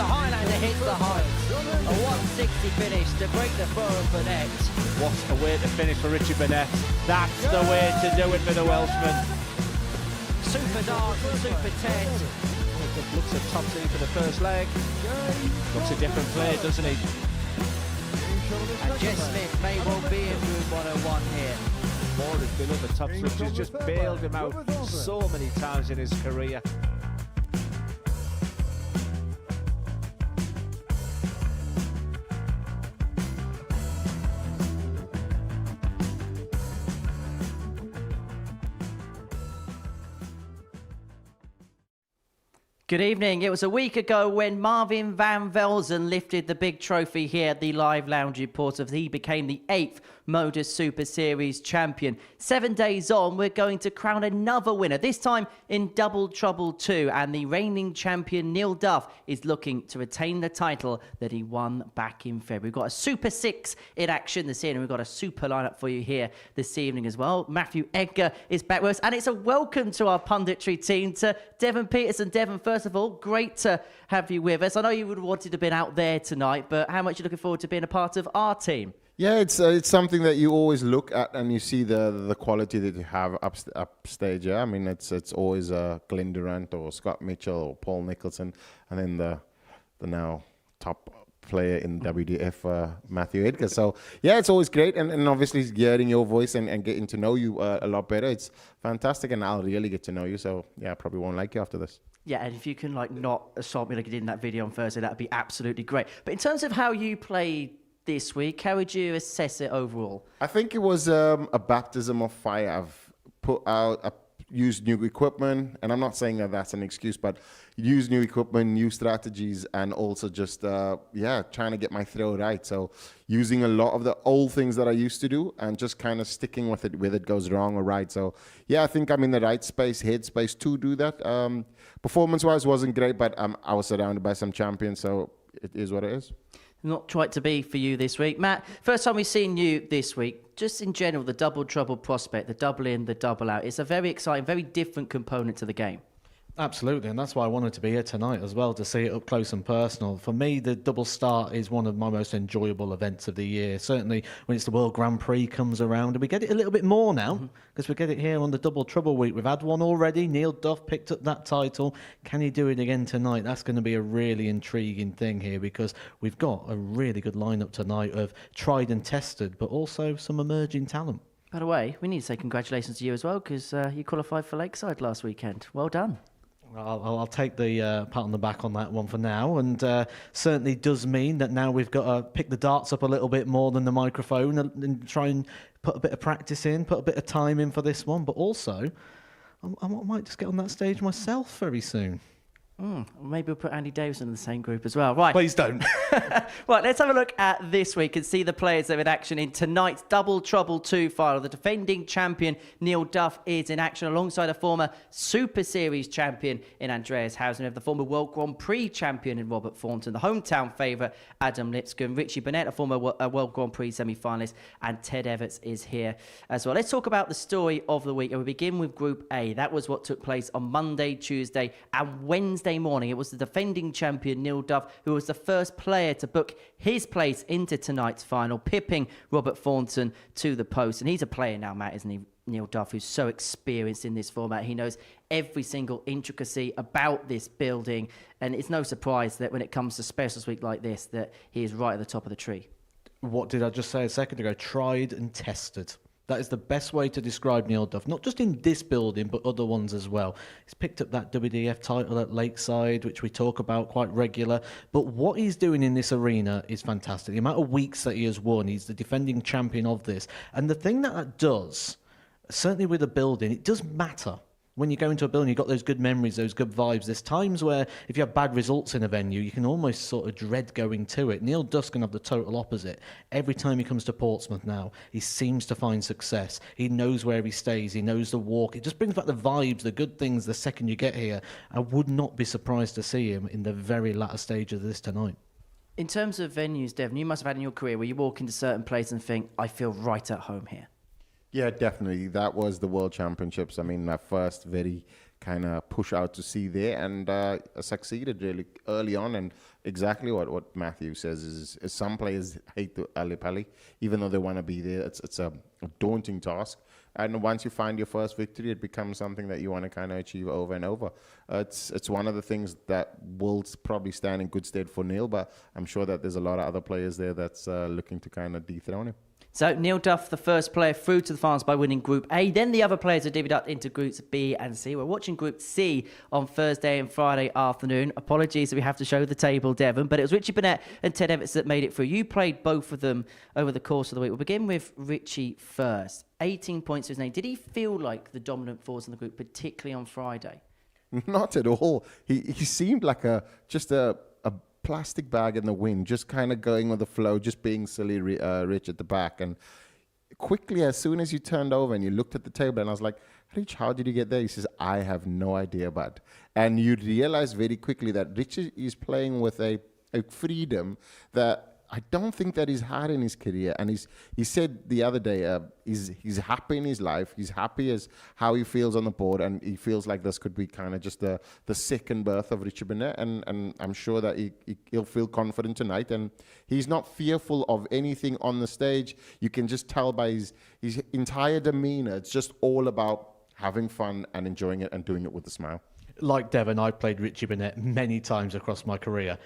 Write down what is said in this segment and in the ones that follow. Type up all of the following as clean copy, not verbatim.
The Highlander hits the heights. A 160 finish to break the throw of Burnett. What a way to finish for Richie Burnett. That's the way to do it for the Welshman. Super dark and super 10. Looks a top team for the first leg. Looks a different player, doesn't he? And Jess Smith may well be in room 101 here. Moore has been at the top switch. He's just bailed him out so many times in his career. Good evening. It was a week ago when Marvin van Velzen lifted the big trophy here at the Live Lounge report of he became the 8th Modus Super Series champion. 7 days on, we're going to crown another winner, this time in Double Trouble 2, and the reigning champion Neil Duff is looking to retain the title that he won back in February. We've got a Super 6 in action this evening. We've got a super lineup for you here this evening as well. Matthew Edgar is back with us, and it's a welcome to our punditry team to Devon Peterson. Devon, first of all, great to have you with us. I know you would have wanted to be out there tonight, but how much are you looking forward to being a part of our team? Yeah, it's something that you always look at and you see the quality that you have upstage. Yeah, I mean it's always Glenn Durant or Scott Mitchell or Paul Nicholson, and then the now top player in WDF, Matthew Edgar. So yeah, it's always great, and obviously hearing your voice and getting to know you a lot better. It's fantastic, and I'll really get to know you. So yeah, I probably won't like you after this. Yeah, and if you can not assault me like you did in that video on Thursday, that'd be absolutely great. But in terms of how you played this week, how would you assess it overall? I think it was a baptism of fire. I've put out, used new equipment, and I'm not saying that that's an excuse, but use new equipment, new strategies, and also just trying to get my throw right. So using a lot of the old things that I used to do and just kind of sticking with it whether it goes wrong or right. So yeah, I think I'm in the right space, headspace to do that. Performance-wise wasn't great, but I was surrounded by some champions, so it is what it is. Not quite to be for you this week. Matt, first time we've seen you this week, just in general, the double trouble prospect, the double in, the double out, it's a very exciting, very different component to the game. Absolutely, and that's why I wanted to be here tonight as well, to see it up close and personal. For me, the double start is one of my most enjoyable events of the year. Certainly when it's the World Grand Prix comes around, and we get it a little bit more now, because we get it here on the Double Trouble week. We've had one already. Neil Duff picked up that title. Can he do it again tonight? That's going to be a really intriguing thing here, because we've got a really good lineup tonight of tried and tested, but also some emerging talent. By the way, we need to say congratulations to you as well, because you qualified for Lakeside last weekend. Well done. I'll take the pat on the back on that one for now, and certainly does mean that now we've got to pick the darts up a little bit more than the microphone and try and put a bit of practice in, put a bit of time in for this one, but also I might just get on that stage myself very soon. Maybe we'll put Andy Davison in the same group as well. Right. Please don't. Right, let's have a look at this week and see the players that are in action in tonight's Double Trouble 2 final. The defending champion, Neil Duff, is in action alongside a former Super Series champion in Andreas Hausen. We have the former World Grand Prix champion in Robert Thornton, the hometown favourite, Adam Lipscombe, Richie Burnett, a former World Grand Prix semi-finalist, and Ted Evetts is here as well. Let's talk about the story of the week, and we begin with Group A. That was what took place on Monday, Tuesday, and Wednesday morning. It was the defending champion Neil Duff who was the first player to book his place into tonight's final, pipping Robert Thornton to the post. And he's a player now, Matt, isn't he? Neil Duff, who's so experienced in this format. He knows every single intricacy about this building, and it's no surprise that when it comes to specials week like this, that he is right at the top of the tree. What did I just say a second ago? Tried and tested. That is the best way to describe Neil Duff, not just in this building, but other ones as well. He's picked up that WDF title at Lakeside, which we talk about quite regular. But what he's doing in this arena is fantastic. The amount of weeks that he has won, he's the defending champion of this. And the thing that does, certainly with a building, it does matter. When you go into a building, you've got those good memories, those good vibes. There's times where if you have bad results in a venue, you can almost sort of dread going to it. Neil Duff's going to have the total opposite. Every time he comes to Portsmouth now, he seems to find success. He knows where he stays. He knows the walk. It just brings back the vibes, the good things the second you get here. I would not be surprised to see him in the very latter stage of this tonight. In terms of venues, Devon, you must have had in your career where you walk into certain places and think, I feel right at home here. Yeah, definitely. That was the World Championships. I mean, my first very kind of push out to sea there, and succeeded really early on. And exactly what Matthew says is some players hate the alley-pally, even though they want to be there. It's a daunting task. And once you find your first victory, it becomes something that you want to kind of achieve over and over. It's one of the things that will probably stand in good stead for Neil, but I'm sure that there's a lot of other players there that's looking to kind of dethrone him. So Neil Duff, the first player through to the finals by winning Group A. Then the other players are divvied up into Groups B and C. We're watching Group C on Thursday and Friday afternoon. Apologies that we have to show the table, Devon, but it was Richie Burnett and Ted Evetts that made it through. You played both of them over the course of the week. We'll begin with Richie first. 18 points to his name. Did he feel like the dominant force in the group, particularly on Friday? Not at all. He seemed like just a plastic bag in the wind, just kind of going with the flow, just being silly rich at the back. And quickly, as soon as you turned over and you looked at the table, and I was like, Rich, how did you get there? He says, I have no idea, bud. And you realize very quickly that Rich is playing with a freedom that I don't think that he's had in his career. And he said the other day, he's happy in his life. He's happy as how he feels on the board, and he feels like this could be kind of just the second birth of Richie Burnett. And I'm sure that he'll feel confident tonight. And he's not fearful of anything on the stage. You can just tell by his entire demeanor. It's just all about having fun and enjoying it and doing it with a smile. Like Devon, I've played Richie Burnett many times across my career.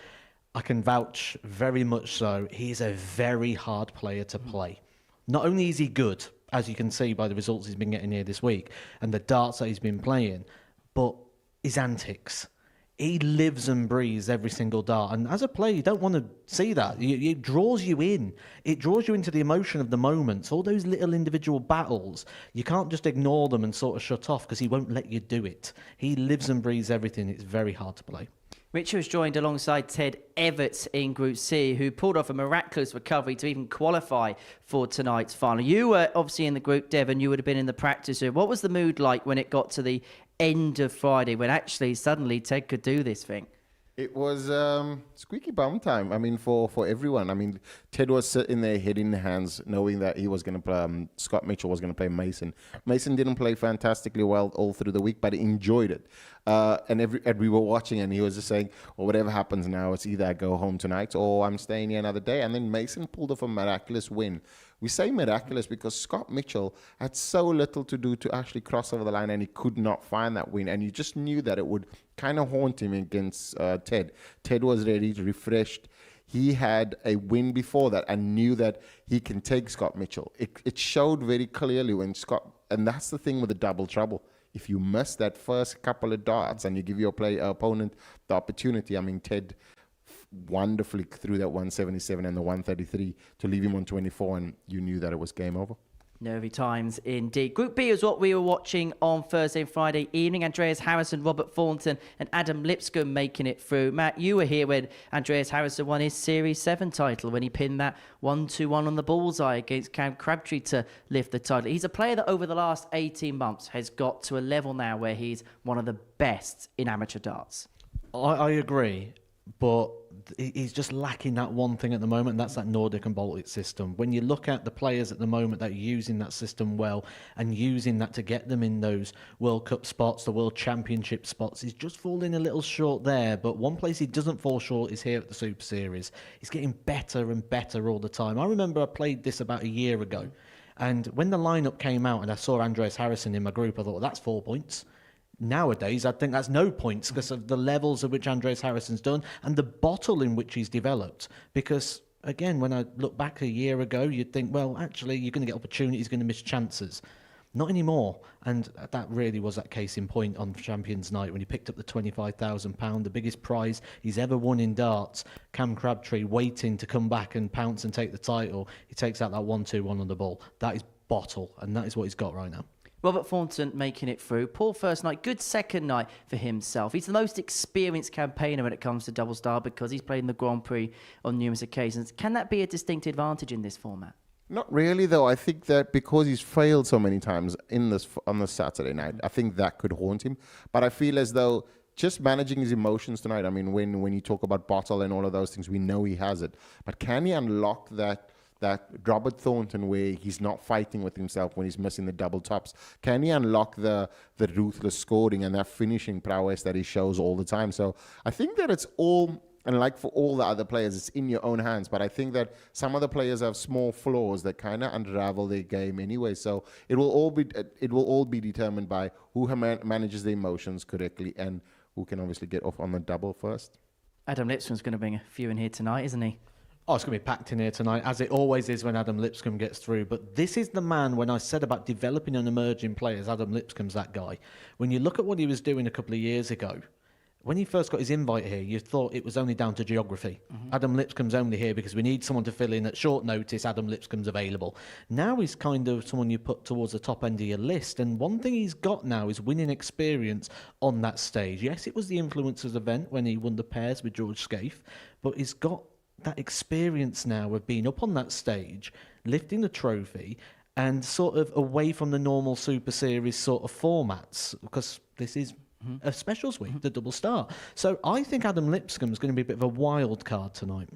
I can vouch very much so. He's a very hard player to play. Not only is he good, as you can see by the results he's been getting here this week and the darts that he's been playing, but his antics. He lives and breathes every single dart. And as a player, you don't want to see that. It draws you in. It draws you into the emotion of the moments. All those little individual battles, you can't just ignore them and sort of shut off because he won't let you do it. He lives and breathes everything. It's very hard to play. Richie was joined alongside Ted Evetts in Group C, who pulled off a miraculous recovery to even qualify for tonight's final. You were obviously in the group, Devon. You would have been in the practice room. What was the mood like when it got to the end of Friday, when actually suddenly Ted could do this thing? It was squeaky bum time. I mean, for everyone. I mean, Ted was sitting there, head in hands, knowing that he was going to play. Scott Mitchell was going to play Mason. Mason didn't play fantastically well all through the week, but he enjoyed it. And we were watching, and he was just saying, well, whatever happens now, it's either I go home tonight or I'm staying here another day. And then Mason pulled off a miraculous win. We say miraculous because Scott Mitchell had so little to do to actually cross over the line, and he could not find that win. And you just knew that it would kind of haunt him against Ted. Ted was ready, refreshed. He had a win before that and knew that he can take Scott Mitchell. It showed very clearly when Scott, and that's the thing with the double trouble. If you miss that first couple of darts and you give your opponent the opportunity, I mean, Ted wonderfully threw that 177 and the 133 to leave him on 24, and you knew that it was game over. Nervy times indeed. Group B is what we were watching on Thursday and Friday evening. Andreas Harrysson, Robert Thornton and Adam Lipscombe making it through. Matt, you were here when Andreas Harrysson won his Series 7 title, when he pinned that 1-2-1 on the bullseye against Cam Crabtree to lift the title. He's a player that over the last 18 months has got to a level now where he's one of the best in amateur darts. I agree, but he's just lacking that one thing at the moment, and that's that Nordic and Baltic system. When you look at the players at the moment that are using that system well and using that to get them in those World Cup spots, the World Championship spots, he's just falling a little short there. But one place he doesn't fall short is here at the Super Series. He's getting better and better all the time. I remember I played this about a year ago, and when the lineup came out and I saw Andreas Harrysson in my group, I thought, well, that's 4 points. Nowadays, I think that's no points because of the levels at which Andreas Harrisson's done and the bottle in which he's developed. Because, again, when I look back a year ago, you'd think, well, actually, you're going to get opportunities, going to miss chances. Not anymore. And that really was that case in point on Champions Night when he picked up the £25,000, the biggest prize he's ever won in darts. Cam Crabtree waiting to come back and pounce and take the title. He takes out that 1-2-1 on the ball. That is bottle, and that is what he's got right now. Robert Thornton making it through. Poor first night, good second night for himself. He's the most experienced campaigner when it comes to double star because he's played in the Grand Prix on numerous occasions. Can that be a distinct advantage in this format? Not really, though. I think that because he's failed so many times on this Saturday night, I think that could haunt him. But I feel as though just managing his emotions tonight, I mean, when you talk about bottle and all of those things, we know he has it. But can he unlock that that Robert Thornton where he's not fighting with himself when he's missing the double tops? Can he unlock the ruthless scoring and that finishing prowess that he shows all the time? So I think that it's all, and like for all the other players, it's in your own hands. But I think that some of the players have small flaws that kind of unravel their game anyway. So it will all be determined by who manages the emotions correctly and who can obviously get off on the double first. Adam Lipscombe's going to bring a few in here tonight, isn't he? Oh, it's going to be packed in here tonight, as it always is when Adam Lipscombe gets through. But this is the man, when I said about developing and emerging players, Adam Lipscombe's that guy. When you look at what he was doing a couple of years ago, when he first got his invite here, you thought it was only down to geography. Adam Lipscombe's only here because we need someone to fill in at short notice. Adam Lipscombe's available. Now he's kind of someone you put towards the top end of your list. And one thing he's got now is winning experience on that stage. Yes, it was the Influencers event when he won the pairs with George Scaife, but he's got that experience now of being up on that stage, lifting the trophy, and sort of away from the normal Super Series sort of formats, because this is a specials week, the double start. So I think Adam Lipscombe's going to be a bit of a wild card tonight.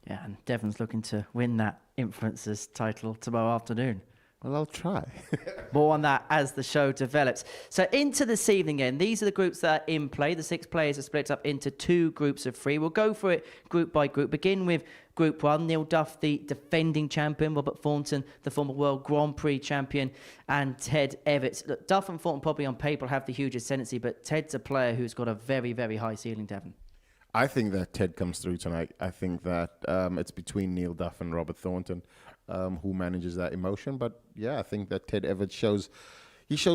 Yeah, and Devon's looking to win that Influencers title tomorrow afternoon. Well, I'll try. More on that as the show develops. So into this evening then, these are the groups that are in play. The 6 players are split up into 2 groups of 3. We'll go for it group by group. Begin with Group 1, Neil Duff, the defending champion, Robert Thornton, the former World Grand Prix champion, and Ted Evetts. Look, Duff and Thornton probably on paper have the huge ascendancy, but Ted's a player who's got a very, very high ceiling, Devon. I think that Ted comes through tonight. I think that it's between Neil Duff and Robert Thornton who manages that emotion. But yeah, I think that Ted Evetts shows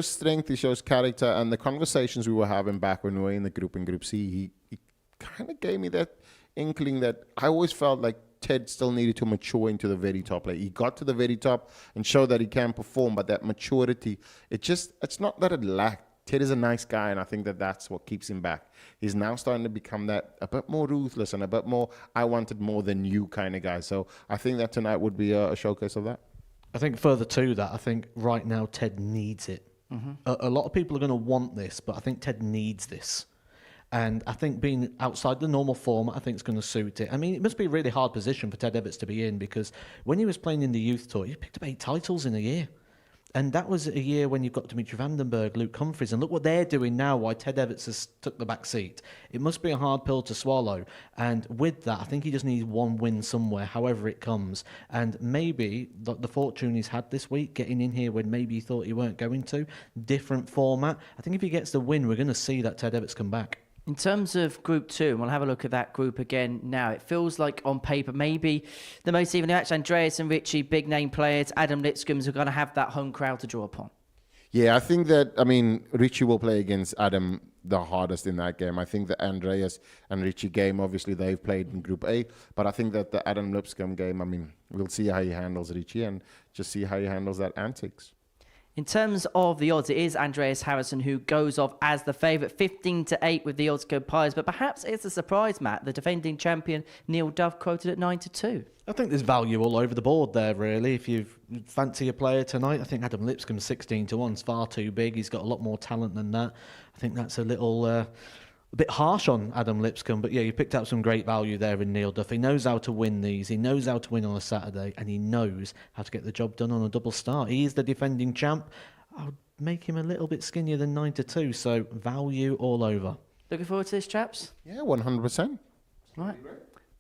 strength, he shows character, and the conversations we were having back when we were in the group in Group C, he kind of gave me that inkling that I always felt like Ted still needed to mature into the very top. Like he got to the very top and showed that he can perform, but that maturity, it's not that it lacked. Ted is a nice guy, and I think that that's what keeps him back. He's now starting to become that a bit more ruthless and a bit more I wanted more than you kind of guy. So I think that tonight would be a showcase of that. I think further to that, I think right now Ted needs it. A lot of people are going to want this, but I think Ted needs this. And I think being outside the normal format, I think it's going to suit it. I mean, it must be a really hard position for Ted Evetts to be in, because when he was playing in the youth tour, he picked up 8 titles in a year. And that was a year when you've got Dimitri Vandenberg, Luke Humphries, and look what they're doing now, why Ted Evetts has took the back seat. It must be a hard pill to swallow. And with that, I think he just needs one win somewhere, however it comes. And maybe the fortune he's had this week, getting in here when maybe he thought he weren't going to, different format. I think if he gets the win, we're going to see that Ted Evetts come back. In terms of Group 2, and we'll have a look at that group again now, it feels like on paper maybe the most even match. Andreas and Richie, big name players. Adam Lipscombe's are going to have that home crowd to draw upon. Yeah, I think that, Richie will play against Adam the hardest in that game. I think the Andreas and Richie game, obviously they've played in Group A, but I think that the Adam Lipscombe game, we'll see how he handles Richie and just see how he handles that antics. In terms of the odds, it is Andreas Harrysson who goes off as the favourite, 15-8 with the odds compilers. But perhaps it's a surprise, Matt. The defending champion, Neil Duff, quoted at 9-2. I think there's value all over the board there, really. If you fancy a player tonight, I think Adam Lipscombe 16-1 is far too big. He's got a lot more talent than that. I think that's a little... a bit harsh on Adam Lipscombe, but yeah, you picked up some great value there in Neil Duff. He knows how to win these. He knows how to win on a Saturday, and he knows how to get the job done on a double start. He is the defending champ. I would make him a little bit skinnier than 9-2, so value all over. Looking forward to this, chaps? Yeah, 100%. Right.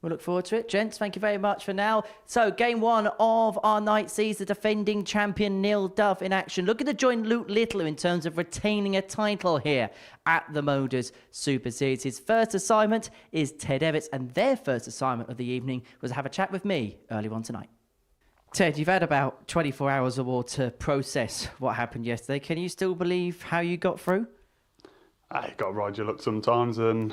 We'll look forward to it. Gents, thank you very much for now. So, game 1 of our night sees the defending champion Neil Duff in action. Looking to join Luke Littler in terms of retaining a title here at the Modus Super Series. His first assignment is Ted Evetts, and their first assignment of the evening was to have a chat with me earlier on tonight. Ted, you've had about 24 hours or more to process what happened yesterday. Can you still believe how you got through? I got to ride your luck sometimes, and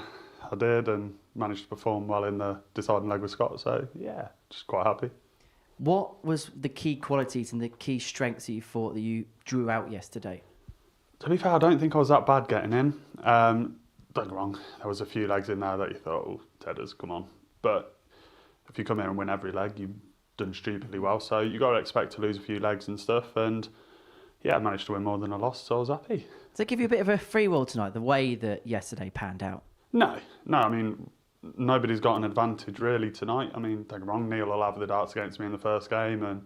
I did, and managed to perform well in the deciding leg with Scott. So, yeah, just quite happy. What was the key qualities and the key strengths that you thought that you drew out yesterday? To be fair, I don't think I was that bad getting in. Don't get me wrong, there was a few legs in there that you thought, oh, Tedders, come on. But if you come in and win every leg, you've done stupidly well. So you got to expect to lose a few legs and stuff. And yeah, I managed to win more than I lost, so I was happy. Does it give you a bit of a free will tonight, the way that yesterday panned out? No, nobody's got an advantage really tonight. I mean, don't get me wrong, Neil will have the darts against me in the first game, and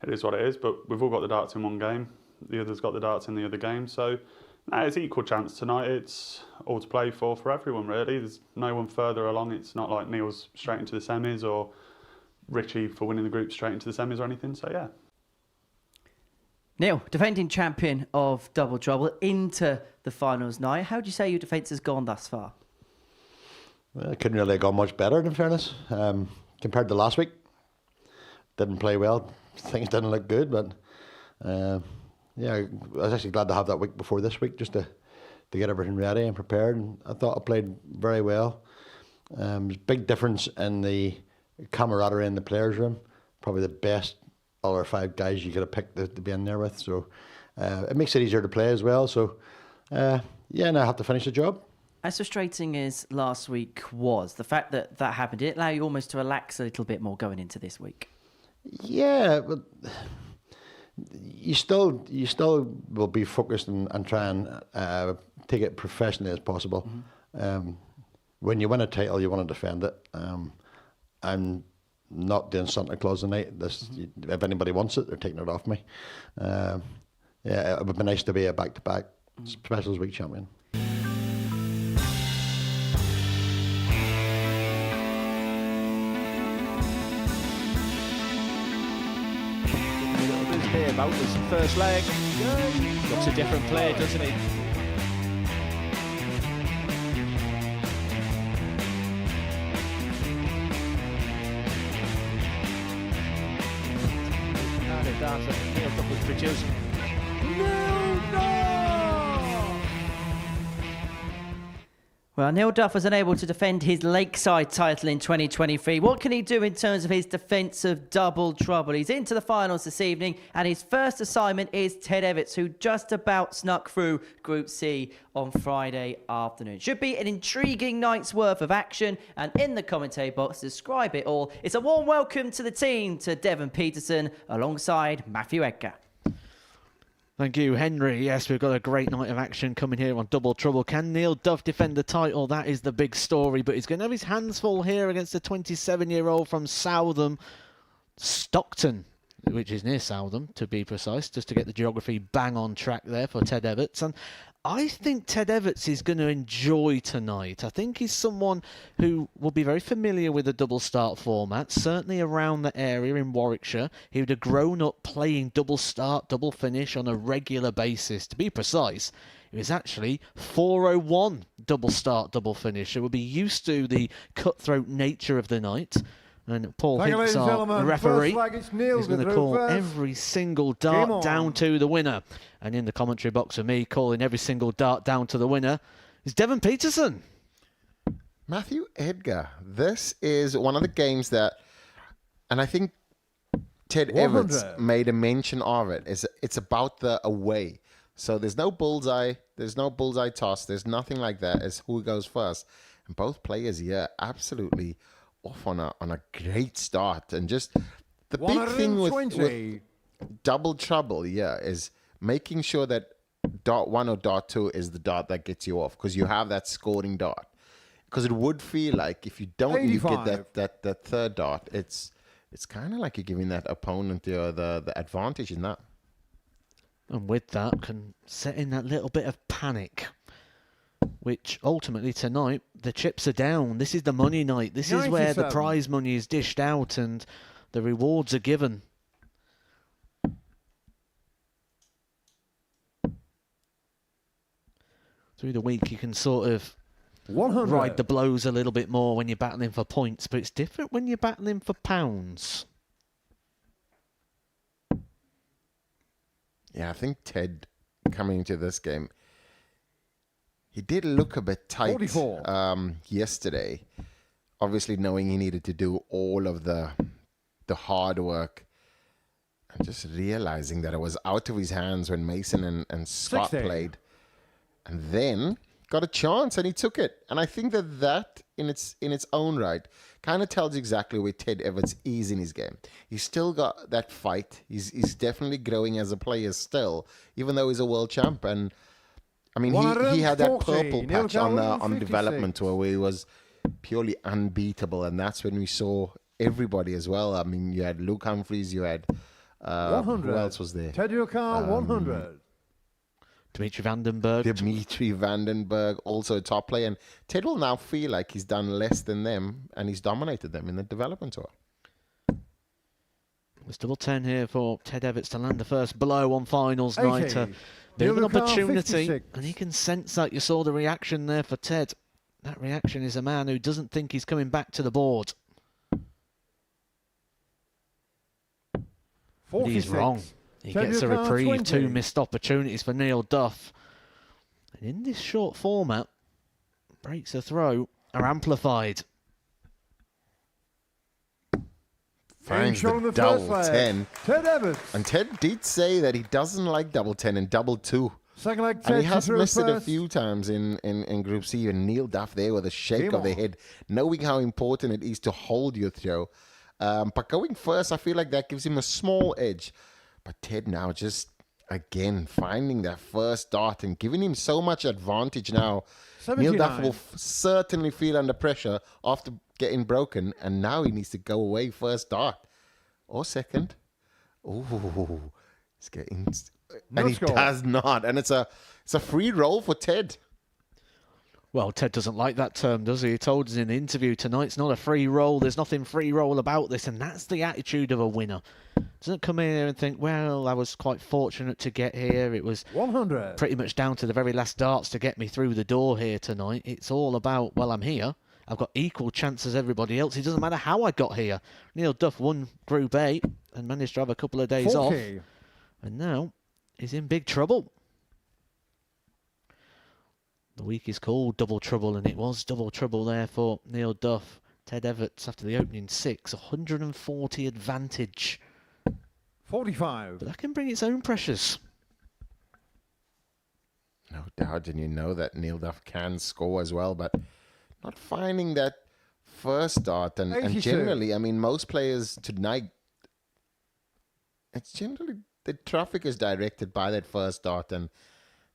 it is what it is, but we've all got the darts in one game. The other's got the darts in the other game, so it's equal chance tonight. It's all to play for everyone really. There's no one further along. It's not like Neil's straight into the semis or Richie for winning the group straight into the semis or anything, so yeah. Neil, defending champion of Double Trouble into the finals night. How do you say your defence has gone thus far? Well, it couldn't really have gone much better, in fairness. Compared to last week, didn't play well. Things didn't look good, but yeah, I was actually glad to have that week before this week just to get everything ready and prepared. And I thought I played very well. There's a big difference in the camaraderie in the players' room. Probably the best other 5 guys you could have picked to be in there with. So it makes it easier to play as well. So yeah, and I have to finish the job. As frustrating as last week was, the fact that that happened, did it allow you almost to relax a little bit more going into this week? Yeah, but you still will be focused and try and take it professionally as possible. Mm-hmm. When you win a title, you want to defend it. I'm not doing Santa Claus tonight. If anybody wants it, they're taking it off me. Yeah, it would be nice to be a back-to-back Specials Week champion. About this first leg. Looks a different player, doesn't he? Kind of dance that Neil Duff was producing. Well, Neil Duff was unable to defend his Lakeside title in 2023. What can he do in terms of his defence of Double Trouble? He's into the finals this evening, and his first assignment is Ted Evetts, who just about snuck through Group C on Friday afternoon. Should be an intriguing night's worth of action, and in the commentary box to describe it all, it's a warm welcome to the team to Devon Peterson alongside Matthew Edgar. Thank you, Henry. Yes, we've got a great night of action coming here on Double Trouble. Can Neil Duff defend the title? That is the big story, but he's going to have his hands full here against the 27-year-old from Southam, Stockton, which is near Southam, to be precise, just to get the geography bang on track there for Ted Evetts. And I think Ted Evetts is going to enjoy tonight. I think he's someone who will be very familiar with the double start format, certainly around the area in Warwickshire. He would have grown up playing double start, double finish on a regular basis. To be precise, it was actually 401 double start, double finish. So we'll be used to the cutthroat nature of the night. And Paul Hicks, our referee, is going to call every single dart down to the winner. And in the commentary box for me, calling every single dart down to the winner, is Devon Peterson. Matthew Edgar. This is one of the games that, and I think Ted Evetts made a mention of it. It's about the away. So there's no bullseye. There's no bullseye toss. There's nothing like that. It's who goes first. And both players here absolutely off on a great start. And just the big thing with Double Trouble, is making sure that dart 1 or dart 2 is the dart that gets you off, because you have that scoring dart. Because it would feel like if you don't get that third dart, it's kind of like you're giving that opponent the advantage in that. And with that can set in that little bit of panic, which ultimately tonight, the chips are down. This is the money night. This is where the prize money is dished out and the rewards are given. Through the week, you can sort of ride the blows a little bit more when you're battling for points, but it's different when you're battling for pounds. Yeah, I think Ted, coming into this game, he did look a bit tight yesterday. Obviously, knowing he needed to do all of the hard work, and just realizing that it was out of his hands when Mason and Scott played, and then got a chance and he took it. And I think that in its own right kind of tells exactly where Ted Evetts is in his game. He's still got that fight. He's definitely growing as a player still, even though he's a world champ. And I mean, he had that purple patch on development tour where he was purely unbeatable, and that's when we saw everybody as well. I mean, you had Luke Humphries, you had 100. who else was there? Ted Yukar, 100. Dimitri Vandenberg. Dimitri Vandenberg, also a top player. And Ted will now feel like he's done less than them, and he's dominated them in the development tour. It's double 10 here for Ted Evetts to land the first blow on finals 80. night. Bit of an Yukar, opportunity, 56. and you can sense that. You saw the reaction there for Ted. That reaction is a man who doesn't think he's coming back to the board. But he's wrong. He Ted gets a Yukar, reprieve. 20. 2 missed opportunities for Neil Duff. And in this short format, breaks of throw are amplified. Finds Showing the the double first 10. Ted Evetts. And Ted did say that he doesn't like double 10 and double 2. Second leg, Ted And he has through missed it a first. few times in Group C. And Neil Duff there with a shake Game of the on. head, knowing how important it is to hold your throw. But going first, I feel like that gives him a small edge. But Ted now just, again, finding that first dart and giving him so much advantage now. 79. Neil Duff will certainly feel under pressure after getting broken. And now he needs to go away first dart. Or second. Ooh, it's getting... No and he score. does not. And it's a free roll for Ted. Well, Ted doesn't like that term, does he? He told us in the interview tonight, it's not a free roll. There's nothing free roll about this. And that's the attitude of a winner. Doesn't come in here and think, well, I was quite fortunate to get here. It was 100. pretty much down to the very last darts to get me through the door here tonight. It's all about, well, I'm here. I've got equal chance as everybody else. It doesn't matter how I got here. Neil Duff won Group A and managed to have a couple of days 40. off. And now he's in big trouble. The week is called Double Trouble, and it was double trouble there for Neil Duff. Ted Evetts after the opening 6, 140 advantage. 45. But that can bring its own pressures. No doubt, and you know that Neil Duff can score as well, but not finding that first dart. And 82. generally, I mean, most players tonight, it's generally the traffic is directed by that first dart. And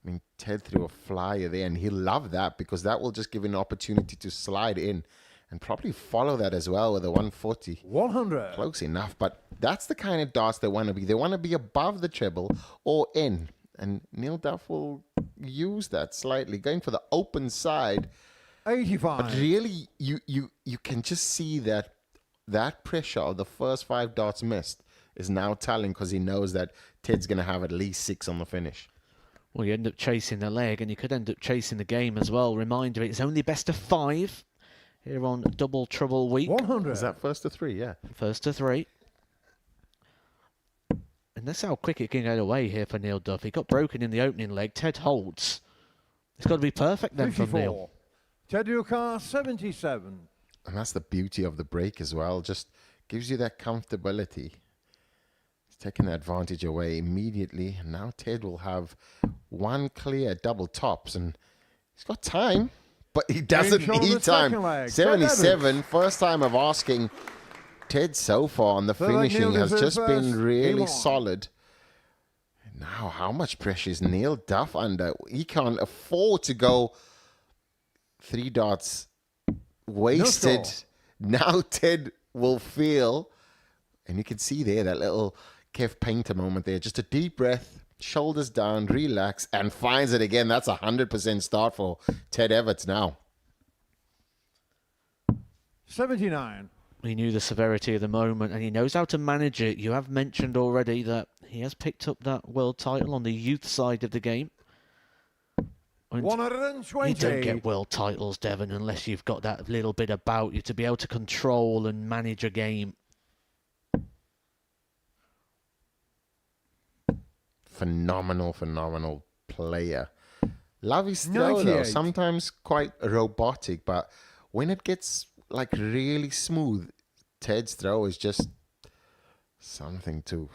I mean, Ted threw a flyer there, and he'll love that because that will just give him an opportunity to slide in and probably follow that as well with a 140. 100. Close enough, but that's the kind of darts they want to be. They want to be above the treble or in. And Neil Duff will use that slightly, going for the open side. 85. But really, you can just see that pressure of the first 5 darts missed is now telling because he knows that Ted's going to have at least 6 on the finish. Well, you end up chasing the leg, and you could end up chasing the game as well. Reminder, it's only best of 5 here on Double Trouble Week. 100. Is that first to 3? Yeah. First to 3. And that's how quick it can get away here for Neil Duff. He got broken in the opening leg. Ted holds. It's got to be perfect then from Neil. 54. Ted Yukar, 77. And that's the beauty of the break as well. Just gives you that comfortability. He's taking the advantage away immediately. And now Ted will have 1 clear double tops. And he's got time, but he doesn't Shoulder need second time. leg. 77, first time of asking. Ted so far on the Third leg, finishing Neil has deserves just been first. Game really on. solid. Now, how much pressure is Neil Duff under? He can't afford to go 3 darts wasted. Now Ted will feel, and you can see there that little Kev Painter moment there. Just a deep breath, shoulders down, relax, and finds it again. That's 100% start for Ted Evetts now. 79. He knew the severity of the moment, and he knows how to manage it. You have mentioned already that he has picked up that world title on the youth side of the game. And 120. you don't get world titles, Devon, unless you've got that little bit about you to be able to control and manage a game. Phenomenal player. Love his throw, though. 98. Sometimes quite robotic, but when it gets like really smooth, Ted's throw is just something to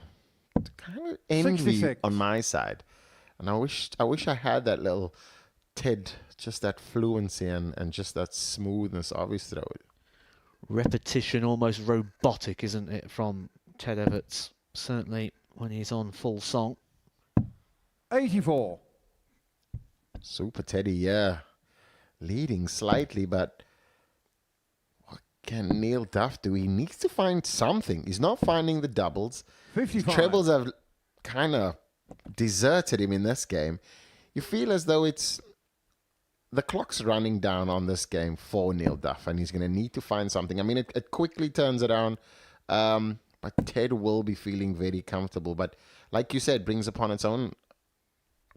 kind of envy 66. on my side. And I wish I had that little Ted, just that fluency and just that smoothness of his throw. Repetition, almost robotic, isn't it, from Ted Evetts? Certainly when he's on full song. 84. Super Teddy, yeah. Leading slightly, but can Neil Duff do? He needs to find something. He's not finding the doubles. 55. Trebles have kind of deserted him in this game. You feel as though the clock's running down on this game for Neil Duff, and he's going to need to find something. I mean, it quickly turns around, but Ted will be feeling very comfortable. But like you said, brings upon its own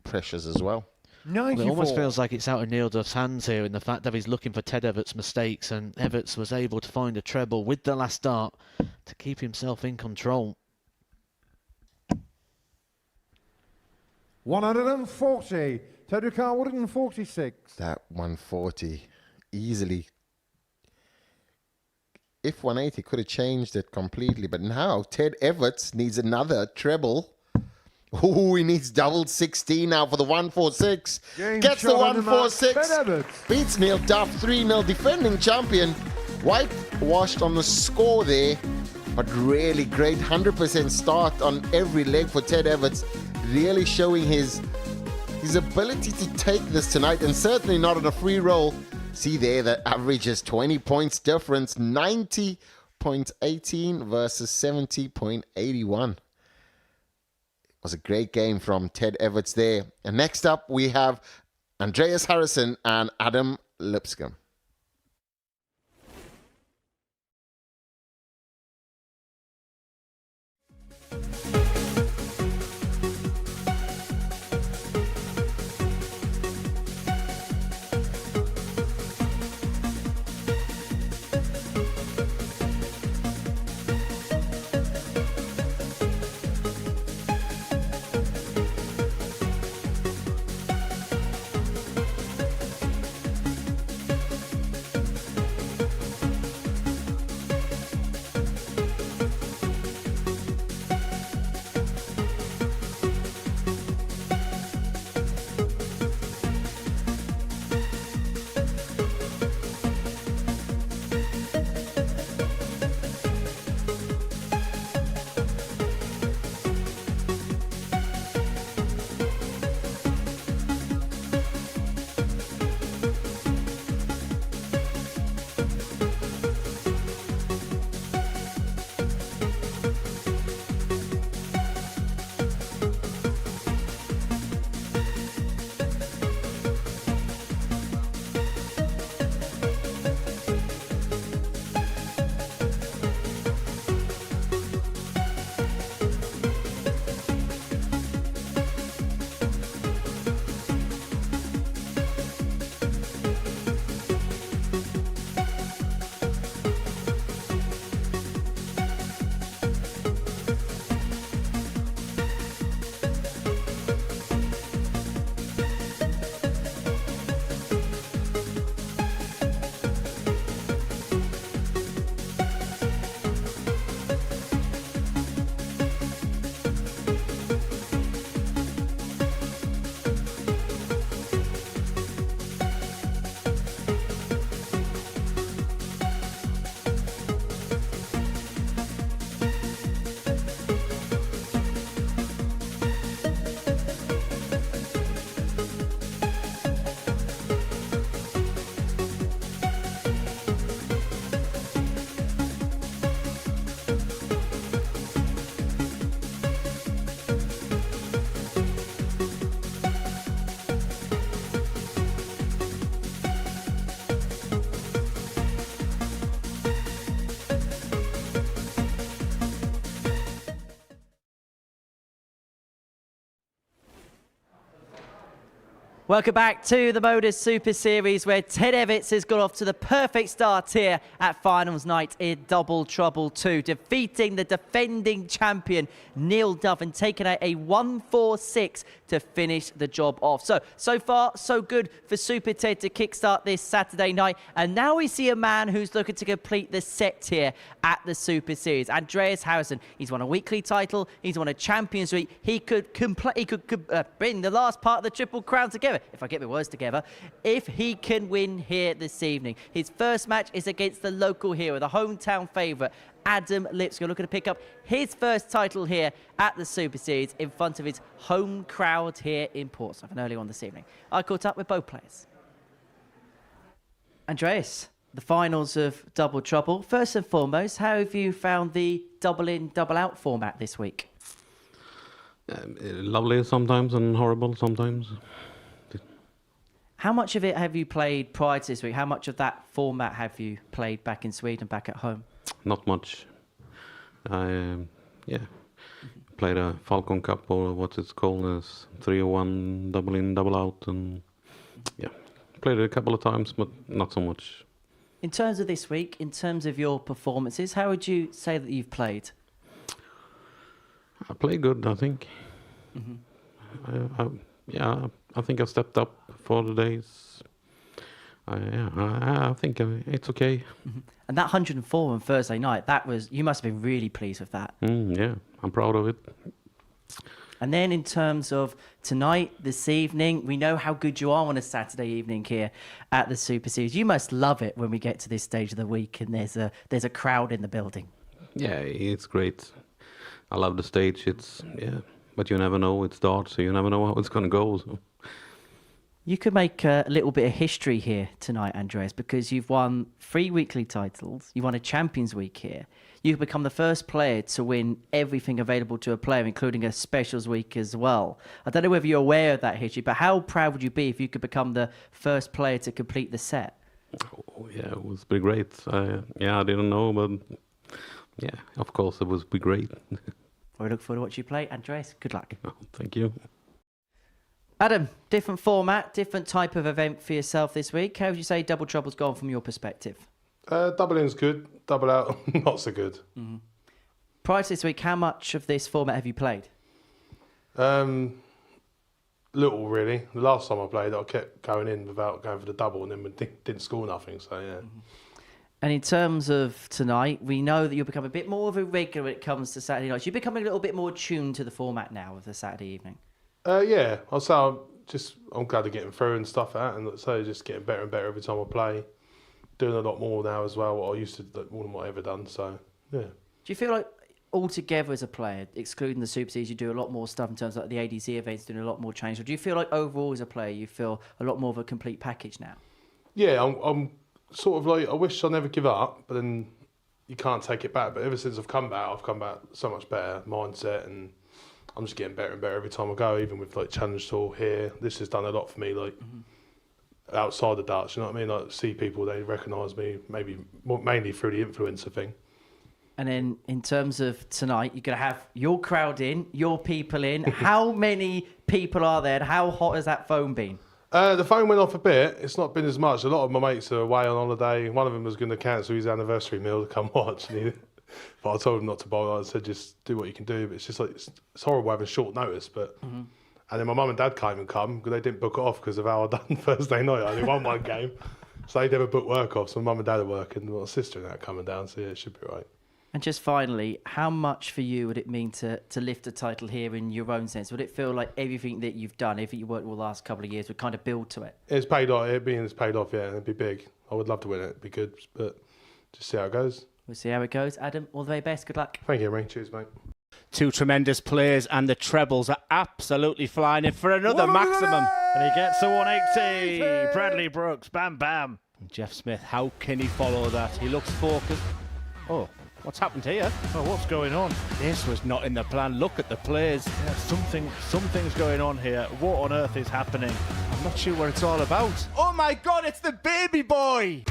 pressures as well. 94. It almost feels like it's out of Neil Duff's hands here in the fact that he's looking for Ted Evetts' mistakes, and Evetts was able to find a treble with the last dart to keep himself in control. 140. Ted Ricard 146. That 140 easily. If 180 could have changed it completely, but now Ted Evetts needs another treble. Oh, he needs double 16 now for the 146. Game Gets the shot on the mark. 146. Ted Evetts. Beats Neil Duff 3-0, defending champion. Whitewashed on the score there, but really great 100% start on every leg for Ted Evetts. Really showing his ability to take this tonight, and certainly not on a free roll. See there, the average is 20 points difference, 90.18 versus 70.81. It was a great game from Ted Evetts there. And next up, we have Andreas Harrysson and Adam Lipscombe. Welcome back to the Modus Super Series, where Ted Evetts has got off to the perfect start here at finals night in Double Trouble 2, defeating the defending champion Neil Duff and taking out a 146 to finish the job off. So far, so good for Super Ted to kickstart this Saturday night. And now we see a man who's looking to complete the set here at the Super Series. Andreas Harrysson, he's won a weekly title, he's won a Champions Week. He could bring the last part of the Triple Crown together, if I get my words together, if he can win here this evening. His first match is against the local hero, the hometown favourite, Adam Lipscombe, looking to pick up his first title here at the Super Series in front of his home crowd here in Portsmouth and earlier on this evening. I caught up with both players. Andreas, the finals of Double Trouble. First and foremost, how have you found the double in, double out format this week? Lovely sometimes and horrible sometimes. How much of it have you played prior to this week? How much of that format have you played back in Sweden, back at home? Not much. I played a Falcon Cup, or what it's called, as 301 double in, double out, and played it a couple of times, but not so much. In terms of this week, in terms of your performances, how would you say that you've played? I played good, I think. I think I stepped up for the days. I think it's okay. And that 104 on Thursday night, you must have been really pleased with that. Yeah, I'm proud of it. And then in terms of tonight, this evening, we know how good you are on a Saturday evening here at the Super Series. You must love it when we get to this stage of the week and there's a crowd in the building. Yeah, it's great. I love the stage. But you never know. It's darts, so you never know how it's going to go. So. You could make a little bit of history here tonight, Andreas, because you've won 3 weekly titles. You won a Champions Week here. You've become the first player to win everything available to a player, including a Specials Week as well. I don't know whether you're aware of that history, but how proud would you be if you could become the first player to complete the set? Oh, yeah, it would be great. I didn't know, but yeah, of course it would be great. I look forward to watching you play. Andreas, good luck. Oh, thank you. Adam, different format, different type of event for yourself this week. How would you say Double Trouble's gone from your perspective? Double in's good, double out not so good. Prior to this week, how much of this format have you played? Little, really. The last time I played, I kept going in without going for the double, and then we didn't score nothing, so yeah. And in terms of tonight, we know that you'll become a bit more of a regular when it comes to Saturday nights. You're becoming a little bit more tuned to the format now of the Saturday evening. Yeah, I'll say I'm glad of getting through and stuff like that, and so just getting better and better every time I play. Doing a lot more now as well, what I used to do, more than what I've ever done, so yeah. Do you feel like altogether as a player, excluding the Super Series, you do a lot more stuff in terms of like the ADC events, doing a lot more change? Or do you feel like overall as a player, you feel a lot more of a complete package now? Yeah, I'm sort of like, I wish I never give up, but then you can't take it back. But ever since I've come back so much better mindset, and I'm just getting better and better every time I go, even with like Challenge Tour here. This has done a lot for me, like outside the darts, you know what I mean? Like see people, they recognise me, maybe mainly through the influencer thing. And then in terms of tonight, you're going to have your crowd in, your people in. How many people are there and how hot has that phone been? The phone went off a bit. It's not been as much. A lot of my mates are away on holiday. One of them was going to cancel his anniversary meal to come watch. But I told him not to bother. I said, just do what you can do. But it's just like, it's horrible having short notice. But And then my mum and dad can't even come because they didn't book it off because of how I done Thursday night. I only won one game. So they never booked work off. So my mum and dad are working. My sister and that coming down. So yeah, it should be right. And just finally, how much for you would it mean to lift a title here in your own sense? Would it feel like everything that you've done, everything you worked with the last couple of years, would kind of build to it? It's paid off. It's paid off, yeah. It'd be big. I would love to win it. It'd be good. But just see how it goes. We'll see how it goes. Adam, all the very best. Good luck. Thank you, Ray. Cheers, mate. Two tremendous players, and the trebles are absolutely flying in for another maximum. And he gets a 180. Bradley Brooks, bam, bam. And Jeff Smith, how can he follow that? He looks focused. Oh, what's happened here? Oh, what's going on? This was not in the plan. Look at the players. Yeah, something's going on here. What on earth is happening? I'm not sure what it's all about. Oh my God, it's the baby boy.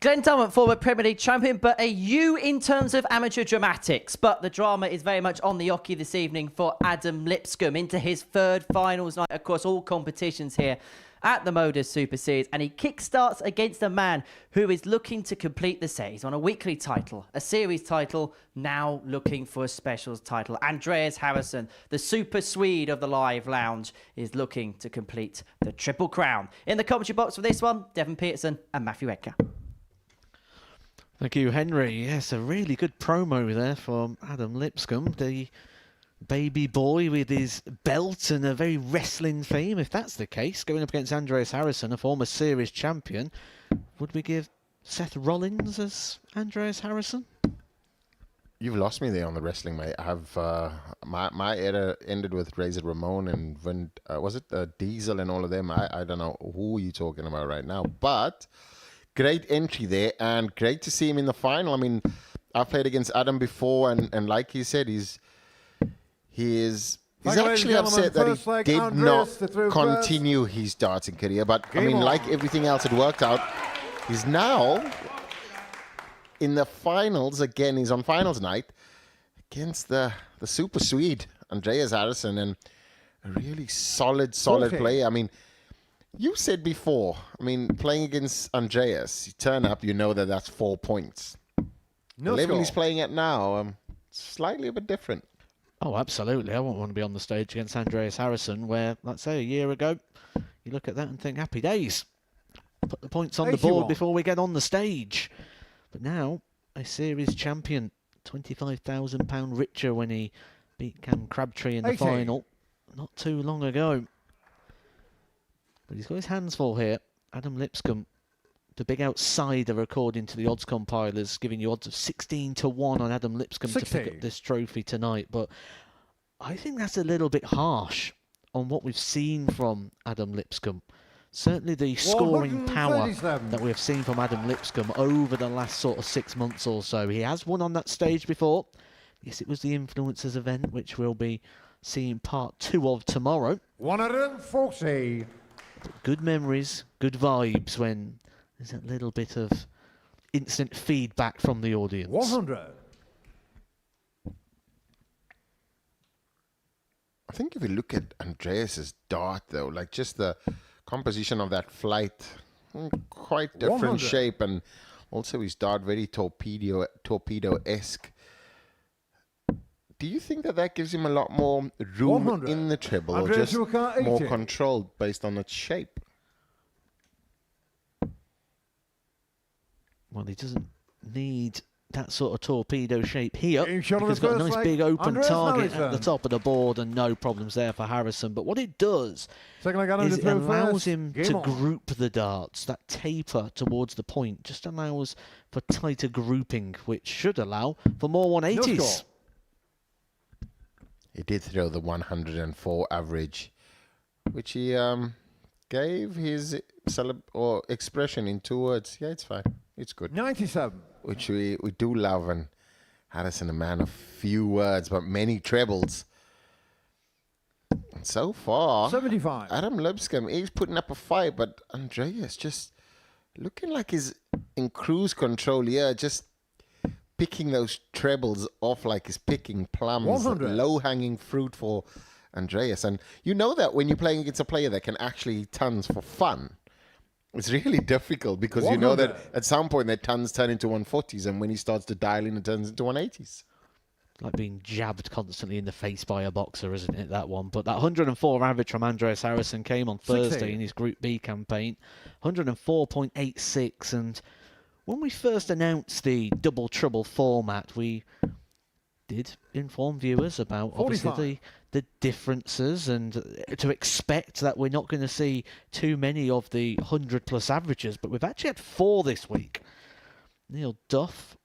Glenn Dunn, former Premier League champion, but a U in terms of amateur dramatics. But the drama is very much on the hockey this evening for Adam Lipscombe into his third finals night across all competitions here at the Modus Super Series. And he kickstarts against a man who is looking to complete the set. He's on a weekly title, a series title, now looking for a specials title. Andreas Harrysson, the super Swede of the Live Lounge, is looking to complete the Triple Crown. In the commentary box for this one, Devon Peterson and Matthew Edgar. Thank you, Henry. Yes, a really good promo there from Adam Lipscombe, the baby boy with his belt and a very wrestling theme. If that's the case, going up against Andreas Harrysson, a former series champion, would we give Seth Rollins as Andreas Harrysson? You've lost me there on the wrestling, mate. I have my era ended with Razor Ramon and was it Diesel and all of them. I don't know who you're talking about right now, but great entry there and great to see him in the final. I mean, I've played against Adam before, and like he said, he's actually upset that he did not continue his darting career. But I mean, like everything else, it worked out. He's now in the finals again. He's on finals night against the super Swede, Andreas Harrysson, and a really solid player. I mean, you said before, I mean, playing against Andreas, you turn up, you know that's 4 points. The level he's playing at now, slightly a bit different. Oh, absolutely. I wouldn't want to be on the stage against Andreas Harrysson, where, let's say, a year ago, you look at that and think, happy days. Put the points on the board before we get on the stage. But now, a series champion, £25,000 richer when he beat Cam Crabtree in the final not too long ago. But he's got his hands full here. Adam Lipscombe, the big outsider according to the odds compilers, giving you odds of 16-1 on Adam Lipscombe to pick up this trophy tonight. But I think that's a little bit harsh on what we've seen from Adam Lipscombe. Certainly the scoring power that we have seen from Adam Lipscombe over the last sort of 6 months or so. He has won on that stage before. Yes, it was the Influencers event, which we'll be seeing part 2 of tomorrow. 140. But good memories, good vibes when there's that little bit of instant feedback from the audience. 100. I think if you look at Andreas's dart, though, like just the composition of that flight, quite different 100. shape, and also his dart very torpedo-esque. Do you think that gives him a lot more room 100. in the treble, or Andreas, just you can't more eat it. controlled based on its shape? Well, he doesn't need that sort of torpedo shape here, Game shot on because the he's got a first nice leg, big open Andreas target at Harrysson. the top of the board and no problems there for Harrysson. But what it does Second leg, Adam is to it throw allows first. him Game to on. group the darts. That taper towards the point just allows for tighter grouping, which should allow for more 180s. No score. He did throw the 104 average, which he gave his expression in 2 words. Yeah, it's fine. It's good. 97. Which we do love, and Harrysson, a man of few words but many trebles. And so far, 75. Adam Lipscombe is putting up a fight, but Andreas just looking like he's in cruise control here, just picking those trebles off like he's picking plums. 100. Low-hanging fruit for Andreas. And you know that when you're playing against a player that can actually tons for fun, it's really difficult, because you know that at some point their tons turn into 140s, and when he starts to dial in, it turns into 180s. Like being jabbed constantly in the face by a boxer, isn't it, that one? But that 104 average from Andreas Harrysson came on Thursday 16. in his Group B campaign. 104.86. And when we first announced the double trouble format, we did inform viewers about obviously the differences, and to expect that we're not going to see too many of the 100+ averages. But we've actually had 4 this week. Neil Duff,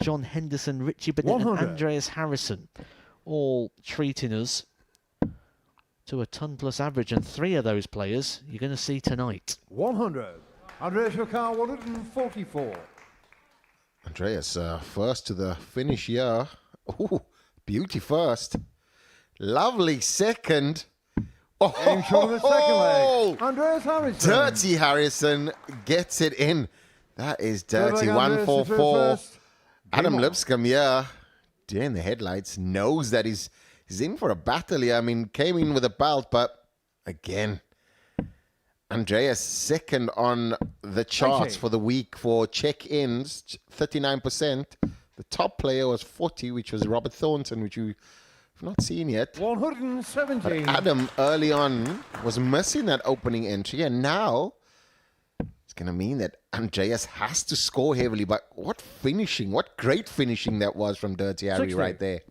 John Henderson, Richie Burnett, and 100. Andreas Harrysson, all treating us to a ton+ average, and 3 of those players you're going to see tonight. 100. Andreas, your car 144. Andreas, first to the finish here. Ooh, beauty first. Lovely second. Game shot of the second leg. Andreas Harrysson. Dirty Harrysson gets it in. That is Third dirty. leg, Andreas to throw 144. first. Adam Game on. Lipscombe, yeah, deer in the headlights, knows that he's in for a battle here. I mean, came in with a belt, but again, Andreas second on the charts 80. for the week for check-ins, 39%. The top player was 40, which was Robert Thornton, which we've not seen yet. 117. But Adam early on was missing that opening entry, and now it's going to mean that Andreas has to score heavily. But what finishing, what great finishing that was from Dirty Harry 60. right there.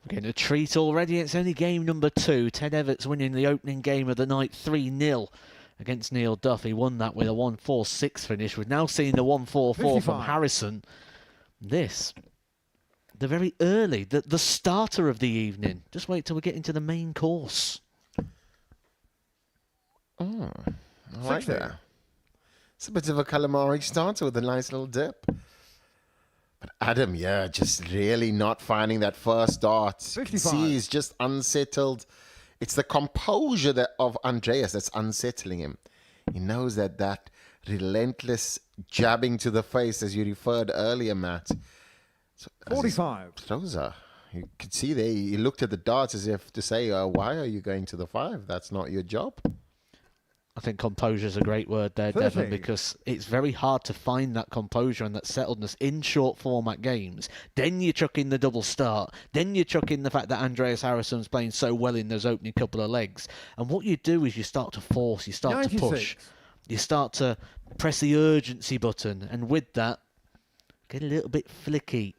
Getting a treat already. It's only game number 2. Ted Evetts winning the opening game of the night 3-0 against Neil Duff. He won that with a 1-4-6 finish. We've now seen the 1-4-4 from Harrysson. This, the very early, the starter of the evening. Just wait till we get into the main course. Oh, I like that. It's a bit of a calamari starter with a nice little dip. But Adam, yeah, just really not finding that first dart. You can see he's just unsettled. It's the composure of Andreas that's unsettling him. He knows that relentless jabbing to the face, as you referred earlier, Matt. So, 45. Throws are. You could see there, he looked at the darts as if to say, why are you going to the 5? That's not your job. I think composure is a great word there, 30. Devon, because it's very hard to find that composure and that settledness in short format games. Then you chuck in the double start. Then you chuck in the fact that Andreas Harrisson's playing so well in those opening couple of legs. And what you do is you start to force, you start 96. to push, you start to press the urgency button, and with that, get a little bit flicky.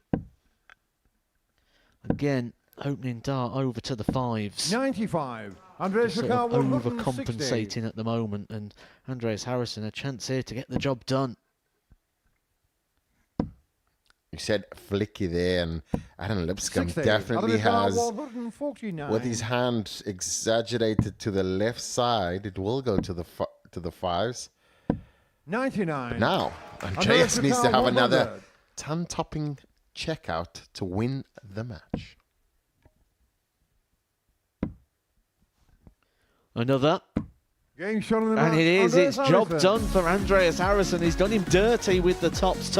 Again, opening dart over to the 5s. 95. Andreas Sort of Ricard, overcompensating at the moment, and Andreas Harrysson a chance here to get the job done. You said flicky there, and Adam Lipscombe 60. definitely has, 149. with his hand exaggerated to the left side, it will go to the 5s. 99. But now, Andreas needs to have another ton-topping checkout to win the match. Another. Game shot in the And match. it is, Andreas it's job Harrysson. done for Andreas Harrysson. He's done him dirty with the tops.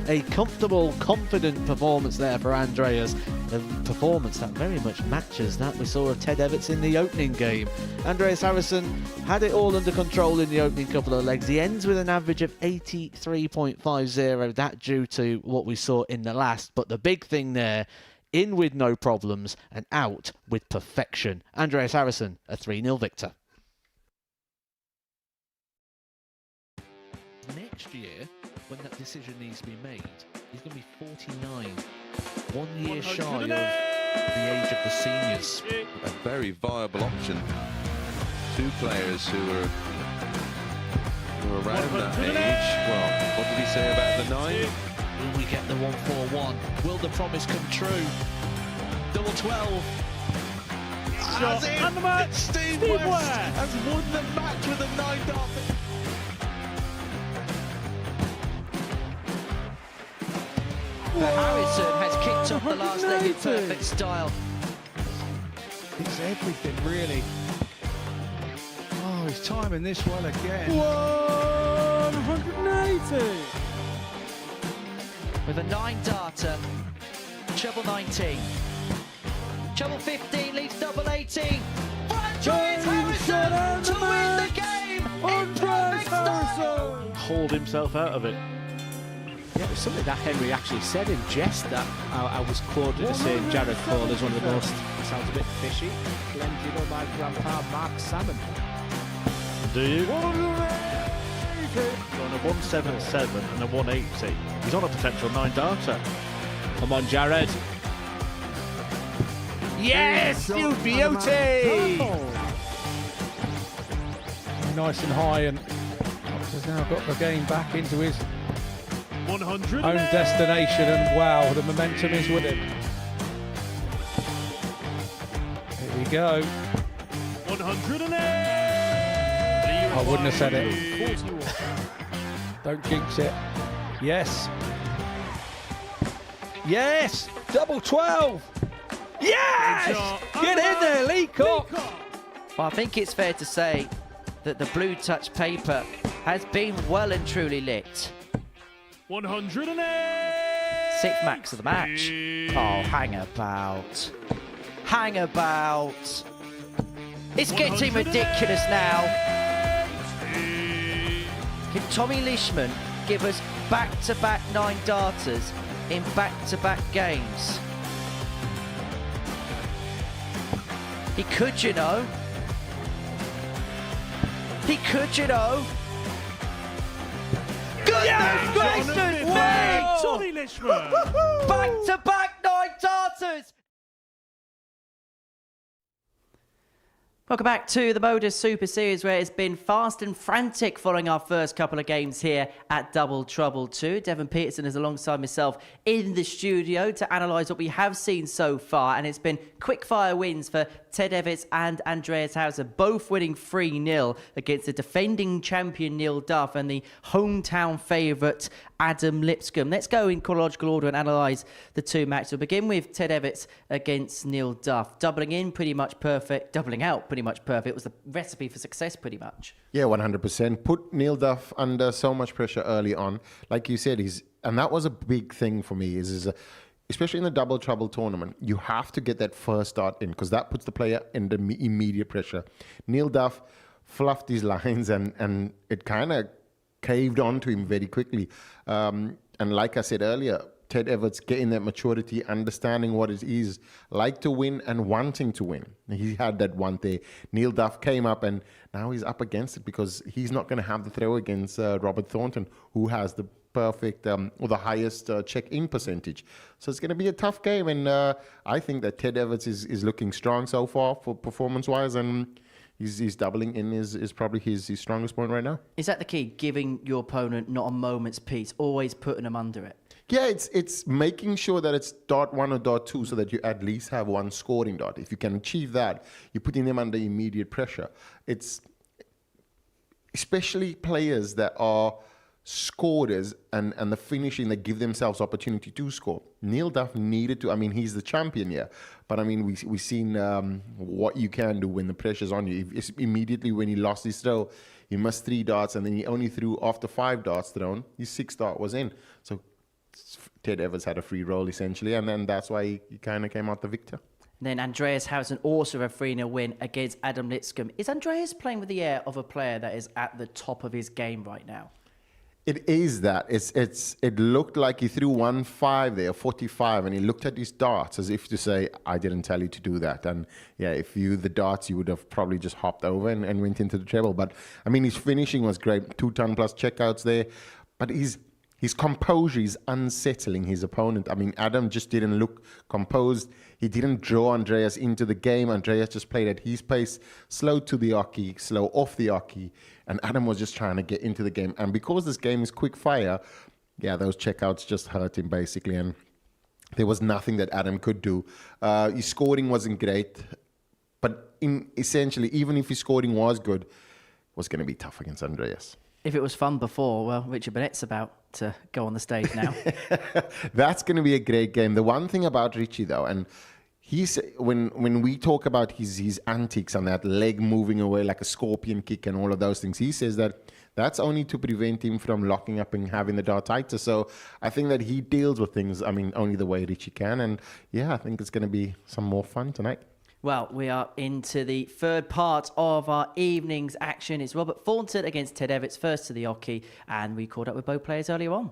A comfortable, confident performance there for Andreas. A performance that very much matches that we saw of Ted Evetts in the opening game. Andreas Harrysson had it all under control in the opening couple of legs. He ends with an average of 83.50, that due to what we saw in the last. But the big thing there, in with no problems and out with perfection. Andreas Harrysson, a 3-0 victor. Next year, when that decision needs to be made, he's going to be 49. 1 year shy of the age of the seniors. A very viable option. 2 players who are around that age. Well, what did he say about the 9? Will we get the 1-4-1? Will the promise come true? Double 12. Shot and the match. Steve West has won the match with a 9-dart. Harrysson has kicked off the last leg in perfect style. It's everything, really. Oh, he's timing this well again. 180. With a 9-darter, treble 19. Treble 15 leaves double 18. For Andreas Harrysson to win the game in perfect style. Hauled himself out of it. Yeah, it was something that Henry actually said in jest that I was quoted as saying Jared Cole is one of the most, sounds a bit fishy. Glenn, do you know my grandpa Mark Salmon? Do you? On a 177 and a 180. He's on a potential 9-darter. Come on, Jared. Yes, you beauty! Nice and high, and Fox has now got the game back into his 100 own destination, and wow, the momentum is with him. Here we go. 108. I wouldn't have said it. Don't jinx it. Yes. Yes! Double 12! Yes! Get in there, Lee Cock! Well, I think it's fair to say that the blue touch paper has been well and truly lit. 108. 6th max of the match. Oh, hang about. Hang about. It's getting ridiculous now. Can Tommy Leishman give us back-to-back 9-darters in back-to-back games? He could, you know. He could, you know. Goodness gracious! Wait! Tommy Leishman. Back-to-back 9-darters! Welcome back to the Modus Super Series, where it's been fast and frantic following our first couple of games here at Double Trouble 2. Devon Peterson is alongside myself in the studio to analyse what we have seen so far, and it's been quick-fire wins for Ted Evetts and Andreas Hauser, both winning 3-0 against the defending champion Neil Duff and the hometown favourite Adam Lipscombe. Let's go in chronological order and analyse the two matches. We'll begin with Ted Evetts against Neil Duff. Doubling in pretty much perfect, doubling out pretty much perfect. It was the recipe for success pretty much. Yeah, 100%. Put Neil Duff under so much pressure early on. Like you said, and that was a big thing for me, especially in the Double Trouble tournament, you have to get that first start in because that puts the player under immediate pressure. Neil Duff fluffed his lines and it kind of caved onto him very quickly. And like I said earlier, Ted Evetts getting that maturity, understanding what it is like to win and wanting to win. He had that one day. Neil Duff came up and now he's up against it because he's not going to have the throw against Robert Thornton, who has the perfect or the highest check-in percentage. So it's going to be a tough game, and I think that Ted Evetts is looking strong so far for performance-wise, and he's doubling in is probably his strongest point right now. Is that the key? Giving your opponent not a moment's peace, always putting them under it? Yeah, it's making sure that it's dot 1 or dot 2 so that you at least have one scoring dot. If you can achieve that, you're putting them under immediate pressure. It's especially players that are scorers and the finishing that give themselves opportunity to score. Neil Duff needed to, he's the champion here, but we've seen what you can do when the pressure's on you. Immediately when he lost his throw, he missed 3 darts and then he only threw after 5 darts thrown, his 6th dart was in. So Ted Evetts had a free roll essentially, and then that's why he kind of came out the victor. Then Andreas Hausen also a 3-0 win against Adam Lipscombe. Is Andreas playing with the air of a player that is at the top of his game right now? It is that. It looked like he threw 1-5 there, 45, and he looked at his darts as if to say, I didn't tell you to do that. And yeah, if you the darts, you would have probably just hopped over and went into the treble. But his finishing was great. 2-ton plus checkouts there. But his composure is unsettling his opponent. Adam just didn't look composed. He didn't draw Andreas into the game. Andreas just played at his pace, slow to the hockey, slow off the hockey, and Adam was just trying to get into the game. And because this game is quick fire, yeah, those checkouts just hurt him basically, and there was nothing that Adam could do. His scoring wasn't great, but essentially, even if his scoring was good, it was going to be tough against Andreas. If it was fun before, well, Richie Burnett's about to go on the stage now. That's going to be a great game. The one thing about Richie, though, and he's when we talk about his antics and that leg moving away like a scorpion kick and all of those things, he says that that's only to prevent him from locking up and having the dart tighter. So I think that he deals with things, only the way Richie can. And yeah, I think it's going to be some more fun tonight. Well, we are into the third part of our evening's action. It's Robert Thornton against Ted Evetts, first to the hockey, and we caught up with both players earlier on.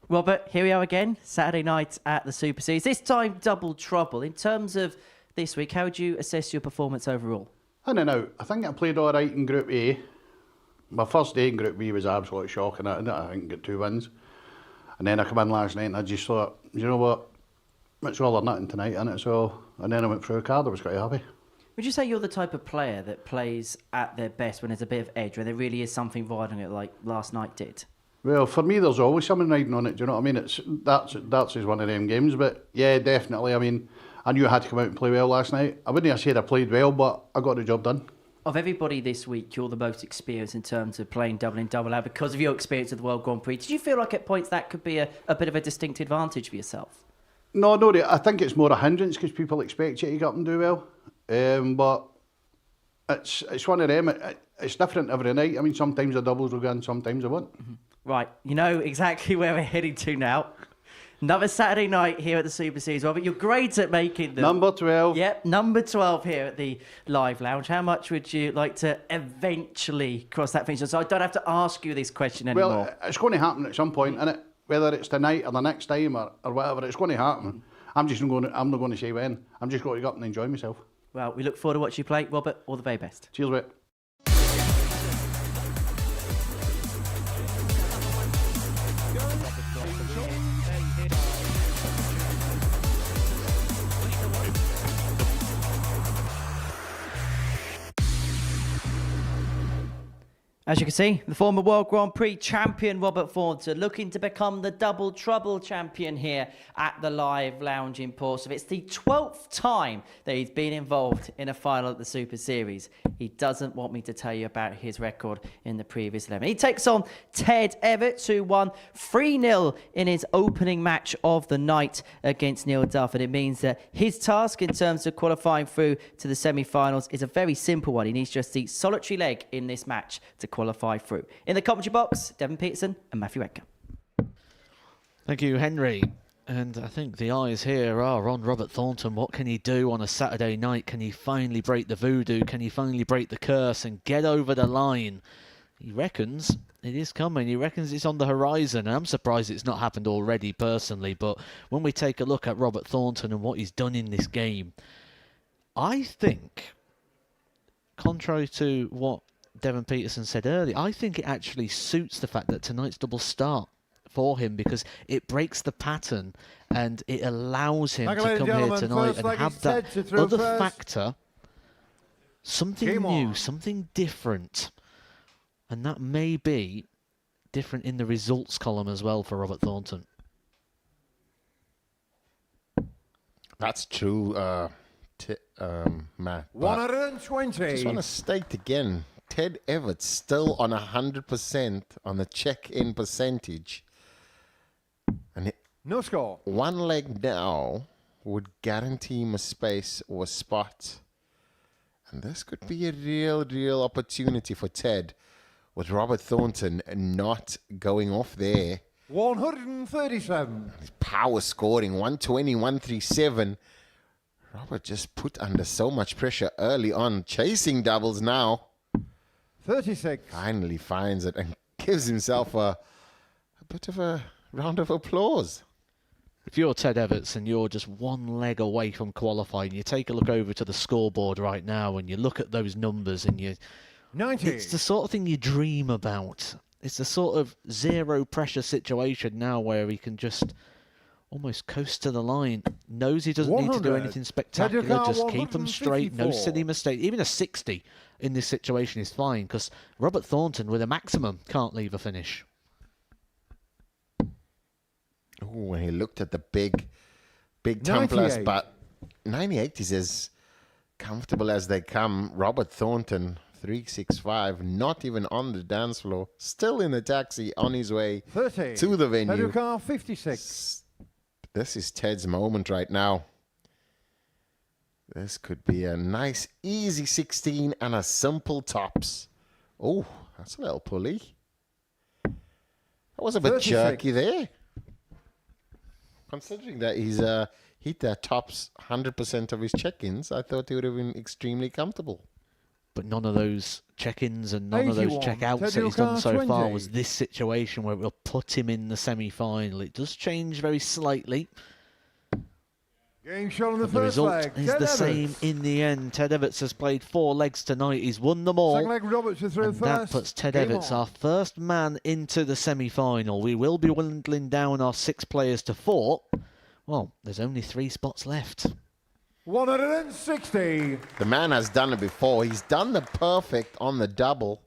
Robert, here we are again, Saturday night at the Super Series. This time, double trouble. In terms of this week, how would you assess your performance overall? I don't know. I think I played all right in Group A. My first day in Group B was absolutely shocking. I think I got 2 wins. And then I come in last night and I just thought, you know what? It's all or nothing tonight, isn't it? So, and then I went through a card. I was quite happy. Would you say you're the type of player that plays at their best when there's a bit of edge, where there really is something riding it like last night did? Well, for me, there's always something riding on it. Do you know what I mean? That's is one of them games. But yeah, definitely. I knew I had to come out and play well last night. I wouldn't have said I played well, but I got the job done. Of everybody this week, you're the most experienced in terms of playing double in, double out because of your experience at the World Grand Prix. Did you feel like at points that could be a bit of a distinct advantage for yourself? No, I think it's more a hindrance because people expect you to get up and do well. But it's one of them. It's different every night. Sometimes the doubles will go in, sometimes they won't. Mm-hmm. Right, you know exactly where we're heading to now. Another Saturday night here at the Super Series, Robert. You're great at making them. Number 12. Yep, number 12 here at the Live Lounge. How much would you like to eventually cross that finish? So I don't have to ask you this question anymore. Well, it's going to happen at some point, innit? Whether it's tonight or the next time or whatever, it's going to happen. I'm not going to say when. I'm just going to go up and enjoy myself. Well, we look forward to watching you play. Robert, all the very best. Cheers, mate. As you can see, the former World Grand Prix champion Robert Thornton looking to become the double trouble champion here at the Live Lounge in Portsmouth. It's the 12th time that he's been involved in a final at the Super Series. He doesn't want me to tell you about his record in the previous 11. He takes on Ted Evetts, who won 3-0 in his opening match of the night against Neil Duff. And it means that his task in terms of qualifying through to the semi-finals is a very simple one. He needs just the solitary leg in this match to qualify through. In the commentary box, Devon Peterson and Matthew Edgar. Thank you, Henry. And I think the eyes here are on Robert Thornton. What can he do on a Saturday night? Can he finally break the voodoo? Can he finally break the curse and get over the line? He reckons it is coming. He reckons it's on the horizon. And I'm surprised it's not happened already personally. But when we take a look at Robert Thornton and what he's done in this game, I think, contrary to what Devon Peterson said earlier, I think it actually suits the fact that tonight's double start for him, because it breaks the pattern and it allows him to come here tonight and have that other factor, something new, something different. And that may be different in the results column as well for Robert Thornton. That's true, Matt. 120. I just want to state again, Ted Evetts still on 100% on the check-in percentage. And no score. One leg now would guarantee him a space or a spot. And this could be a real opportunity for Ted, with Robert Thornton not going off there. 137. His power scoring, 120, 137. Robert just put under so much pressure early on, chasing doubles now. 36. Finally finds it and gives himself a bit of a round of applause. If you're Ted Evetts and you're just one leg away from qualifying, you take a look over to the scoreboard right now and you look at those numbers and you... 90. It's the sort of thing you dream about. It's the sort of zero pressure situation now where he can just almost coast to the line. Knows he doesn't need to do anything spectacular. Just keep them straight. No silly mistake. Even a 60 in this situation is fine, because Robert Thornton with a maximum can't leave a finish. Oh, when he looked at the big tumblers, but 98 is as comfortable as they come. Robert Thornton, 365, not even on the dance floor, still in the taxi on his way 30. to the venue. Car 56. This is Ted's moment right now. This could be a nice, easy 16 and a simple tops. Oh, that's a little pulley. That was a bit 36. jerky there. Considering that he's hit that tops 100% of his check-ins, I thought he would have been extremely comfortable. But none of those check-ins and none of those check-outs that he's done so far was this situation where it will put him in the semi-final. It does change very slightly. Game shot on the first leg. The result is the same in the end. Ted Evetts has played 4 legs tonight. He's won them all. Second leg, Roberts is through and first. That puts Ted Evetts, our first man, into the semi-final. We will be dwindling down our 6 players to 4. Well, there's only 3 spots left. 160. The man has done it before. He's done the perfect on the double.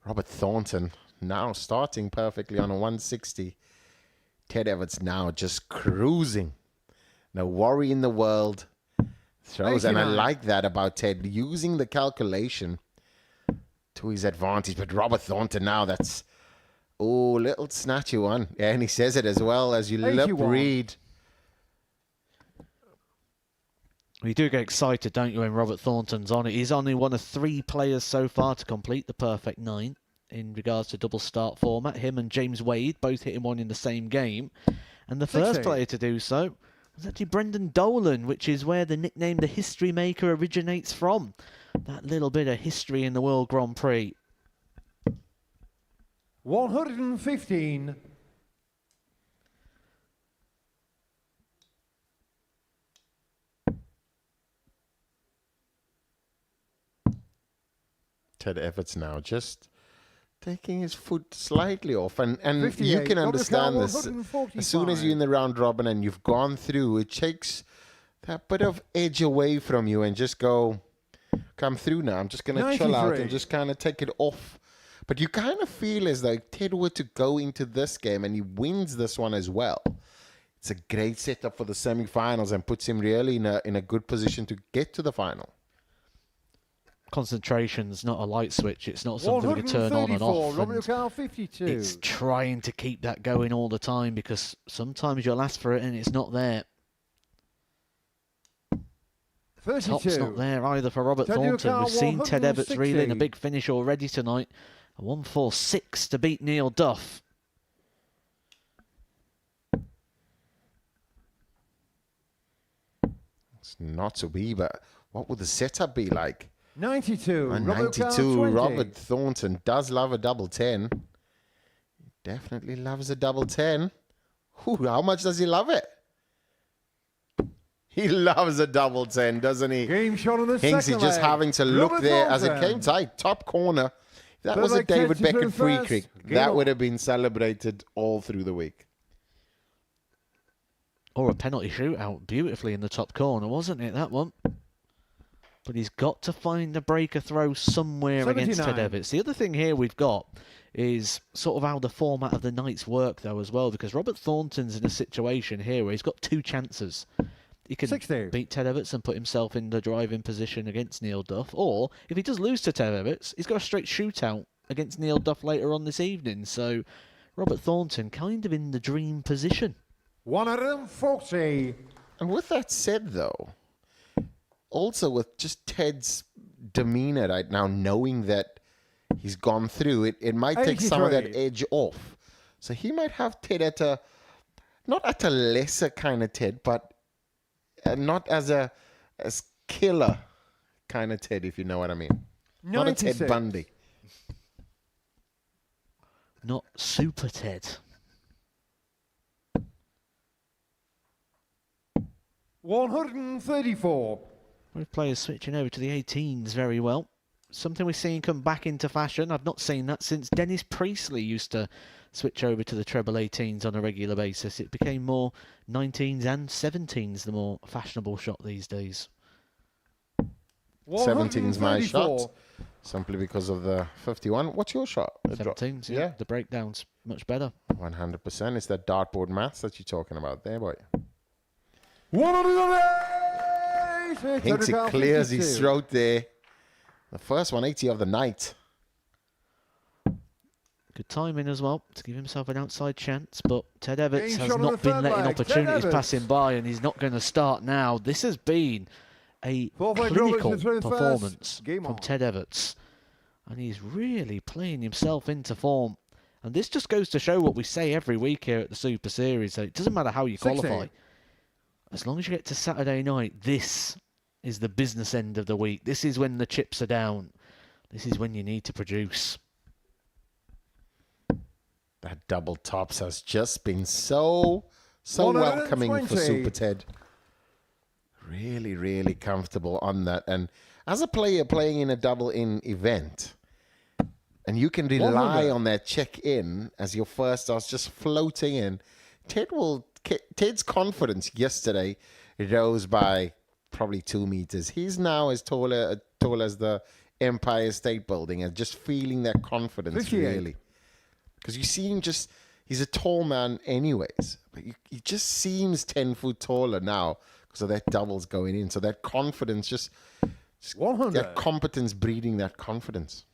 Robert Thornton now starting perfectly on a 160. Ted Evetts now just cruising. No worry in the world. Throws, 89. And I like that about Ted, using the calculation to his advantage. But Robert Thornton now, that's, little snatchy one. Yeah, and he says it as well as you lip read. You do get excited, don't you, when Robert Thornton's on it. He's only one of 3 players so far to complete the perfect 9 in regards to double start format. Him and James Wade both hitting one in the same game. And the first player to do so was actually Brendan Dolan, which is where the nickname The History Maker originates from. That little bit of history in the World Grand Prix. 115. Ted Evetts now just taking his foot slightly off, and you can understand this. As soon as you're in the round robin and you've gone through, it takes that bit of edge away from you and just go, come through now. I'm just going to chill out and just kind of take it off. But you kind of feel as though Ted were to go into this game and he wins this one as well. It's a great setup for the semi-finals and puts him really in a good position to get to the final. Concentration's not a light switch. It's not something we can turn on and off. And 52. it's trying to keep that going all the time because sometimes you'll ask for it and it's not there. 32. Top's not there either for Robert Thornton. We've seen Ted Evetts reel in a big finish already tonight. A 1-4-6 to beat Neil Duff. It's not to be, but what would the setup be like? 92. And 92, Robert Thornton does love a double 10. He definitely loves a double 10. Ooh, how much does he love it? He loves a double 10, doesn't he? Game shot on the Hinksy second just leg. having to look Robert there as it Thornton. came tight. Top corner. That Third was a leg David catches Beckett in free first. kick. Game That on. would have been celebrated all through the week. Or a penalty shootout beautifully in the top corner, wasn't it, that one? But he's got to find a breaker throw somewhere against Ted 79. Evetts. The other thing here we've got is sort of how the format of the nights work, though, as well, because Robert Thornton's in a situation here where he's got two chances. He can 60. beat Ted Evetts and put himself in the driving position against Neil Duff, or if he does lose to Ted Evetts, he's got a straight shootout against Neil Duff later on this evening. So Robert Thornton kind of in the dream position. 140. And with that said, though, also with just Ted's demeanor right now, knowing that he's gone through it, it might take some of that 83. edge off. So he might have Ted at a, not at a lesser kind of Ted, but not as killer kind of Ted, if you know what I mean. Not a Ted 96. Bundy. Not Super Ted. 134. With players switching over to the 18s very well. Something we've seen come back into fashion. I've not seen that since Dennis Priestley used to switch over to the treble 18s on a regular basis. It became more 19s and 17s, the more fashionable shot these days. 17's my 134. shot, simply because of the 51. What's your shot? 17s, yeah. The breakdown's much better. 100%. It's that dartboard maths that you're talking about there, boy. 108. Hinksy clears his throat there. The first 180 of the night. Good timing as well to give himself an outside chance, but Ted Evetts Game has shot on the not been third letting leg. Ted opportunities Evetts. pass him by, and he's not going to start now. This has been a Fourth leg clinical Robertson through first. performance Game from on. Ted Evetts, and he's really playing himself into form. And this just goes to show what we say every week here at the Super Series, that it doesn't matter how you 60. qualify. As long as you get to Saturday night, this is the business end of the week. This is when the chips are down. This is when you need to produce. That double tops has just been so welcoming for 120. Super Ted. Really, really comfortable on that. And as a player playing in a double-in event, and you can rely 100. on that check-in as your first starts just floating in, Ted's confidence yesterday rose by probably 2 meters. He's now as tall as the Empire State Building, and just feeling that confidence 58. really. Because you see him he's a tall man anyways, but he just seems 10 foot taller now because of that doubles going in. So that confidence, just 100. that competence breeding that confidence.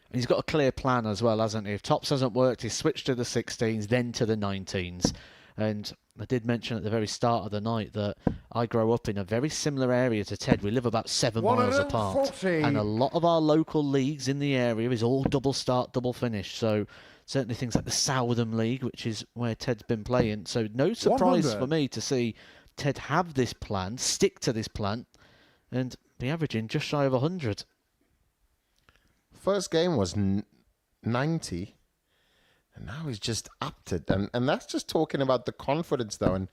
And he's got a clear plan as well, hasn't he? If tops hasn't worked, he's switched to the 16s, then to the 19s. And I did mention at the very start of the night that I grow up in a very similar area to Ted. We live about 7 miles apart. 140. And a lot of our local leagues in the area is all double start, double finish. So certainly things like the Southern League, which is where Ted's been playing. So no surprise 100. for me to see Ted have this plan, stick to this plan, and be averaging just shy of 100. First game was 90. And now he's just upped it. And that's just talking about the confidence, though. And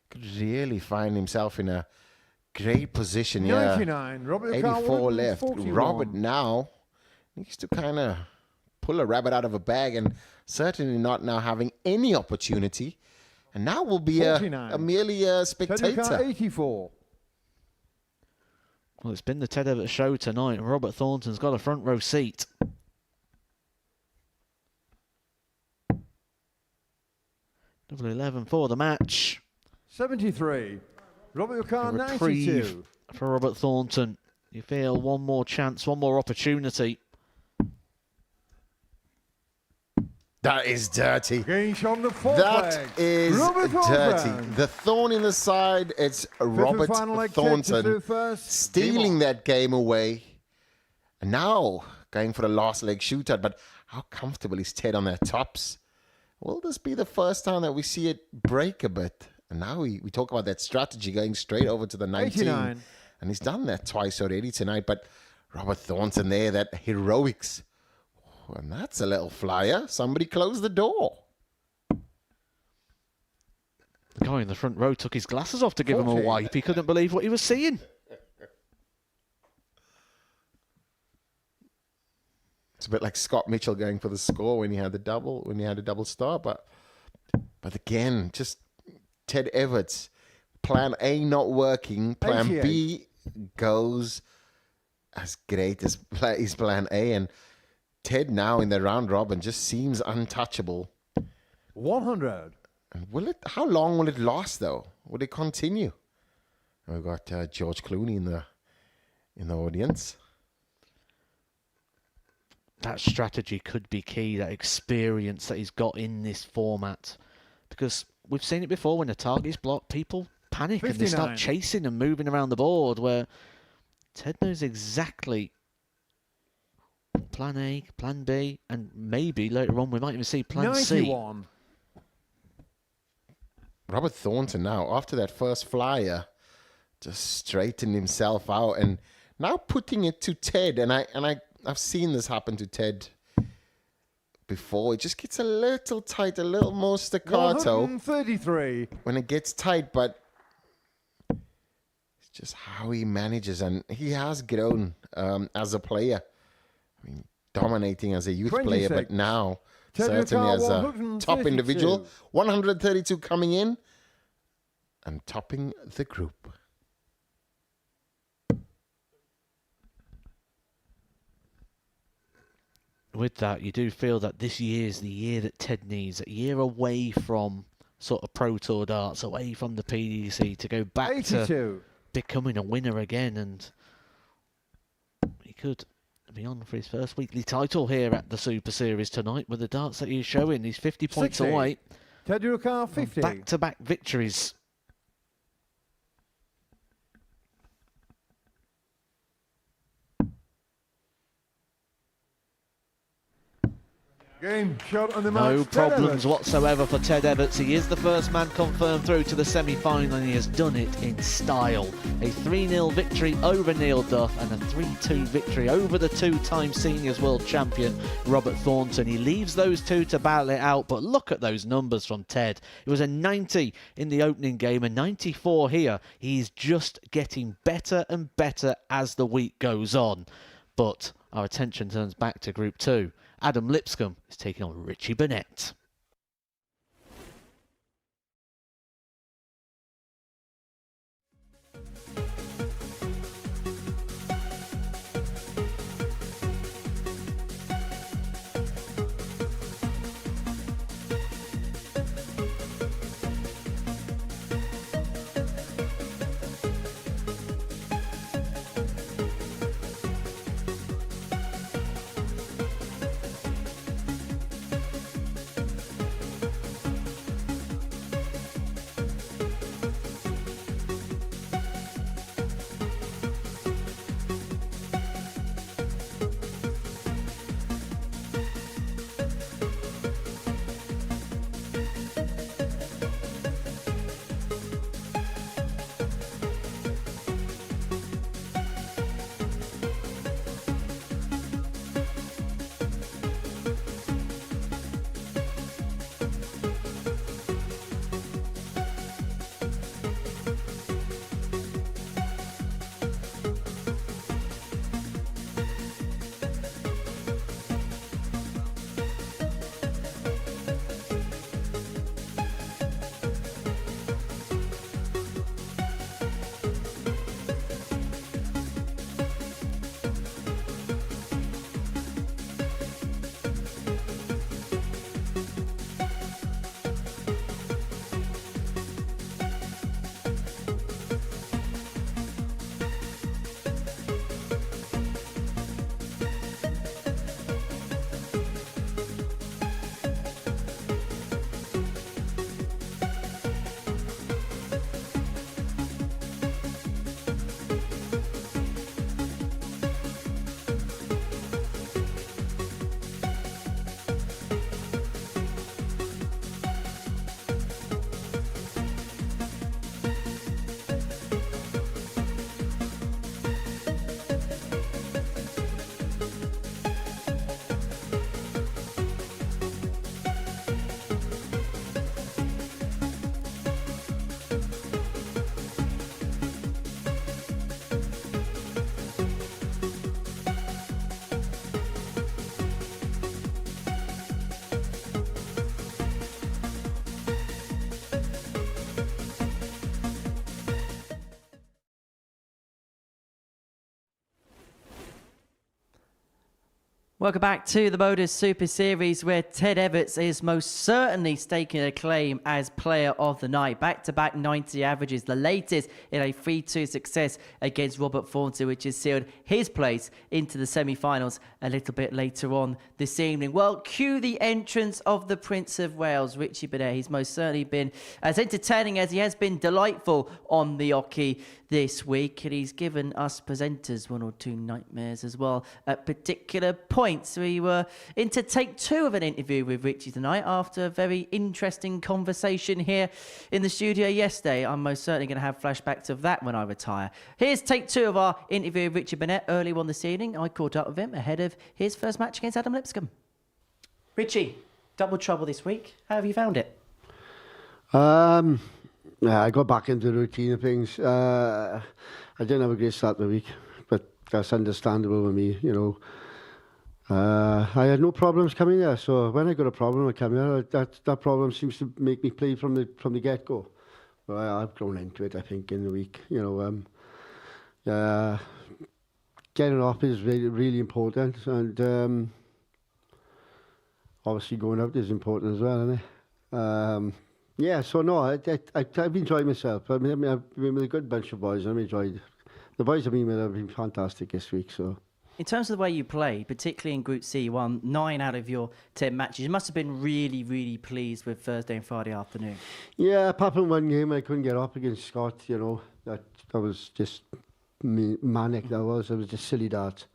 could really find himself in a great position. 99. Robert 84 left. 41. Robert now needs to kind of pull a rabbit out of a bag, and certainly not now having any opportunity. And now will be merely a spectator. 84. Well, it's been the Ted Evetts show tonight, and Robert Thornton's got a front row seat. Double 11 for the match. 73. Robert, your car, A reprieve 92. for Robert Thornton. You feel one more chance, one more opportunity. That is dirty. Getting shot on the fourth That leg. is Robert dirty. Thornton. The thorn in the side, it's Robert final leg, Ted to Thornton do first. stealing that game away. And now going for the last leg shootout. But how comfortable is Ted on their tops? Will this be the first time that we see it break a bit? And now we talk about that strategy going straight over to the 19. 89. And he's done that twice already tonight. But Robert Thornton there, that heroics. And that's a little flyer. Somebody close the door. The guy in the front row took his glasses off to give him a 14. wipe. He couldn't believe what he was seeing. It's a bit like Scott Mitchell going for the score when he had the double start. But again, just Ted Evetts. Plan A not working. Plan 88. B goes as great as his plan A. And Ted now in the round robin just seems untouchable. 100. And how long will it last though? Will it continue? We've got George Clooney in the audience. That strategy could be key, that experience that he's got in this format. Because we've seen it before, when the target's blocked, people panic 59. and they start chasing and moving around the board, where Ted knows exactly plan A, plan B, and maybe later on we might even see plan C. 91. Robert Thornton now, after that first flyer, just straightened himself out and now putting it to Ted. And I've seen this happen to Ted before. It just gets a little tight, a little more staccato 133. when it gets tight, but it's just how he manages. And he has grown as a player. I mean, dominating as a youth player, but 26. now Ted certainly as a 132. top individual. 132 coming in and topping the group. With that, you do feel that this year's the year that Ted needs, a year away from sort of Pro Tour darts, away from the PDC, to go back 82. to becoming a winner again, and he could be on for his first weekly title here at the Super Series tonight with the darts that he's showing. He's 50 points 60. away. Ted Urquhart, 50. Back-to-back victories. Game shot on the No mark. problems whatsoever for Ted Evetts. He is the first man confirmed through to the semi-final, and he has done it in style. A 3-0 victory over Neil Duff and a 3-2 victory over the two-time seniors world champion Robert Thornton. He leaves those two to battle it out, but look at those numbers from Ted. It was a 90 in the opening game, a 94 here. He's just getting better and better as the week goes on. But our attention turns back to Group 2. Adam Lipscombe is taking on Richie Burnett. Welcome back to the Modus Super Series, where Ted Evetts is most certainly staking a claim as player of the night. Back-to-back 90 averages, the latest in a 3-2 success against Robert Thornton, which has sealed his place into the semi-finals a little bit later on this evening. Well, cue the entrance of the Prince of Wales, Richie Burnett. He's most certainly been as entertaining as he has been delightful on the hockey this week, and he's given us presenters one or two nightmares as well at particular points. We were into take 2 of an interview with Richie tonight after a very interesting conversation here in the studio yesterday. I'm most certainly going to have flashbacks of that when I retire. Here's take 2 of our interview with Richie Burnett early on this evening. I caught up with him ahead of his first match against Adam Lipscombe. Richie, double trouble this week. How have you found it? Yeah, I got back into the routine of things. I didn't have a great start to the week, but that's understandable with me, you know. I had no problems coming there, so when I got a problem, I come here. That problem seems to make me play from the get-go. But I've grown into it, I think, in the week. You know, getting off is really, really important, and obviously going out is important as well, isn't it? Yeah, so no, I've enjoyed myself. I mean, I've been with a good bunch of boys. I've enjoyed the boys I've been with. Have been fantastic this week. So, in terms of the way you played, particularly in Group C, you won 9 out of your 10 matches. You must have been really, really pleased with Thursday and Friday afternoon. Yeah, apart from one game, I couldn't get up against Scott. You know, that was just manic. That was. It was just silly darts.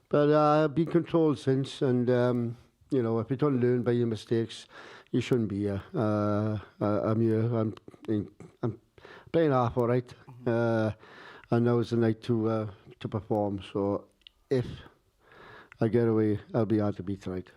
But I've been controlled since, and you know, if you don't learn by your mistakes, you shouldn't be here. I'm here. I'm playing half all right, and now is the night to perform. So if I get away, I'll be hard to beat tonight.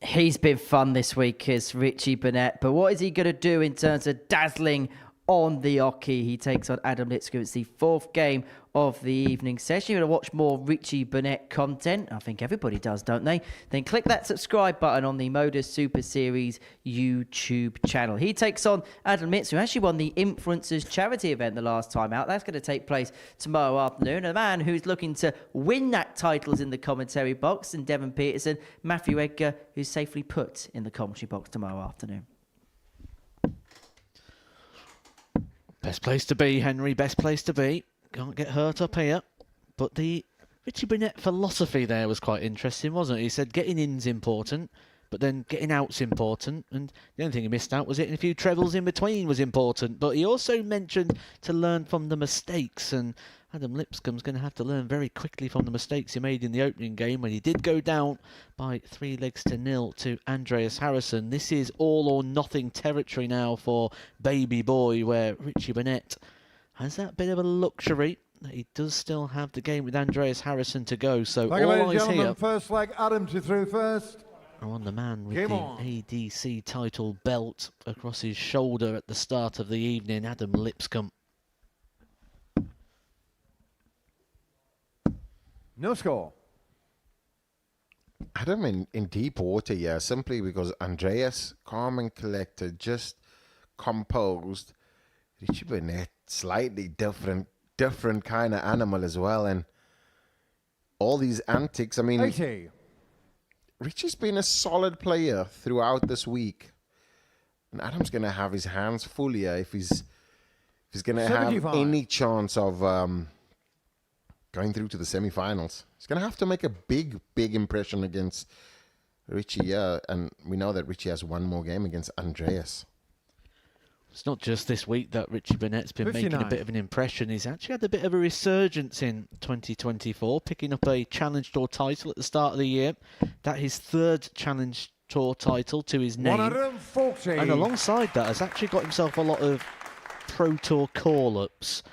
He's been fun this week, is Richie Burnett. But what is he going to do in terms of dazzling on the hockey? He takes on Adam Lipscombe. It's the 4th game of the evening session. You're going to watch more Richie Burnett content. I think everybody does, don't they? Then click that subscribe button on the Modus Super Series YouTube channel. He takes on Adam Lipscombe, who actually won the Influencers charity event the last time out. That's going to take place tomorrow afternoon. A man who's looking to win that title is in the commentary box, and Devon Peterson, Matthew Edgar, who's safely put in the commentary box tomorrow afternoon. Best place to be, Henry. Best place to be. Can't get hurt up here. But the Richie Burnett philosophy there was quite interesting, wasn't it? He said getting in's important, but then getting out's important. And the only thing he missed out was hitting a few trebles in between was important. But he also mentioned to learn from the mistakes. And Adam Lipscombe's going to have to learn very quickly from the mistakes he made in the opening game when he did go down by 3-0 to Andreas Harrysson. This is all or nothing territory now for baby boy, where Richie Burnett has that bit of a luxury. He does still have the game with Andreas Harrysson to go, so all eyes here. First leg, Adam to through first. On the man with the ADC title belt across his shoulder at the start of the evening, Adam Lipscombe. No score. Adam in deep water here, simply because Andreas, calm and collected, just composed. Richie Burnett, slightly different kind of animal as well, and all these antics. I mean, 80. Richie's been a solid player throughout this week, and Adam's going to have his hands full here if he's going to have any chance of going through to the semi-finals. He's going to have to make a big impression against Richie, and we know that Richie has one more game against Andreas. It's not just this week that Richie Burnett's been making a 59. bit of an impression. He's actually had a bit of a resurgence in 2024, picking up a Challenge Tour title at the start of the year. That his third Challenge Tour title to his name. 140. And alongside that, has actually got himself a lot of Pro Tour call-ups.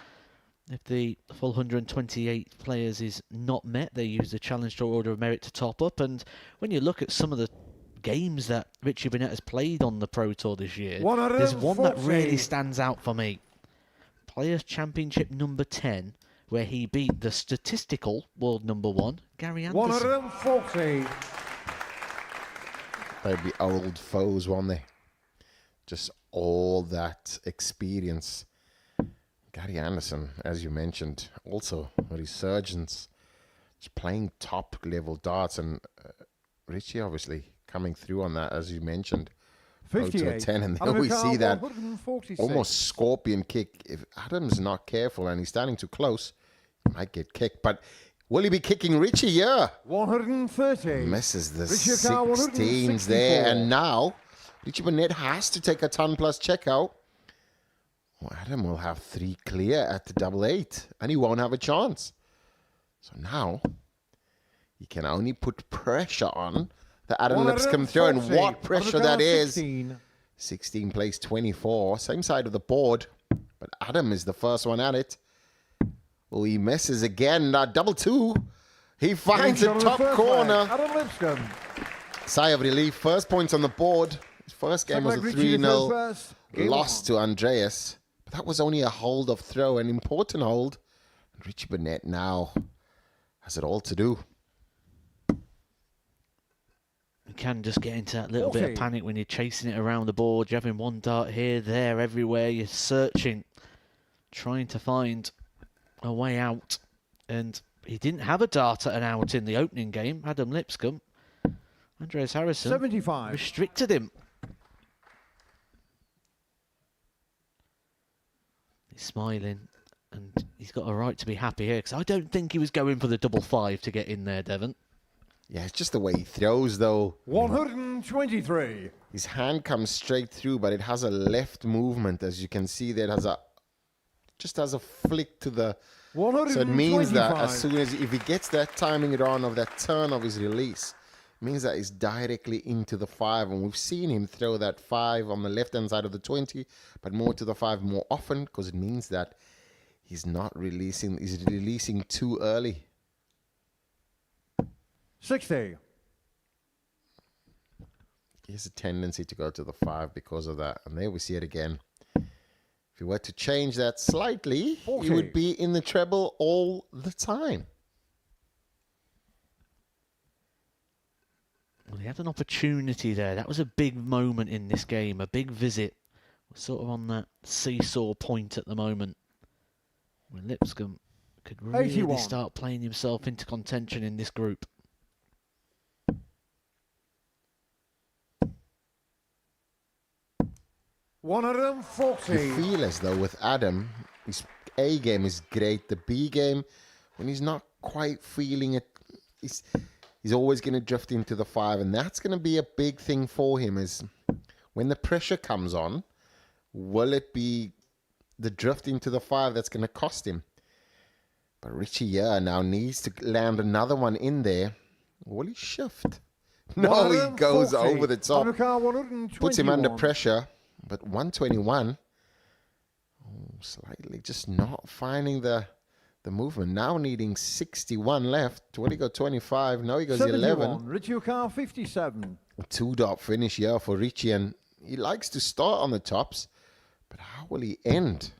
If the full 128 players is not met, they use the Challenge Tour Order of Merit to top up. And when you look at some of the games that Richie Burnett has played on the Pro Tour this year, there's one that really stands out for me. Players' Championship number 10, where he beat the statistical world number 1, Gary Anderson. 140. They'd be old foes, won't they? Just all that experience. Gary Anderson, as you mentioned, also a resurgence. Just playing top level darts, and Richie obviously coming through on that, as you mentioned. 58. 10, and there we see that almost scorpion kick. If Adam's not careful and he's standing too close, he might get kicked. But will he be kicking Richie? Yeah. 130. Misses the Richie Carr, 16s there, and now Richie Burnett has to take a ton plus checkout. Well, Adam will have 3 clear at the double 8, and he won't have a chance. So now he can only put pressure on the Adam Lipscombe throw, and what pressure that is. 16 plays 24, same side of the board, but Adam is the first one at it. Oh, he misses again. Double 2. He finds the top corner. Adam Lipscombe. Sigh of relief. First points on the board. His first game was a 3-0 loss to Andreas. But that was only a hold of throw, an important hold. And Richie Burnett now has it all to do. You can just get into that little bit of panic when you're chasing it around the board. You're having one dart here, there, everywhere. You're searching, trying to find a way out. And he didn't have a dart at an out in the opening game. Adam Lipscombe. Andreas Harrysson 75. restricted him. He's smiling, and he's got a right to be happy here, because I don't think he was going for the double 5 to get in there, Devon. Yeah, it's just the way he throws, though. 123. His hand comes straight through, but it has a left movement, as you can see. There it just has a flick to the. So it means that as soon as if he gets that timing on of that turn of his release, it means that he's directly into the 5, and we've seen him throw that 5 on the left hand side of the 20, but more to the 5 more often, because it means that he's not releasing. He's releasing too early. 60. He has a tendency to go to the 5 because of that. And there we see it again. If you were to change that slightly, 40. he would be in the treble all the time. Well, he had an opportunity there. That was a big moment in this game, a big visit. We're sort of on that seesaw point at the moment, where Lipscombe could really 81. start playing himself into contention in this group. You 140. feel as though with Adam, his A game is great. The B game, when he's not quite feeling it, he's always going to drift into the 5. And that's going to be a big thing for him, is when the pressure comes on, will it be the drift into the 5 that's going to cost him? But Richie now needs to land another one in there. Will he shift? No, he goes over the top. Puts him under pressure. But 121, slightly just not finding the movement. Now needing 61 left. Will he go 25? No, he goes 11. Richie Carr 57. A 2-dot finish here for Richie, and he likes to start on the tops. But how will he end?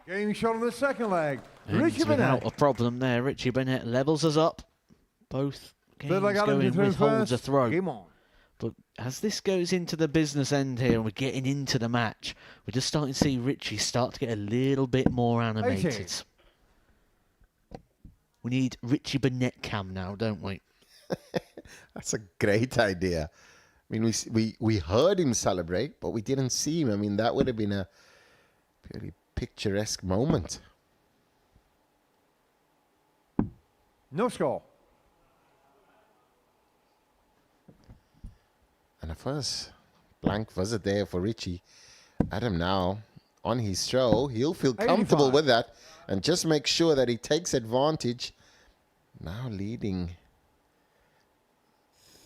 Game shot on the second leg. And Richie without Burnett. a problem there, Richie Burnett levels us up. Both games Third leg Adam going to with holds a first. throw. Game on. But as this goes into the business end here and we're getting into the match, we're just starting to see Richie start to get a little bit more animated. 80. We need Richie Burnett cam now, don't we? That's a great idea. I mean, we heard him celebrate, but we didn't see him. I mean, that would have been a very picturesque moment. No score. And a first blank visit there for Richie. Adam now on his throw. He'll feel comfortable 85. with that and just make sure that he takes advantage. Now leading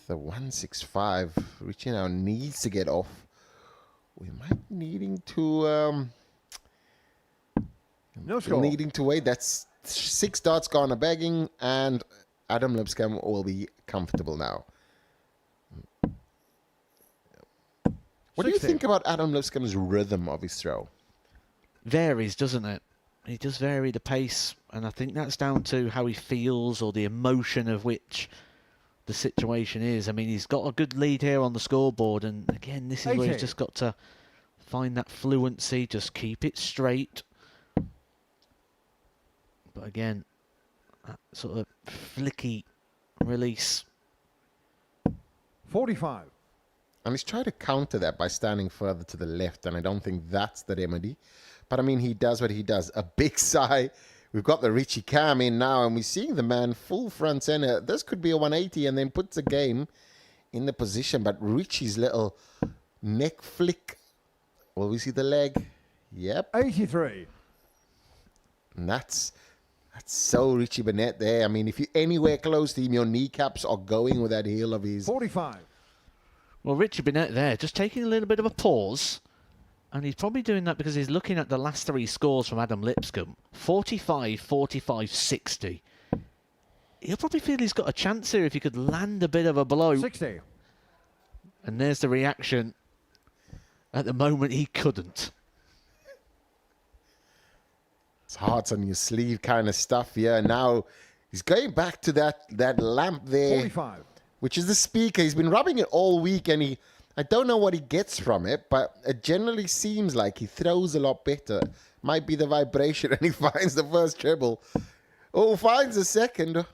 the 165. Richie now needs to get off. We might needing to No score. needing to wait. That's 6 darts gone a begging, and Adam Lipscombe will be comfortable now. What do you 60. think about Adam Lipscombe's rhythm of his throw? Varies, doesn't it? He does vary the pace, and I think that's down to how he feels or the emotion of which the situation is. I mean, he's got a good lead here on the scoreboard, and again, this is where he's 80. just got to find that fluency, just keep it straight. But again, that sort of flicky release. 45. And he's trying to counter that by standing further to the left, and I don't think that's the remedy. But I mean, he does what he does. A big sigh. We've got the Richie cam in now, and we're seeing the man full front center. This could be a 180 and then puts the game in the position. But Richie's little neck flick. Will we see the leg? Yep. 83. And that's so Richie Burnett there. I mean, if you're anywhere close to him, your kneecaps are going with that heel of his. 45. Well, Richie Burnett there, just taking a little bit of a pause. And he's probably doing that because he's looking at the last 3 scores from Adam Lipscombe. 45, 45, 60. He'll probably feel he's got a chance here if he could land a bit of a blow. 60. And there's the reaction. At the moment, he couldn't. It's hearts on your sleeve kind of stuff here. Now he's going back to that lamp there. 45. Which is the speaker. He's been rubbing it all week, and I don't know what he gets from it, but it generally seems like he throws a lot better. Might be the vibration, and he finds the first treble. Oh, finds the second.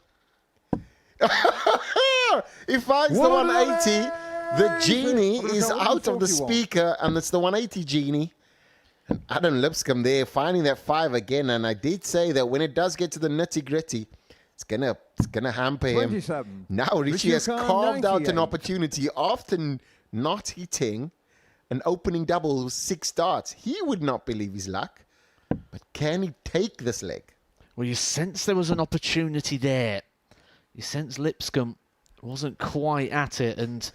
He finds the 180. The genie is out of the speaker, and it's the 180 genie. And Adam Lipscombe there finding that 5 again, and I did say that when it does get to the nitty-gritty, it's gonna hamper him. 27. Now Richie has Richie carved out an 98. opportunity after not hitting an opening double with 6 darts. He would not believe his luck, but can he take this leg? Well, you sense there was an opportunity there. You sense Lipscombe wasn't quite at it, and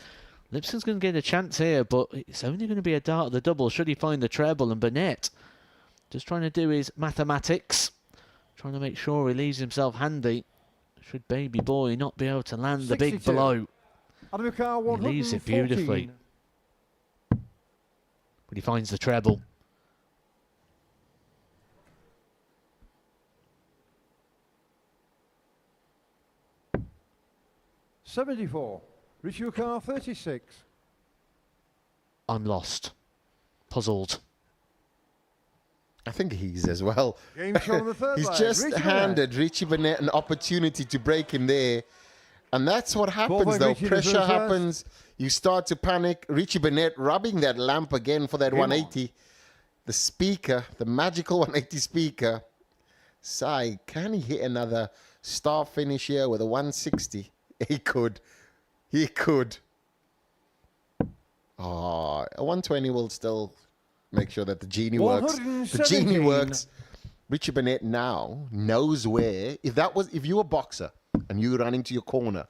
Lipscombe's going to get a chance here, but it's only going to be a dart at the double should he find the treble. And Burnett just trying to do his mathematics, trying to make sure he leaves himself handy. Should baby boy not be able to land the big 62. blow. Adam Carr, He leaves it 114. beautifully. But he finds the treble. $74. Richie Carr, 36. I'm lost. Puzzled. I think he's as well. Game show on the third He's leg. just Richie handed Richie Burnett an opportunity to break him there. And that's what happens, by though. Richie Pressure deserves happens. You start to panic. Richie Burnett rubbing that lamp again for that Game 180. The speaker, the magical 180 speaker. Sai, can he hit another star finish here with a 160? He could. He could. Oh, a 120 will still make sure that the genie works. The genie 117. works. Richie Burnett now knows where. If you're a boxer and you run into your corner,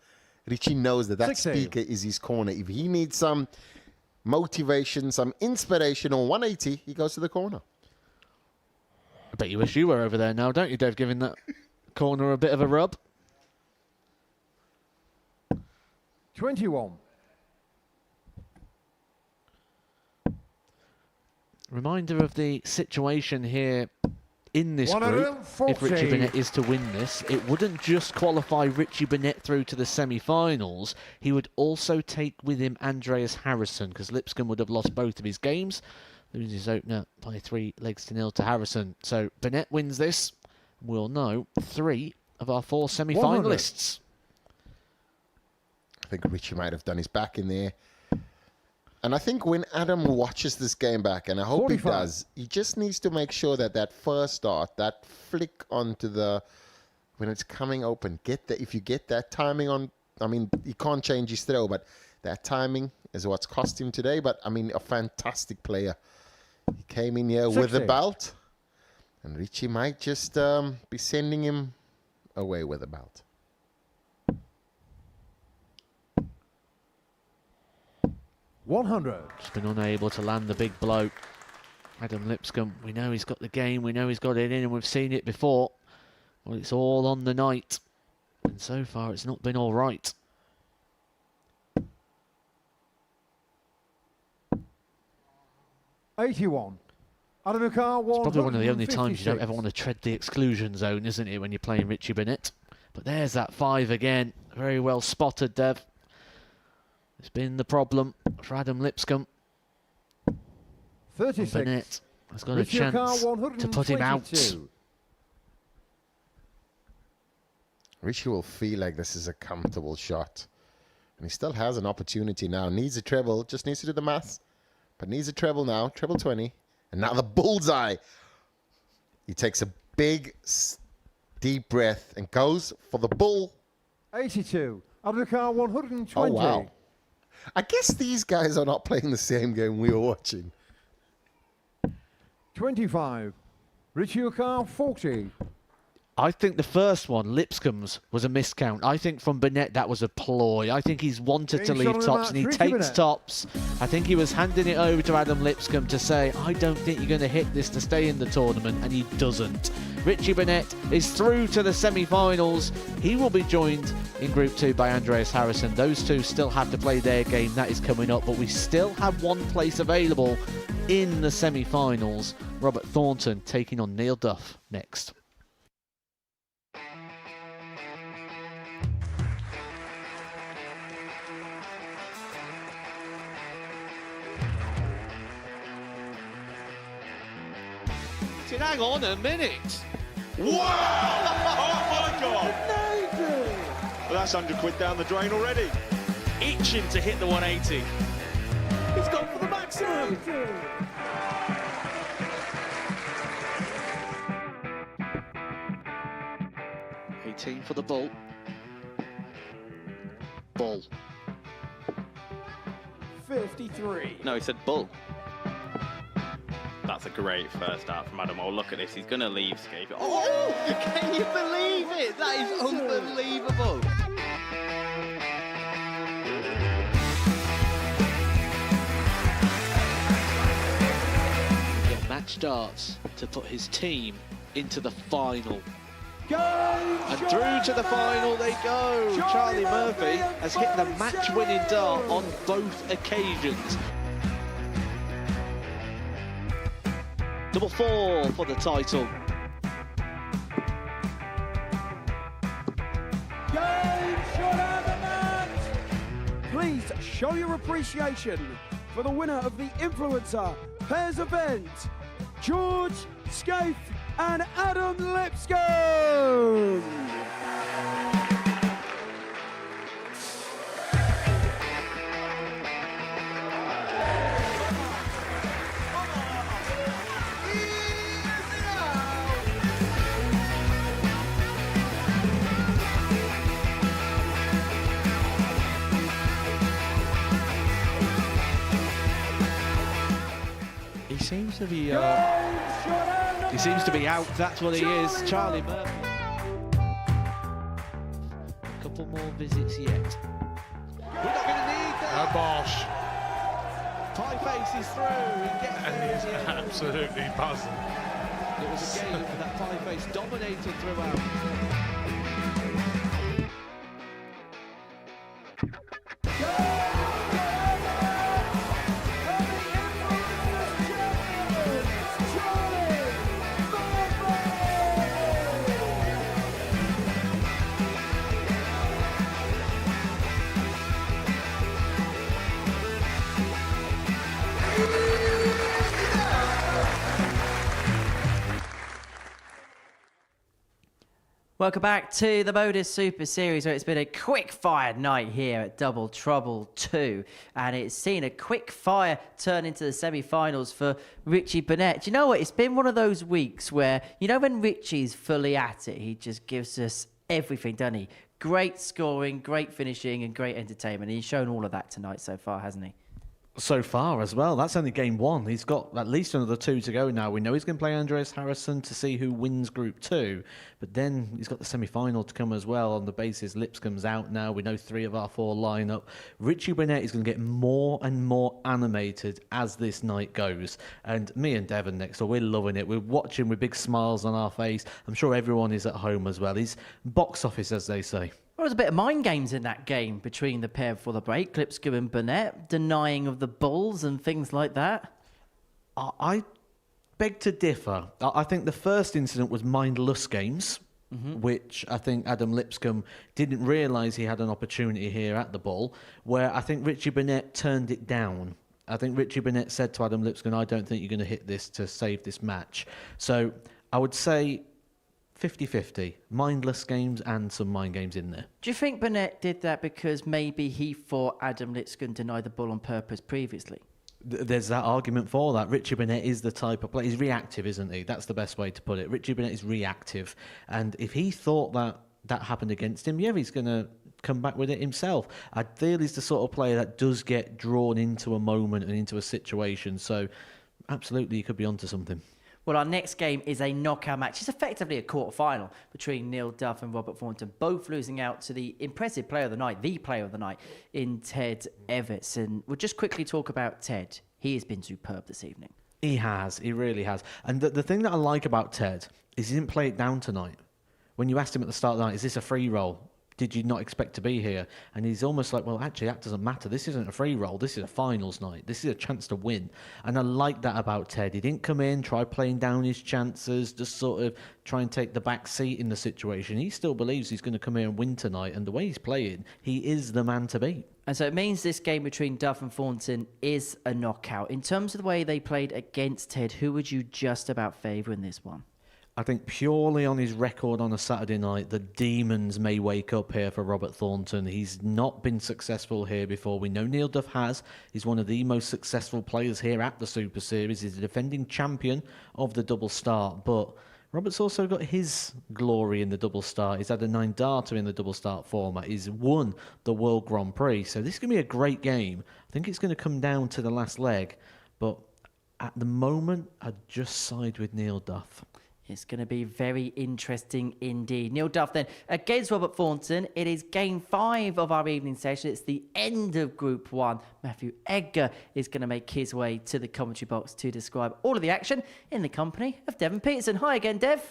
Richie knows that 60. speaker is his corner. If he needs some motivation, some inspiration on 180, he goes to the corner. I bet you wish you were over there now, don't you, Dave, giving that corner a bit of a rub? 21. Reminder of the situation here in this group. 140. If Richie Burnett is to win this, it wouldn't just qualify Richie Burnett through to the semi-finals. He would also take with him Andreas Harrysson, because Lipscombe would have lost both of his games, losing his opener by 3-0 to Harrysson. So Burnett wins this. We'll know 3 of our 4 semi-finalists. I think Richie might have done his back in there. And I think when Adam watches this game back, and I hope 45. he does, he just needs to make sure that that first dart, that flick onto the, when it's coming open, if you get that timing on, I mean, he can't change his throw, but that timing is what's cost him today. But, I mean, a fantastic player. He came in here with a belt. And Richie might just be sending him away with a belt. Just been unable to land the big blow. Adam Lipscombe, we know he's got the game, we know he's got it in, and we've seen it before. Well, it's all on the night. And so far, it's not been all right. $81. Adam McCarr, It's probably one of the only times you don't ever want to tread the exclusion zone, isn't it, when you're playing Richie Burnett? But there's that 5 again. Very well spotted, Dev. It's been the problem for Adam Lipscombe. 36. Burnett has got a chance to put him out. Richie will feel like this is a comfortable shot. And he still has an opportunity now. Needs a treble, just needs to do the maths. But needs a treble now, treble 20. And now the bullseye. He takes a big, deep breath and goes for the bull. 82. Adam McCarr, 120. Oh, wow. I guess these guys are not playing the same game we were watching. 25. Richie McCarr, 40. I think the first one, Lipscomb's, was a miscount. I think from Burnett that was a ploy. I think he's wanted to leave tops and he takes tops. I think he was handing it over to Adam Lipscombe to say, I don't think you're going to hit this to stay in the tournament, and he doesn't. Richie Burnett is through to the semi-finals. He will be joined in Group 2 by Andreas Harrysson. Those two still have to play their game. That is coming up, but we still have one place available in the semi-finals. Robert Thornton taking on Neil Duff next. Hang on a minute. Wow! Oh my God! Well, that's £100 down the drain already. Itching to hit the 180. He's gone for the maximum. 18 for the bull. Bull. 53. No, he said bull. That's a great first out from Adam. Oh, look at this. He's going to leave Scape. Oh, can you believe it? That is unbelievable. Get match darts to put his team into the final. And through to the final they go. Charlie Murphy has hit the match-winning dart on both occasions. Double 4 for the title. Game shot out of the match. Please show your appreciation for the winner of the Influencer Pairs event, George Scaife and Adam Lipscombe. He seems to be out. That's what he is. Charlie Murphy. A couple more visits yet. We're not going to need that. Bosh. Pie Face is through. And he's absolutely buzzing. It was a game for that Pie Face dominated throughout. Welcome back to the Modus Super Series, where it's been a quick-fire night here at Double Trouble 2, and it's seen a quick fire turn into the semi-finals for Richie Burnett. Do you know what? It's been one of those weeks where, you know, when Richie's fully at it, he just gives us everything, doesn't he? Great scoring, great finishing, and great entertainment. And he's shown all of that tonight so far, hasn't he? So far as well. That's only game 1. He's got at least another 2 to go now. We know he's going to play Andreas Harrysson to see who wins Group 2. But then he's got the semi-final to come as well on the basis Lipscombe's out now. We know 3 of our 4 line up. Richie Burnett is going to get more and more animated as this night goes. And me and Devon next door, we're loving it. We're watching with big smiles on our face. I'm sure everyone is at home as well. He's box office, as they say. Well, there was a bit of mind games in that game between the pair before the break, Lipscombe and Burnett, denying of the balls and things like that. I beg to differ. I think the first incident was mindless games, which I think Adam Lipscombe didn't realise he had an opportunity here at the ball, where I think Richie Burnett turned it down. I think Richie Burnett said to Adam Lipscombe, I don't think you're going to hit this to save this match. So I would say 50-50. Mindless games and some mind games in there. Do you think Burnett did that because maybe he thought Adam Lipscombe denied the ball on purpose previously? There's that argument for that. Richie Burnett is the type of player. He's reactive, isn't he? That's the best way to put it. Richie Burnett is reactive. And if he thought that happened against him, yeah, he's going to come back with it himself. I feel he's the sort of player that does get drawn into a moment and into a situation. So absolutely, he could be onto something. Well, our next game is a knockout match. It's effectively a quarter-final between Neil Duff and Robert Thornton, both losing out to the impressive player of the night, the player of the night, in Ted Evetts. And we'll just quickly talk about Ted. He has been superb this evening. He has. He really has. And the thing that I like about Ted is he didn't play it down tonight. When you asked him at the start of the night, is this a free roll? Did you not expect to be here? And he's almost like, well, actually, that doesn't matter. This isn't a free roll. This is a finals night. This is a chance to win. And I like that about Ted. He didn't come in, try playing down his chances, just sort of try and take the back seat in the situation. He still believes he's going to come here and win tonight. And the way he's playing, he is the man to beat. And so it means this game between Duff and Thornton is a knockout. In terms of the way they played against Ted, who would you just about favour in this one? I think purely on his record on a Saturday night, the demons may wake up here for Robert Thornton. He's not been successful here before. We know Neil Duff has. He's one of the most successful players here at the Super Series. He's the defending champion of the double start. But Robert's also got his glory in the double start. He's had a 9-darter in the double start format. He's won the World Grand Prix. So this is going to be a great game. I think it's going to come down to the last leg. But at the moment, I'd just side with Neil Duff. It's going to be very interesting indeed. Neil Duff then against Robert Thornton. It is game 5 of our evening session. It's the end of Group 1. Matthew Edgar is going to make his way to the commentary box to describe all of the action in the company of Devon Peterson. Hi again, Dev.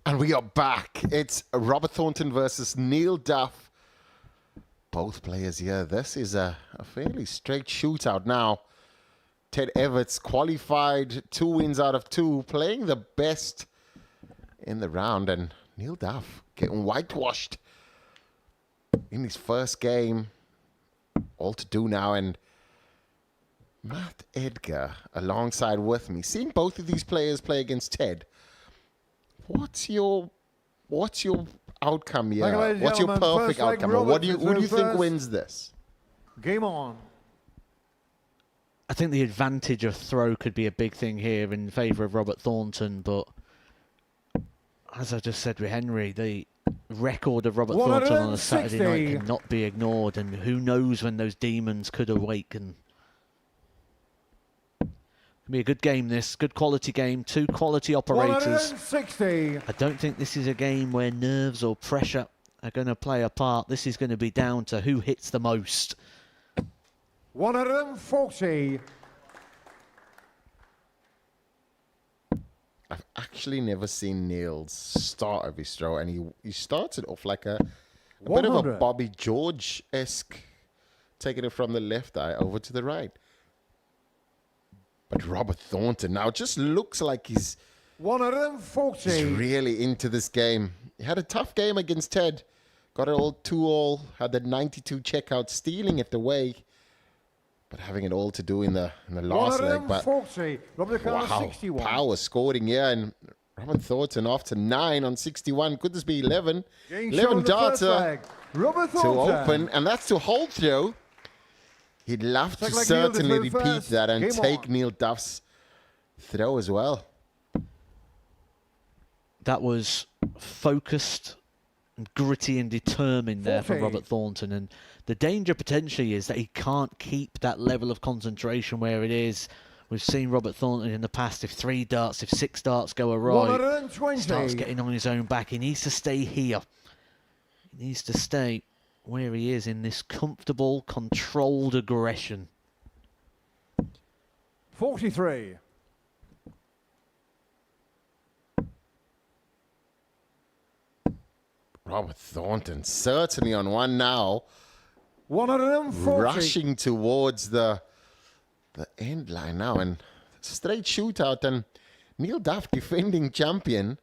And we are back. It's Robert Thornton versus Neil Duff. Both players here. This is a fairly straight shootout now. Ted Evetts qualified 2 wins out of 2, playing the best in the round. And Neil Duff getting whitewashed in his first game. All to do now. And Matt Edgar alongside with me. Seeing both of these players play against Ted, what's your outcome here? What's your perfect outcome? Who do you think wins this? Game on. I think the advantage of throw could be a big thing here in favour of Robert Thornton, but as I just said with Henry, the record of Robert Thornton on a Saturday night cannot be ignored, and who knows when those demons could awaken. It'll be a good game, this. Good quality game. 2 quality operators. 160. I don't think this is a game where nerves or pressure are going to play a part. This is going to be down to who hits the most. 140. I've actually never seen Neil's start of his throw, and he started off like a bit of a Bobby George-esque, taking it from the left eye over to the right. But Robert Thornton now just looks like he's 140. really into this game. He had a tough game against Ted, got it all 2-all, had the 92 checkout, stealing it away, but having it all to do in the last leg. But 140, Robert wow, 61. power scoring, yeah, and Robert Thornton after 9 on 61. Could this be 11? 11 darter to open, and that's to hold through. He'd love to certainly repeat that and take Neil Duff's throw as well. That was focused, and gritty and determined there for Robert Thornton. And the danger potentially is that he can't keep that level of concentration where it is. We've seen Robert Thornton in the past, if 3 darts, if 6 darts go awry, starts getting on his own back. He needs to stay here. He needs to stay where he is in this comfortable, controlled aggression. 43. Robert Thornton certainly on one now. 140. Rushing towards the end line now, and straight shootout, and Neil Duff, defending champion,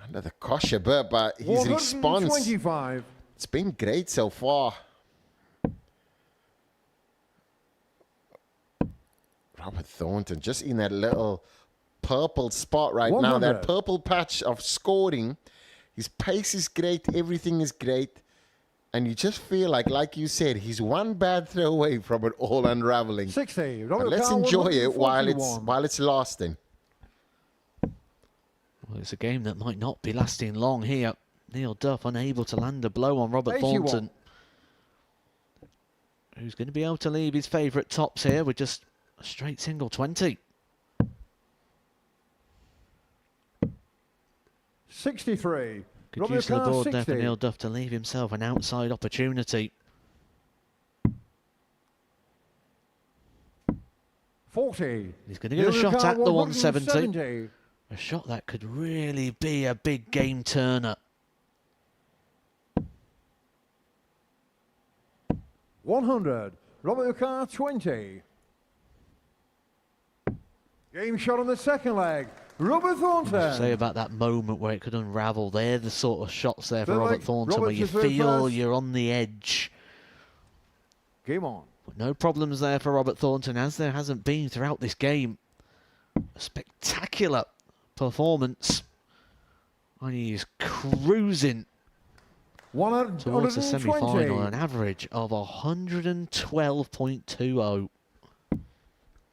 under the cosh a bit, but his response, it's been great so far. Robert Thornton just in that little purple spot right now, that purple patch of scoring. His pace is great, everything is great. And you just feel like you said, he's one bad throw away from it all unraveling. 60. But let's enjoy it while it's lasting. Well, it's a game that might not be lasting long here. Neil Duff unable to land a blow on Robert Thornton, who's going to be able to leave his favourite tops here with just a straight single 20. 63. Good use of the board there for Neil Duff to leave himself an outside opportunity. 40. He's going to get a shot at the 170. A shot that could really be a big game turner. 100. Robert Carr 20. Game shot on the second leg. Robert Thornton. Say about that moment where it could unravel. They're the sort of shots there for Robert Thornton where you feel you're on the edge. Game on. But no problems there for Robert Thornton, as there hasn't been throughout this game. A spectacular performance. And he's cruising towards the semi-final, an average of 112.20.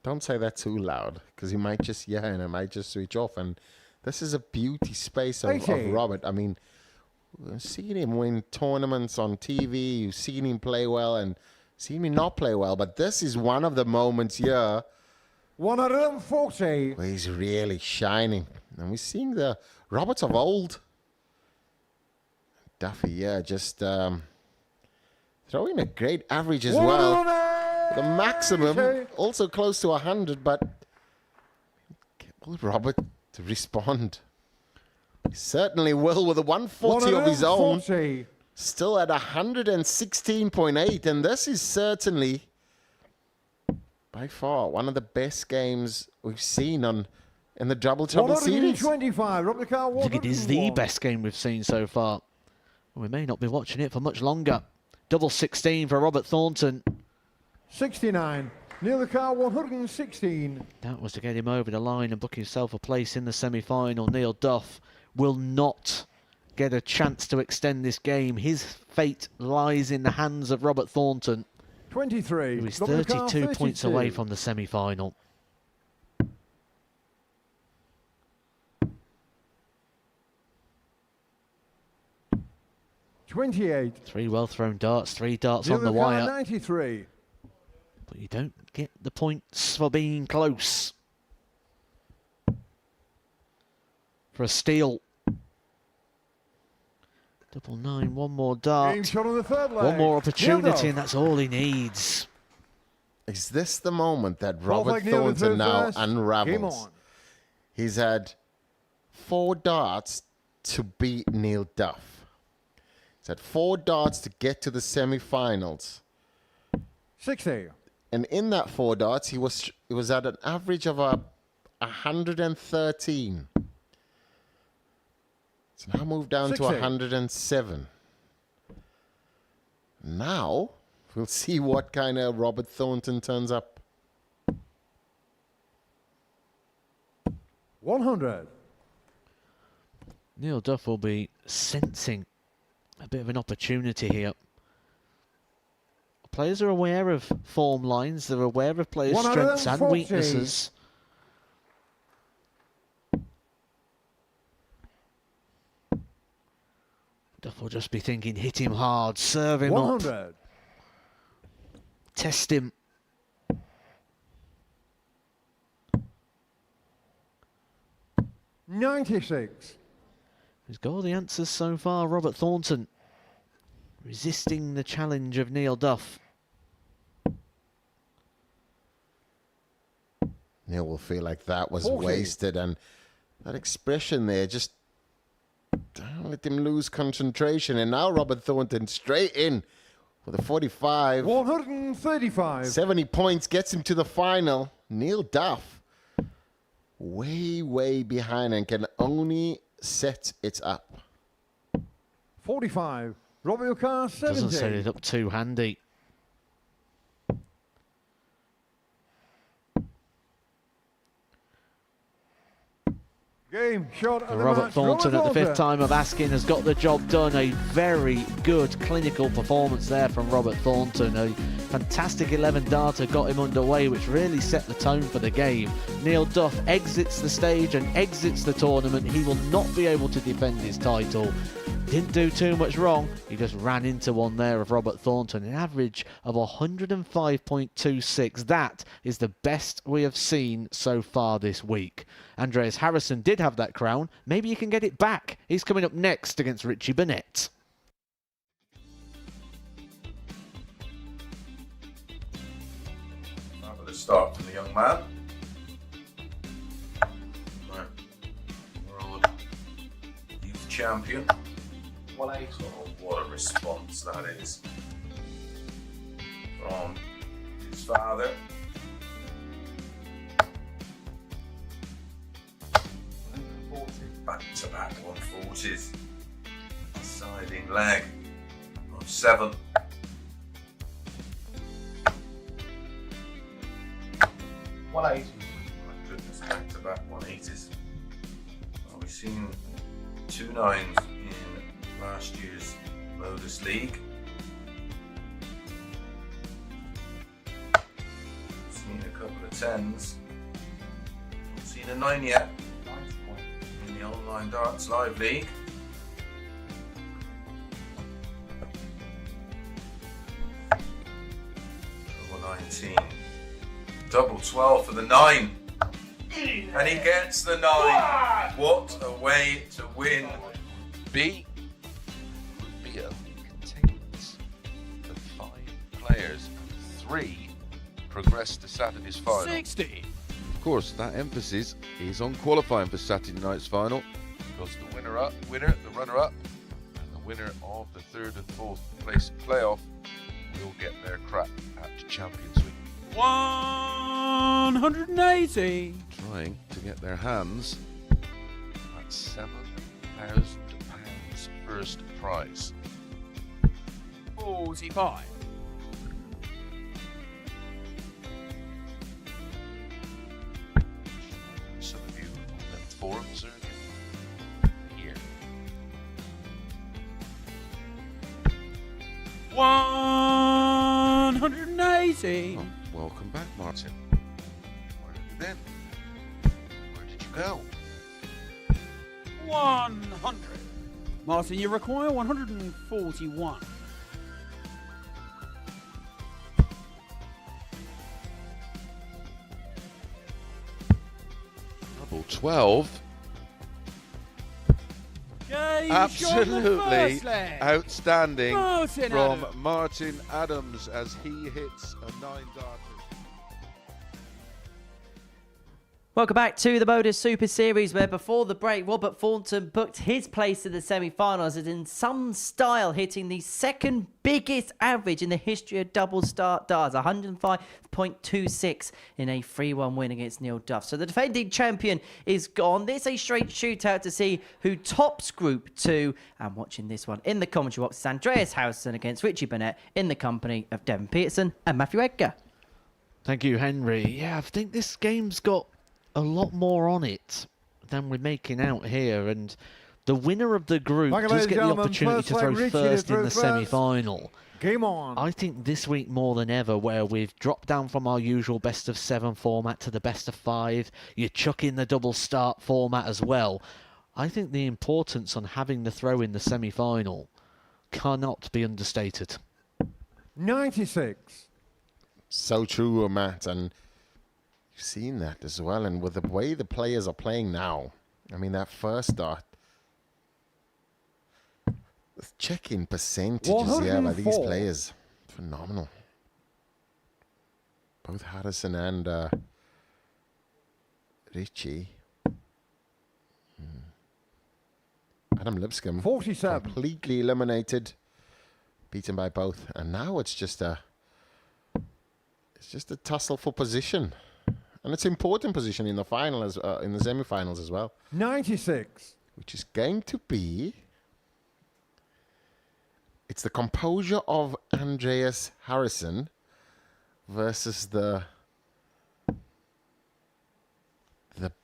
Don't say that too loud, because he might just, and it might just switch off. And this is a beauty space of Robert. I mean, we've seen him win tournaments on TV. You've seen him play well and seen him not play well. But this is one of the moments here 140. where he's really shining. And we're seeing the Roberts of old. Duffy, just throwing a great average as well. The maximum, also close to 100, but will Robert to respond? He certainly will with a 140 of his own. Still at 116.8, and this is certainly, by far, one of the best games we've seen in the Double Trouble series. 125. I think it is the best game we've seen so far. We may not be watching it for much longer. Double 16 for Robert Thornton. 69. Neil the car 116. That was to get him over the line and book himself a place in the semi-final. Neil Duff will not get a chance to extend this game. His fate lies in the hands of Robert Thornton, 23. who is 32 points away from the semi-final. 28. 3 well-thrown darts, 3 darts on the wire. 93. But you don't get the points for being close. For a steal. 999, one more dart. Game shot on the third leg. One more opportunity, and that's all he needs. Is this the moment that Robert Thornton now unravels? He's had 4 darts to beat Neil Duff. He's had 4 darts to get to the semi-finals. 60. And in that 4 darts, he was at an average of 113. It's now moved down to 107. Now, we'll see what kind of Robert Thornton turns up. 100. Neil Duff will be sensing a bit of an opportunity here. Players are aware of form lines. They're aware of players' strengths and weaknesses. Duff will just be thinking, hit him hard, serve him 100. up, test him. $96. He's got all the answers so far, Robert Thornton, resisting the challenge of Neil Duff. Neil will feel like that was 40. wasted, and that expression there just don't let him lose concentration. And now Robert Thornton straight in with a 45. 135. 70 points gets him to the final. Neil Duff way, way behind and can only set it up. 45. Robbie O'Carr, 70. Doesn't set it up too handy. Game shot of the Robert match. Thornton Robert at the fifth Thornton. time of asking has got the job done. A very good clinical performance there from Robert Thornton. A fantastic 11 darter got him underway, which really set the tone for the game. Neil Duff exits the stage and exits the tournament. He will not be able to defend his title. Didn't do too much wrong. He just ran into one there of Robert Thornton. An average of 105.26. That is the best we have seen so far this week. Andreas Harrysson did have that crown. Maybe he can get it back. He's coming up next against Richie Burnett. Fabulous start from the young man. Right. World Youth Champion. Oh, what a response that is from his father. Back-to-back 140s. Siding leg of 7. My goodness, back-to-back 180s. Well, we've seen 2 9s in last year's Modus League. Seen a couple of 10s. Not seen a 9 yet. In the Online Darts Live League. Double 19. Double 12 for the 9. And he gets the 9. What a way to win. B would be a contains the 5 players. 3 progress to Saturday's final. 60. Of course, that emphasis is on qualifying for Saturday night's final, because the runner-up, and the winner of the 3rd and 4th place playoff will get their crack at Champions Week. 180. Trying to get their hands at £7,000 first prize. 45. Some of you on the forums are here. 180. Oh, welcome back, Martin. Where have you been? Where did you go? 100. Martin, you require 141. Double 12. Game Absolutely shot leg. outstanding Martin from Adams. Martin Adams as he hits a 9 darter. Welcome back to the Modus Super Series, where before the break, Robert Thornton booked his place in the semi-finals and in some style hitting the second biggest average in the history of double start darts, 105.26 in a 3-1 win against Neil Duff. So the defending champion is gone. This is a straight shootout to see who tops Group 2. And watching this one in the commentary box is Andreas Harrysson against Richie Burnett in the company of Devon Peterson and Matthew Edgar. Thank you, Henry. Yeah, I think this game's got a lot more on it than we're making out here, and the winner of the group does get the opportunity to throw first in the semi-final. Game on. I think this week more than ever, where we've dropped down from our usual best of 7 format to the best of 5, you chuck in the double start format as well. I think the importance on having the throw in the semi-final cannot be understated. 96. So true, Matt, and you've seen that as well. And with the way the players are playing now, I mean, that first dart, the check-in percentages here by these players, phenomenal. Both Harrysson and Richie. Adam Lipscombe, 47. Completely eliminated, beaten by both. And now it's just a tussle for position. And it's an important position in the final, in the semi-finals as well. 96. Which is going to be... It's the composure of Andreas Harrysson versus the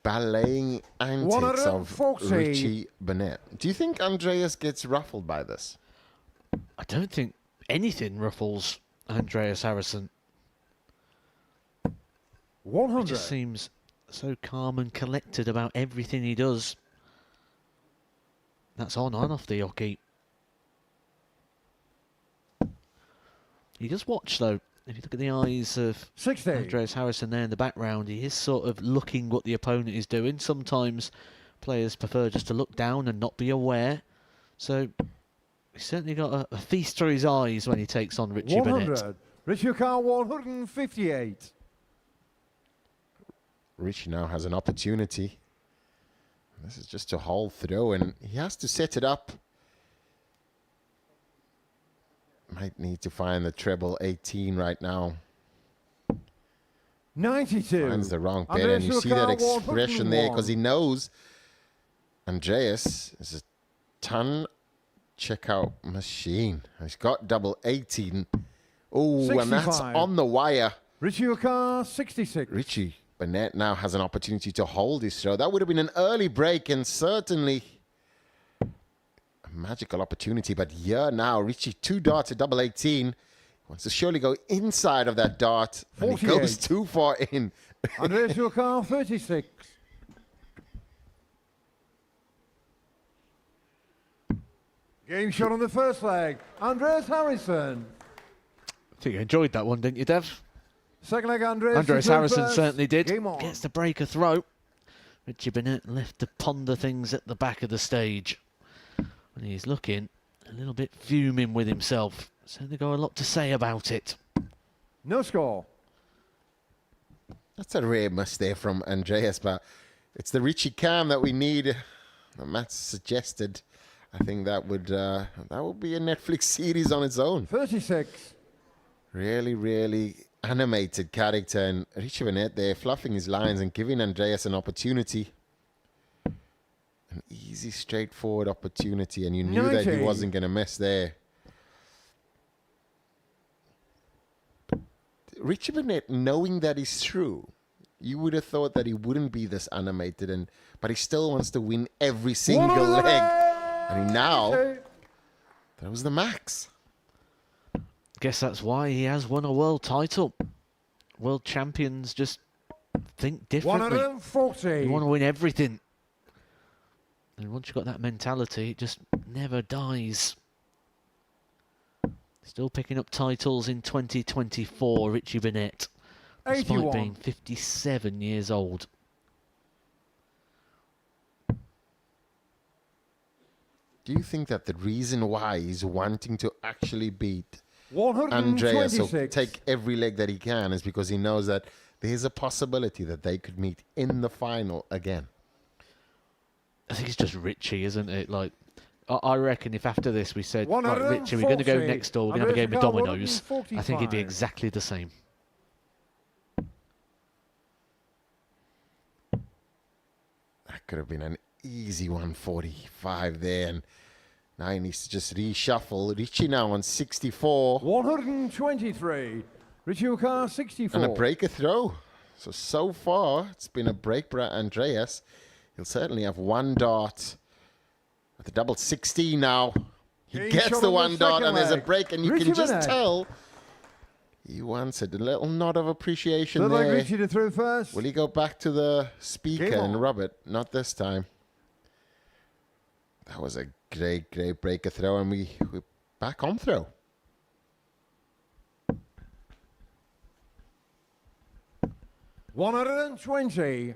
balleting antics of Richie Burnett. Do you think Andreas gets ruffled by this? I don't think anything ruffles Andreas Harrysson. 100. He just seems so calm and collected about everything he does. That's on and off the hockey. You just watch, though. If you look at the eyes of 60. Andreas Harrysson there in the background, he is sort of looking what the opponent is doing. Sometimes players prefer just to look down and not be aware. So he's certainly got a feast through his eyes when he takes on Richie 100. Burnett. Richie Carr, 158. Richie now has an opportunity. This is just a hold throw, and he has to set it up. Might need to find the treble 18 right now. 92. Finds the wrong bit, and you see that expression there because he knows Andreas is a ton checkout machine. He's got double 18. Oh, and that's on the wire. Richie Carr, 66. Richie Burnett now has an opportunity to hold his throw. That would have been an early break and certainly a magical opportunity. But here now, Richie 2 darts at double 18. Wants to surely go inside of that dart. And he goes too far in. Andreas Carr, 36. Game shot on the first leg. Andreas Harrysson. I think you enjoyed that one, didn't you, Dev? Second leg, Andreas Harrysson certainly did. Game on. Gets to break a throw. Richie Burnett left to ponder things at the back of the stage. And he's looking a little bit fuming with himself. Certainly got a lot to say about it. No score. That's a rare miss there from Andreas, but it's the Richie Cam that we need. Matt suggested. I think that would be a Netflix series on its own. 36. Really, really animated character, and Richie Burnett there fluffing his lines and giving Andreas an opportunity. An easy, straightforward opportunity, and you knew that he wasn't going to miss there. But Richie Burnett, knowing that he's through, you would have thought that he wouldn't be this animated, but he still wants to win every single leg. And he now, that was the max. Guess that's why he has won a world title. World champions just think differently. 140. You want to win everything. And once you've got that mentality, it just never dies. Still picking up titles in 2024, Richie Burnett. Despite 81. being 57 years old. Do you think that the reason why he's wanting to actually beat 126. Andreas or take every leg that he can is because he knows that there's a possibility that they could meet in the final again. I think it's just Richie, isn't it? Like, I reckon if after this we said, right, 140. Richie, we're going to go next door, we're going to have a game of dominoes, I think it'd be 145. exactly the same. That could have been an easy 145 there. And now he needs to just reshuffle. Richie now on 64. 123. Richie O'Carr, 64. And a breaker throw. So far, it's been a break for Andreas. He'll certainly have one dart at the double 16 now. He Game gets shot the on one the dart second and there's a leg. break, and you Richie can just Burnett. tell he wants it. A little nod of appreciation Looked there. like Richie to throw first. Will he go back to the speaker Game and on. rub it? Not this time. That was a great breaker throw, and we're back on throw. $120.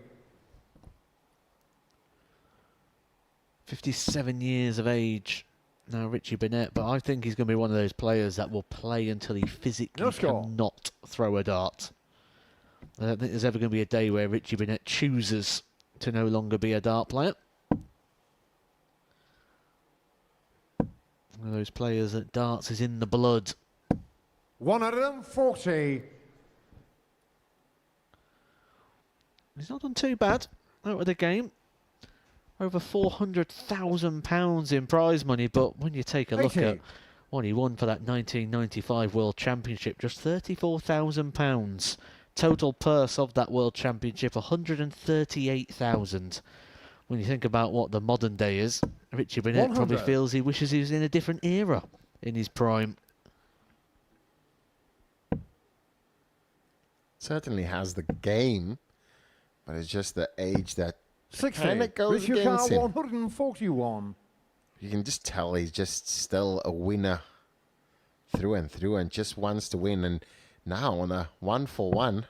57 years of age now, Richie Burnett, but I think he's going to be one of those players that will play until he physically No score. cannot throw a dart. I don't think there's ever going to be a day where Richie Burnett chooses to no longer be a dart player. One of those players that darts is in the blood. 140. He's not done too bad out of the game. Over £400,000 in prize money, but when you take a look 80. at what he won for that 1995 World Championship, just £34,000. Total purse of that World Championship, £138,000. When you think about what the modern day is, Richie Burnett probably 100. feels he wishes he was in a different era in his prime. Certainly has the game, but it's just the age that 60. kind of goes Richie O'Carr, against him. 141. You can just tell he's just still a winner through and just wants to win. And now on a 1-for-1,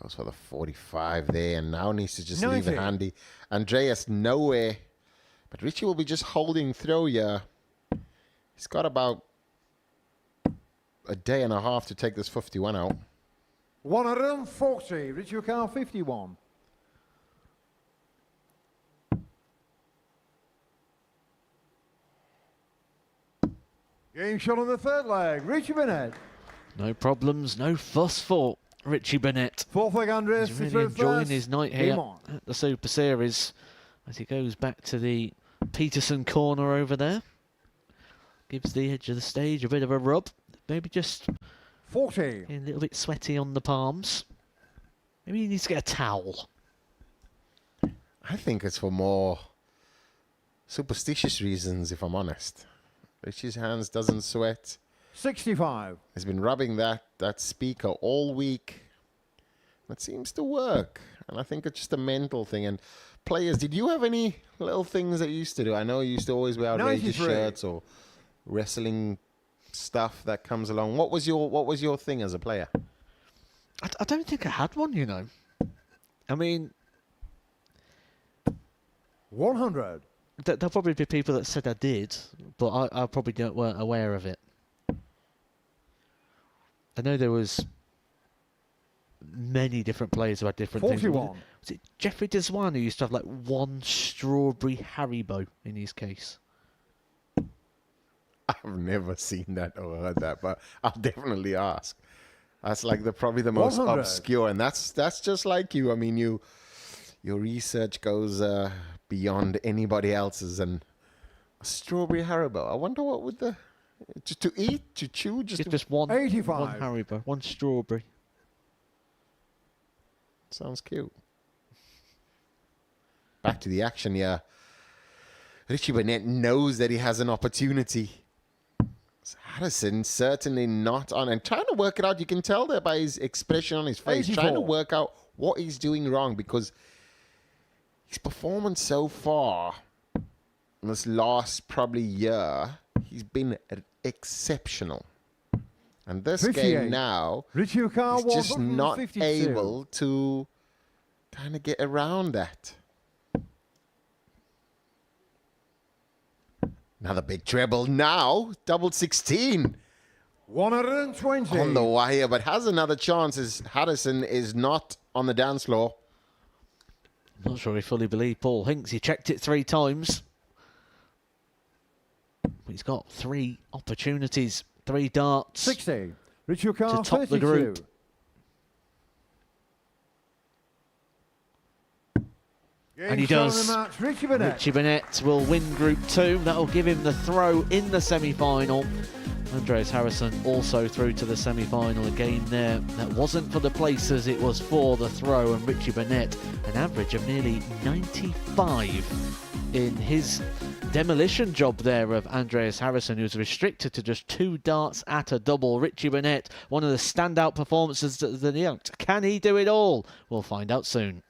goes for the 45 there, and now needs to just leave it 90. handy. Andreas nowhere, but Richie will be just holding throw here. He's got about a day and a half to take this 51 out. 140. Richie O'Carr, 51. Game shot on the third leg. Richie Burnett. No problems, no fuss for Richie Burnett. Fourth leg, Andreas. He's to really throw enjoying first. his night Game here on. at the Super Series as he goes back to the Peterson corner over there. Gives the edge of the stage a bit of a rub. Maybe just 40. a little bit sweaty on the palms. Maybe he needs to get a towel. I think it's for more superstitious reasons, if I'm honest. Richie's hands doesn't sweat. 65. He's been rubbing that speaker all week. That seems to work. And I think it's just a mental thing. And players, did you have any little things that you used to do? I know you used to always wear outrageous 93. shirts or wrestling stuff that comes along. What was your thing as a player? I don't think I had one, you know. I mean, 100. there'll probably be people that said I did, but I probably weren't aware of it. I know there was many different players who had different things. 41. Was it Jeffrey Deswan who used to have like one strawberry Haribo in his case? I've never seen that or heard that, but I'll definitely ask. That's like probably the most 100. obscure, and that's just like you. I mean, your research goes beyond anybody else's. And a strawberry Haribo. I wonder what would just to eat, to chew, Just one 85. one Haribo, one strawberry. Sounds cute. Back to the action here. Richie Burnett knows that he has an opportunity. Harrysson certainly not on, and trying to work it out. You can tell there by his expression on his face, 84. trying to work out what he's doing wrong, because his performance so far in this last probably year, he's been exceptional. And this 58. game now, Richie O'Carr, he's just not 152. able to kind of get around that. Another big treble now, double 16. 120. On the wire, but has another chance as Harrysson is not on the dance floor. Not sure he fully believed Paul Hinks. He checked it 3 times. But he's got 3 opportunities, 3 darts 60. Richie to top 32. the group. And he does. Richie Burnett. Richie Burnett will win Group 2. That'll give him the throw in the semi-final. Andreas Harrysson also through to the semi-final again there. That wasn't for the places, it was for the throw. And Richie Burnett, an average of nearly 95 in his demolition job there of Andreas Harrysson, who's restricted to just 2 darts at a double. Richie Burnett, one of the standout performances of the night. Can he do it all? We'll find out soon.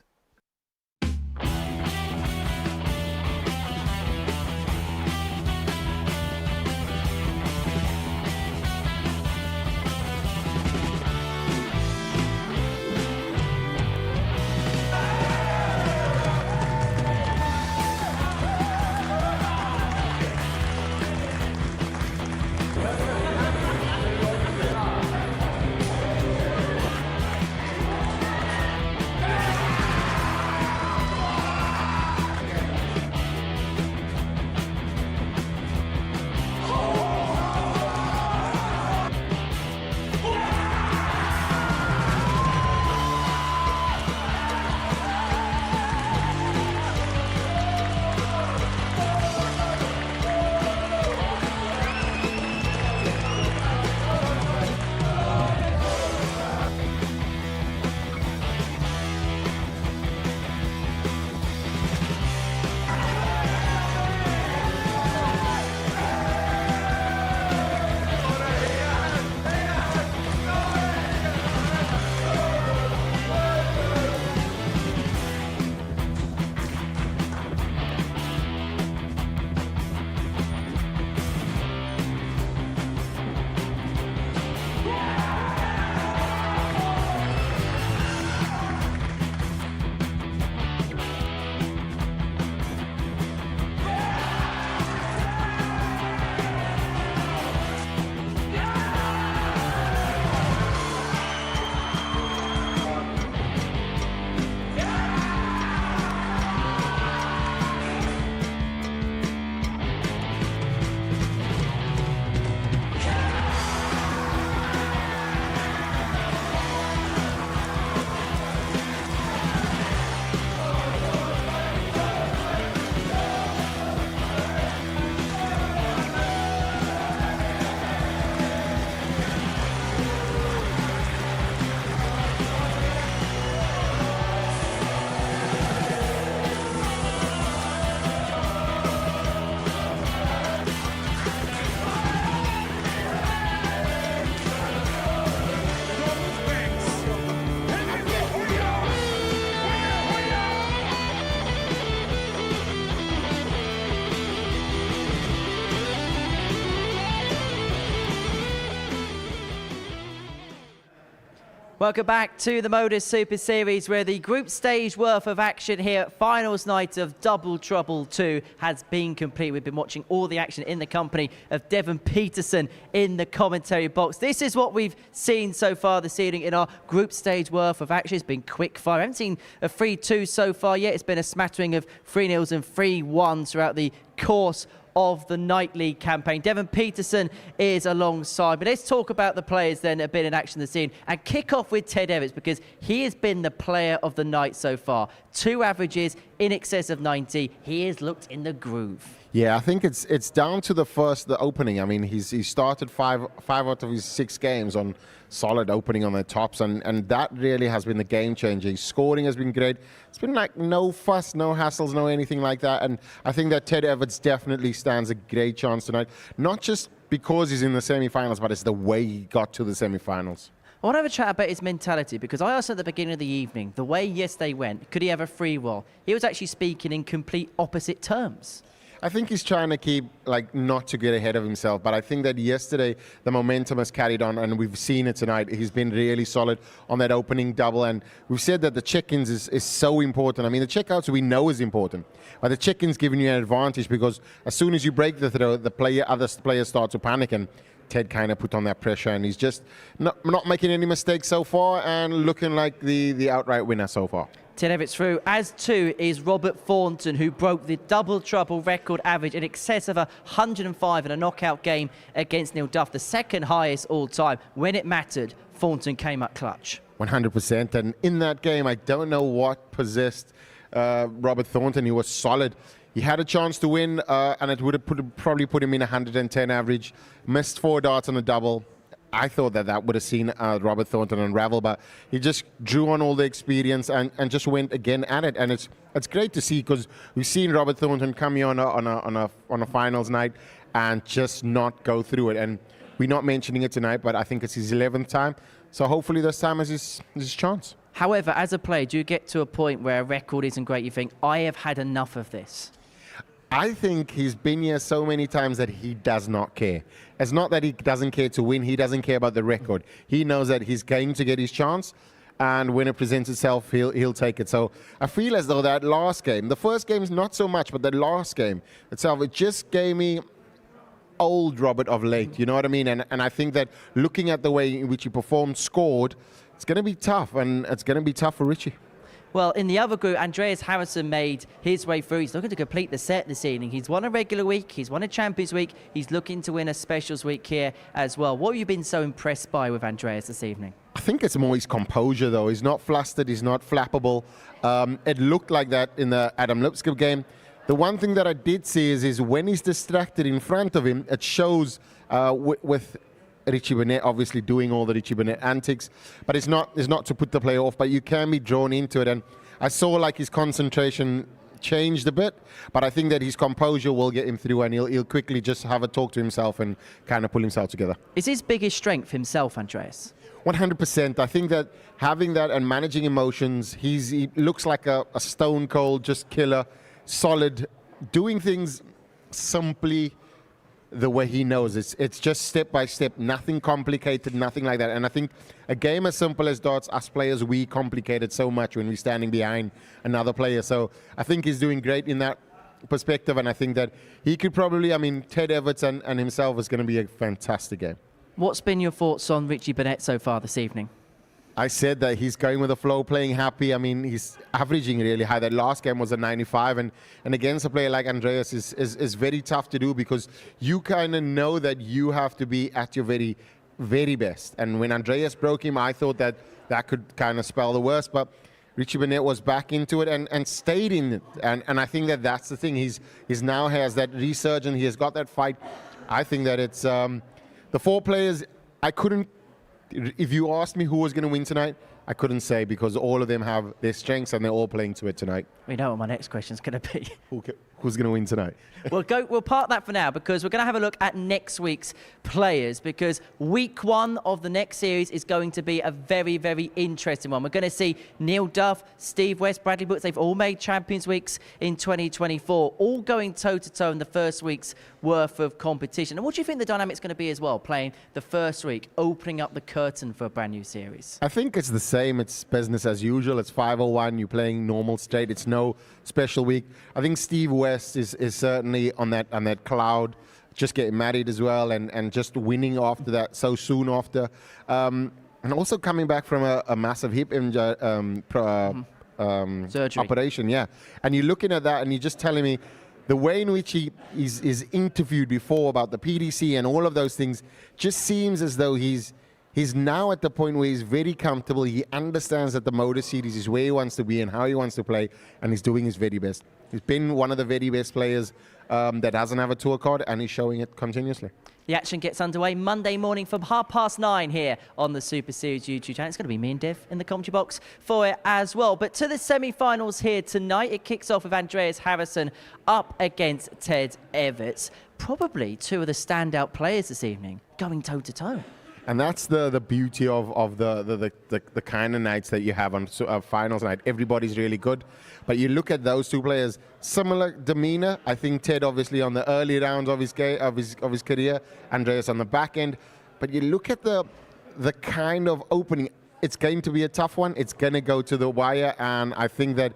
Welcome back to the Modus Super Series, where the group stage worth of action here, finals night of Double Trouble 2, has been complete. We've been watching all the action in the company of Devon Peterson in the commentary box. This is what we've seen so far this evening in our group stage worth of action. It's been quick fire. I haven't seen a 3-2 so far yet. It's been a smattering of 3-0s and 3-1s throughout the course of the Night League campaign. Devon Peterson is alongside. But let's talk about the players then that have been in action this evening and kick off with Ted Evetts, because he has been the player of the night so far. 2 averages in excess of 90. He has looked in the groove. Yeah, I think it's down to the opening. I mean, he started five out of his 6 games on solid opening on the tops, and that really has been the game changer. His scoring has been great. It's been like no fuss, no hassles, no anything like that. And I think that Ted Evetts definitely stands a great chance tonight, not just because he's in the semi-finals, but it's the way he got to the semi-finals. I want to have a chat about his mentality, because I asked at the beginning of the evening, the way yesterday went, could he have a free roll? He was actually speaking in complete opposite terms. I think he's trying to keep, not to get ahead of himself. But I think that yesterday the momentum has carried on, and we've seen it tonight. He's been really solid on that opening double. And we've said that the check-ins is so important. I mean, the check-outs we know is important. But the check-ins giving you an advantage, because as soon as you break the throw, other players start to panic. And Ted kind of put on that pressure, and he's just not making any mistakes so far and looking like the outright winner so far. Ted Evetts through. As two is Robert Thornton, who broke the double trouble record average in excess of 105 in a knockout game against Neil Duff, the second highest all time. When it mattered, Thornton came up clutch. 100%. And in that game, I don't know what possessed Robert Thornton. He was solid. He had a chance to win, and it would have probably put him in 110 average. Missed 4 darts on a double. I thought that would have seen Robert Thornton unravel, but he just drew on all the experience and just went again at it. And it's great to see, because we've seen Robert Thornton come here on a finals night and just not go through it. And we're not mentioning it tonight, but I think it's his 11th time. So hopefully this time is his chance. However, as a player, do you get to a point where a record isn't great? You think, I have had enough of this? I think he's been here so many times that he does not care. It's not that he doesn't care to win. He doesn't care about the record. He knows that he's going to get his chance, and when it presents itself, he'll take it. So I feel as though that last game, the first game is not so much, but the last game itself, it just gave me old Robert of late. You know what I mean? And I think that looking at the way in which he performed, scored, it's going to be tough, and it's going to be tough for Richie. Well, in the other group, Andreas Harrysson made his way through. He's looking to complete the set this evening. He's won a regular week. He's won a Champions Week. He's looking to win a Specials Week here as well. What have you been so impressed by with Andreas this evening? I think it's more his composure, though. He's not flustered. He's not flappable. It looked like that in the Adam Lipscombe game. The one thing that I did see is when he's distracted in front of him, it shows with Richie Burnett obviously doing all the Richie Burnett antics, but it's not to put the play off, but you can be drawn into it. And I saw like his concentration changed a bit, but I think that his composure will get him through, and he'll quickly just have a talk to himself and kind of pull himself together. Is his biggest strength himself, Andreas? 100%. I think that having that and managing emotions, he looks like a stone cold, just killer, solid, doing things simply the way he knows. It's just step by step, nothing complicated, nothing like that. And I think a game as simple as darts, us players, we complicate it so much when we're standing behind another player. So I think he's doing great in that perspective, and I think that he could probably, Ted Evetts and himself is going to be a fantastic game. What's been your thoughts on Richie Burnett so far this evening? I said that he's going with the flow, playing happy. He's averaging really high. That last game was a 95, and against a player like Andreas is very tough to do, because you kind of know that you have to be at your very, very best. And when Andreas broke him, I thought that could kind of spell the worst, but Richie Burnett was back into it and stayed in it. And I think that that's the thing. He's now has that resurgence. He has got that fight. I think that it's the 4 players, I couldn't. If you asked me who was going to win tonight, I couldn't say, because all of them have their strengths and they're all playing to it tonight. We know what my next question is going to be. Who's going to win tonight? We'll park that for now, because we're going to have a look at next week's players, because week 1 of the next series is going to be a very, very interesting one. We're going to see Neil Duff, Steve West, Bradley Brooks. They've all made Champions Weeks in 2024, all going toe-to-toe in the first week's worth of competition. And what do you think the dynamic's going to be as well, playing the first week, opening up the curtain for a brand new series? I think it's the same. It's business as usual. It's 501. You're playing normal straight. It's no special week. I think Steve West is certainly on that cloud, just getting married as well, and just winning after that so soon after, and also coming back from a massive hip injury, surgery operation. Yeah, and you're looking at that and you're just telling me the way in which he is interviewed before about the PDC and all of those things just seems as though he's now at the point where he's very comfortable. He understands that the Modus series is where he wants to be and how he wants to play, and he's doing his very best. He's been one of the very best players that doesn't have a tour card, and he's showing it continuously. The action gets underway Monday morning from 9:30 here on the Super Series YouTube channel. It's going to be me and Dev in the commentary box for it as well. But to the semi-finals here tonight, it kicks off with Andreas Harrysson up against Ted Evetts. Probably 2 of the standout players this evening, going toe-to-toe. And that's the beauty of the kind of nights that you have on finals night. Everybody's really good, but you look at those 2 players, similar demeanor. I think Ted obviously on the early rounds of his career, Andreas on the back end. But you look at the kind of opening. It's going to be a tough one. It's going to go to the wire, and I think that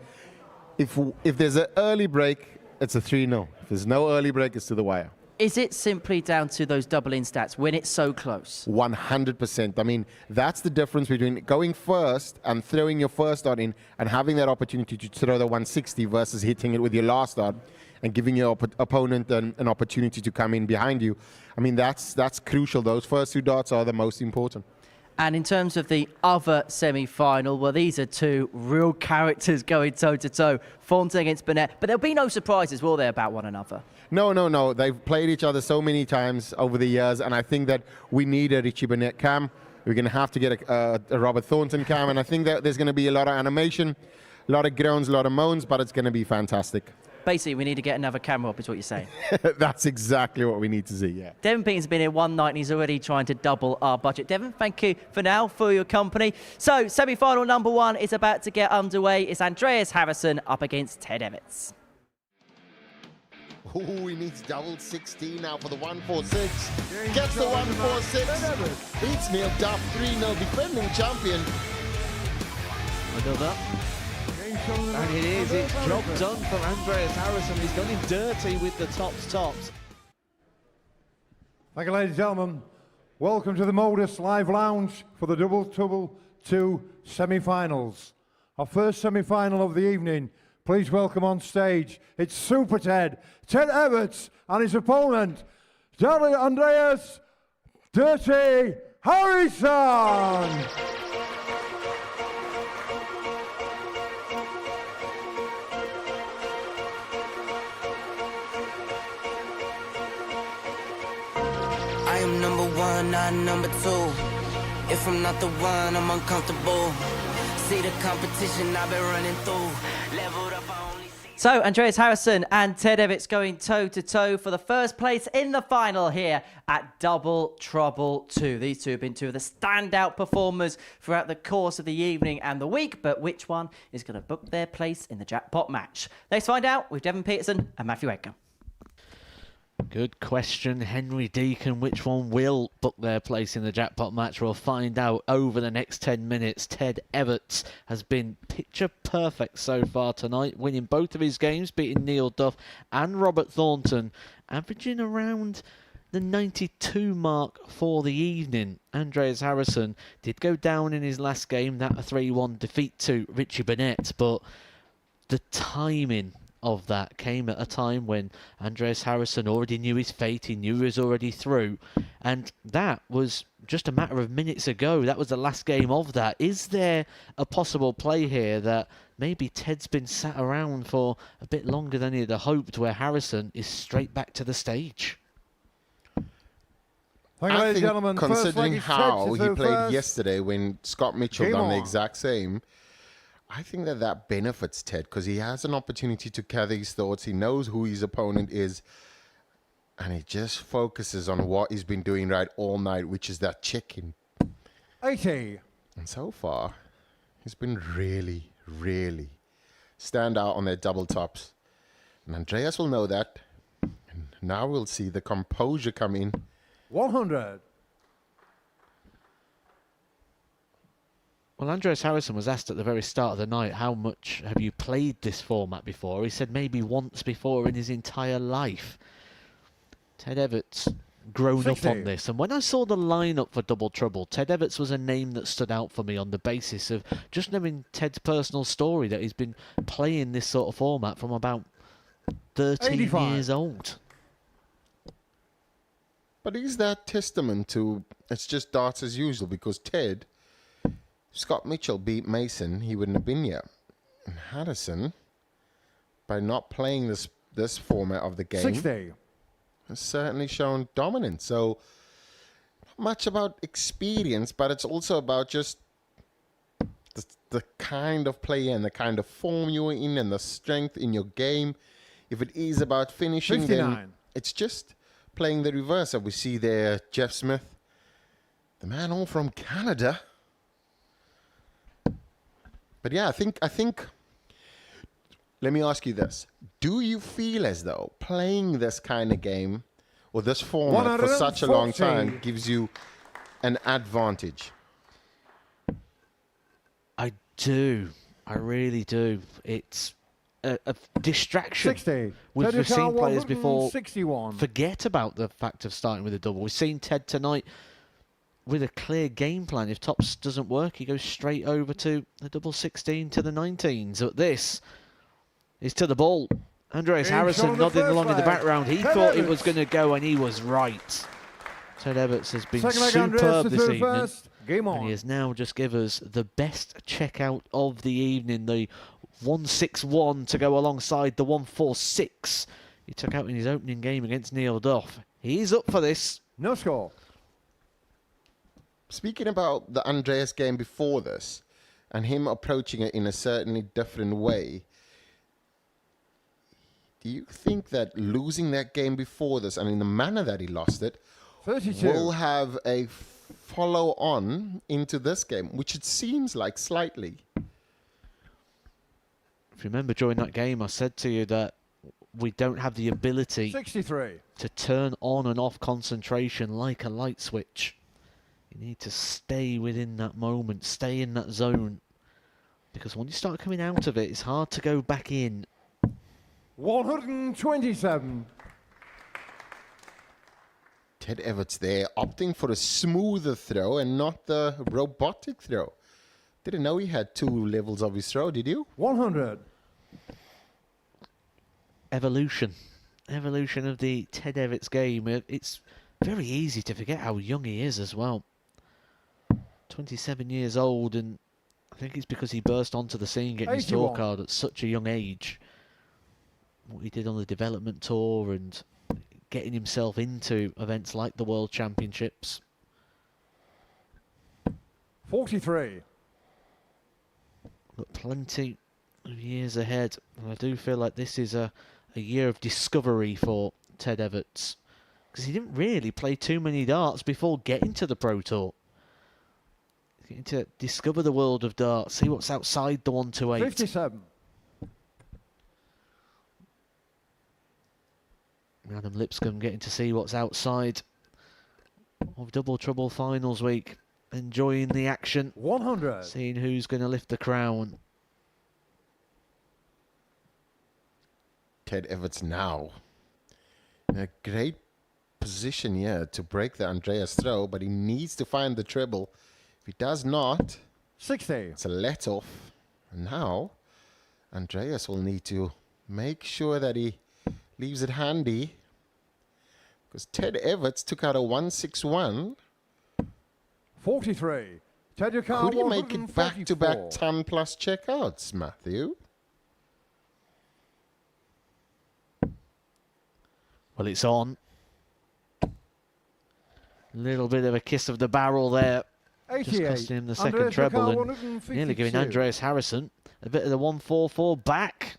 if there's an early break, it's a 3-0. If there's no early break, it's to the wire. Is it simply down to those double-in stats when it's so close? 100%. I mean, that's the difference between going first and throwing your first dart in and having that opportunity to throw the 160 versus hitting it with your last dart and giving your opponent an opportunity to come in behind you. I mean, that's crucial. Those first 2 darts are the most important. And in terms of the other semi-final, well, these are 2 real characters going toe-to-toe. Thornton against Burnett. But there'll be no surprises, will there, about one another? No. They've played each other so many times over the years, and I think that we need a Richie Burnett cam. We're going to have to get a Robert Thornton cam, and I think that there's going to be a lot of animation, a lot of groans, a lot of moans, but it's going to be fantastic. Basically, we need to get another camera up, is what you're saying. That's exactly what we need to see, yeah. Devon Peterson's been here one night and he's already trying to double our budget. Devon, thank you for now for your company. So, semi-final number 1 is about to get underway. It's Andreas Harrysson up against Ted Evetts. Oh, he needs double 16 now for the 146. Gets the 146. Beats Neil Duff, 3-0 defending champion. Another. And it is, it's job done for Andreas Harrysson. He's done him dirty with the tops. Thank you, ladies and gentlemen. Welcome to the Modus Live Lounge for the Double Trouble 2 semi-finals. Our first semi-final of the evening. Please welcome on stage, it's Super Ted Evetts, and his opponent, Andreas Dirty Harrysson. I am number 1, not number 2. If I'm not the one, I'm uncomfortable. See the competition I've been running through. Leveled up, I only see. So, Andreas Harrysson and Ted Evetts going toe-to-toe for the first place in the final here at Double Trouble 2. These 2 have been 2 of the standout performers throughout the course of the evening and the week, but which one is going to book their place in the jackpot match? Let's find out with Devon Peterson and Matthew Edgar. Good question, Henry Deacon. Which one will book their place in the jackpot match? We'll find out over the next 10 minutes. Ted Evetts has been picture perfect so far tonight, winning both of his games, beating Neil Duff and Robert Thornton, averaging around the 92 mark for the evening. Andreas Harrysson did go down in his last game, that a 3-1 defeat to Richie Burnett, but the timing of that came at a time when Andreas Harrysson already knew his fate, he knew he was already through, and that was just a matter of minutes ago. That was the last game of that. Is there a possible play here that maybe Ted's been sat around for a bit longer than he'd hoped, where Harrysson is straight back to the stage? I think, considering how he played yesterday when Scott Mitchell done the exact same, I think that benefits Ted because he has an opportunity to gather his thoughts. He knows who his opponent is, and he just focuses on what he's been doing right all night, which is that chicken. 80. And so far, he's been really, really stand out on their double tops. And Andreas will know that. And now we'll see the composure come in. 100. Well, Andreas Harrysson was asked at the very start of the night, how much have you played this format before? He said maybe once before in his entire life. Ted Evetts grown 60. up on this. And when I saw the lineup for Double Trouble, Ted Evetts was a name that stood out for me on the basis of just knowing Ted's personal story, that he's been playing this sort of format from about 13 85. years old. But is that testament to it's just darts as usual? Because Ted, Scott Mitchell beat Mason, he wouldn't have been here. And Harrysson, by not playing this format of the game, 60. has certainly shown dominance. So, not much about experience, but it's also about just the kind of play and the kind of form you're in and the strength in your game. If it is about finishing, 59. then it's just playing the reverse. And we see there Jeff Smith, the man all from Canada. But yeah, I think. Let me ask you this: do you feel as though playing this kind of game or this format for such a long time gives you an advantage? I do. I really do. It's a distraction. 60. We've Ted seen Ricard, players before 161. forget about the fact of starting with a double. We've seen Ted tonight with a clear game plan. If tops doesn't work, he goes straight over to the double 16 to the 19s. But this is to the ball. Andreas Harrysson nodding along in the background. He thought it was going to go, and he was right. Ted Evetts has been superb this evening. Game on. And he has now just given us the best checkout of the evening. The 161 to go alongside the 146 he took out in his opening game against Neil Duff. He's up for this. No score. Speaking about the Andreas game before this, and him approaching it in a certainly different way, do you think that losing that game before this, and in the manner that he lost it, 32. will have a follow-on into this game, which it seems like slightly? If you remember during that game, I said to you that we don't have the ability 63. to turn on and off concentration like a light switch. You need to stay within that moment, stay in that zone. Because when you start coming out of it, it's hard to go back in. 127. Ted Evetts there, opting for a smoother throw and not the robotic throw. Didn't know he had 2 levels of his throw, did you? 100. Evolution of the Ted Evetts game. It's very easy to forget how young he is as well. 27 years old, and I think it's because he burst onto the scene getting his tour card at such a young age. What he did on the development tour and getting himself into events like the World Championships. 43. Got plenty of years ahead, and I do feel like this is a year of discovery for Ted Evetts, because he didn't really play too many darts before getting to the Pro Tour. Getting to discover the world of darts, see what's outside the 128. 57. Adam Lipscombe getting to see what's outside of Double Trouble Finals Week, enjoying the action. 100. Seeing who's going to lift the crown. Ted Evetts now in a great position here to break the Andreas throw, but he needs to find the treble. If he does not, 60. It's a let-off. And now Andreas will need to make sure that he leaves it handy, because Ted Evetts took out a 161. 43. Ted Ricard, Could he make it 144. back-to-back 10-plus checkouts, Matthew? Well, it's on. Little bit of a kiss of the barrel there. 88. Just costing him the second Andreas treble Ricard, and 152. nearly giving Andreas Harrysson a bit of the 144 back.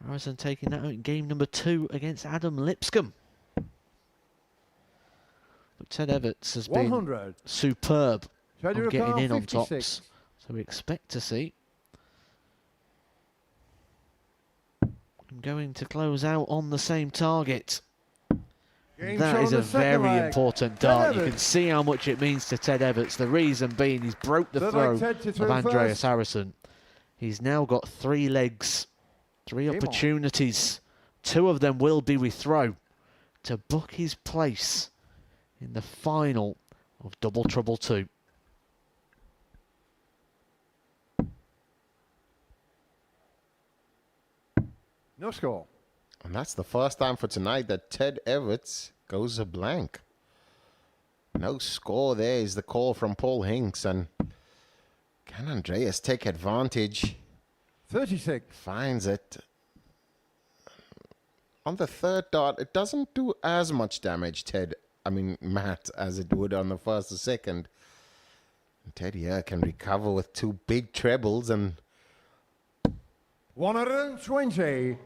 Harrysson taking that out in game number 2 against Adam Lipscombe. But Ted Evetts has 100. been superb Ted on Ricard, getting in on 56. tops. So we expect to see him going to close out on the same target. Game That shot is on a the second very leg. important Ted dart. You Evetts. can see how much it means to Ted Evetts. The reason being he's broke the Third throw leg, Ted to of throw Andreas first. Harrysson. He's now got 3 legs, 3 Game on. opportunities. 2 of them will be with throw to book his place in the final of Double Trouble 2. No score. And that's the first time for tonight that Ted Evetts goes a blank. No score there is the call from Paul Hinks. And can Andreas take advantage? 36. Finds it. On the third dart, it doesn't do as much damage, Matt, as it would on the first or second. And Ted here can recover with 2 big trebles and 120.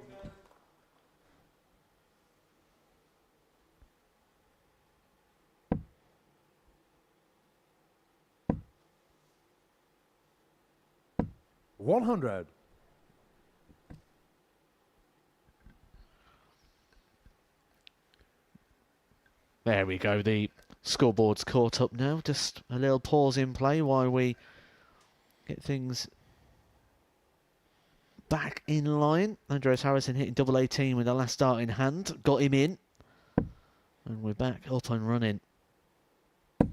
$100. There we go. The scoreboard's caught up now. Just a little pause in play while we get things back in line. Andreas Harrysson hitting double 18 with the last start in hand. Got him in. And we're back up and running. A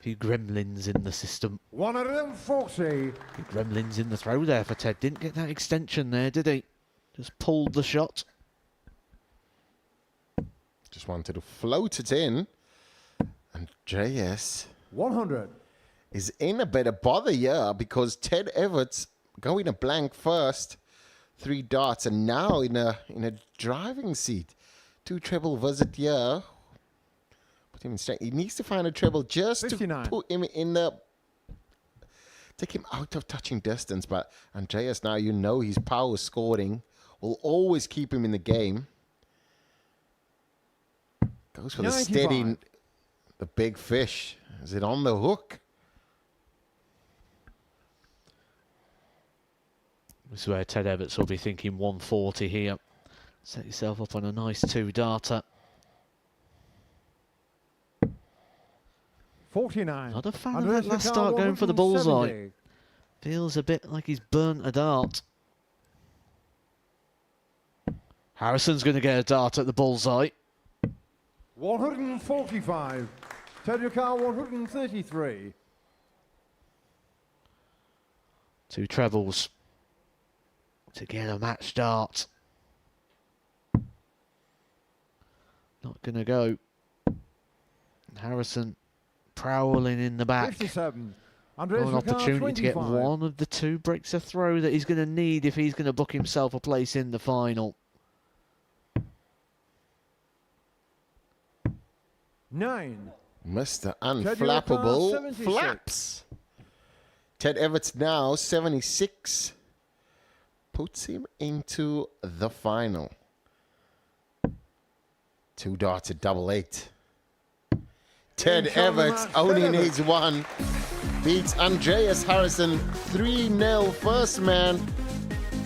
few gremlins in the system. 140. Gremlins in the throw there for Ted. Didn't get that extension there, did he? Just pulled the shot. Just wanted to float it in. And JS 100 is in a bit of bother here because Ted Evetts going a blank first, 3 darts, and now in a driving seat. 2 treble visit here. Put him in straight. He needs to find a treble just 59. to put him in the... Take him out of touching distance. But Andreas, now you know his power scoring will always keep him in the game. Goes for 95. the steady... The big fish. Is it on the hook? This is where Ted Evetts will be thinking 140 here. Set yourself up on a nice 2-darter. 49. Not a fan of that last start going for the bullseye. Feels a bit like he's burnt a dart. Harryson's going to get a dart at the bullseye. 145. Ted Yukar 133. 2 trebles to get a match dart. Not going to go. Harrysson prowling in the back. 57. Got an opportunity to get one of the 2 breaks of throw that he's going to need if he's going to book himself a place in the final. 9. Mr. Unflappable flaps. Ted Evetts now 76. Puts him into the final. 2 darts at double 8. Ted Evetts only needs 1. Beats Andreas Harrysson 3-0 first man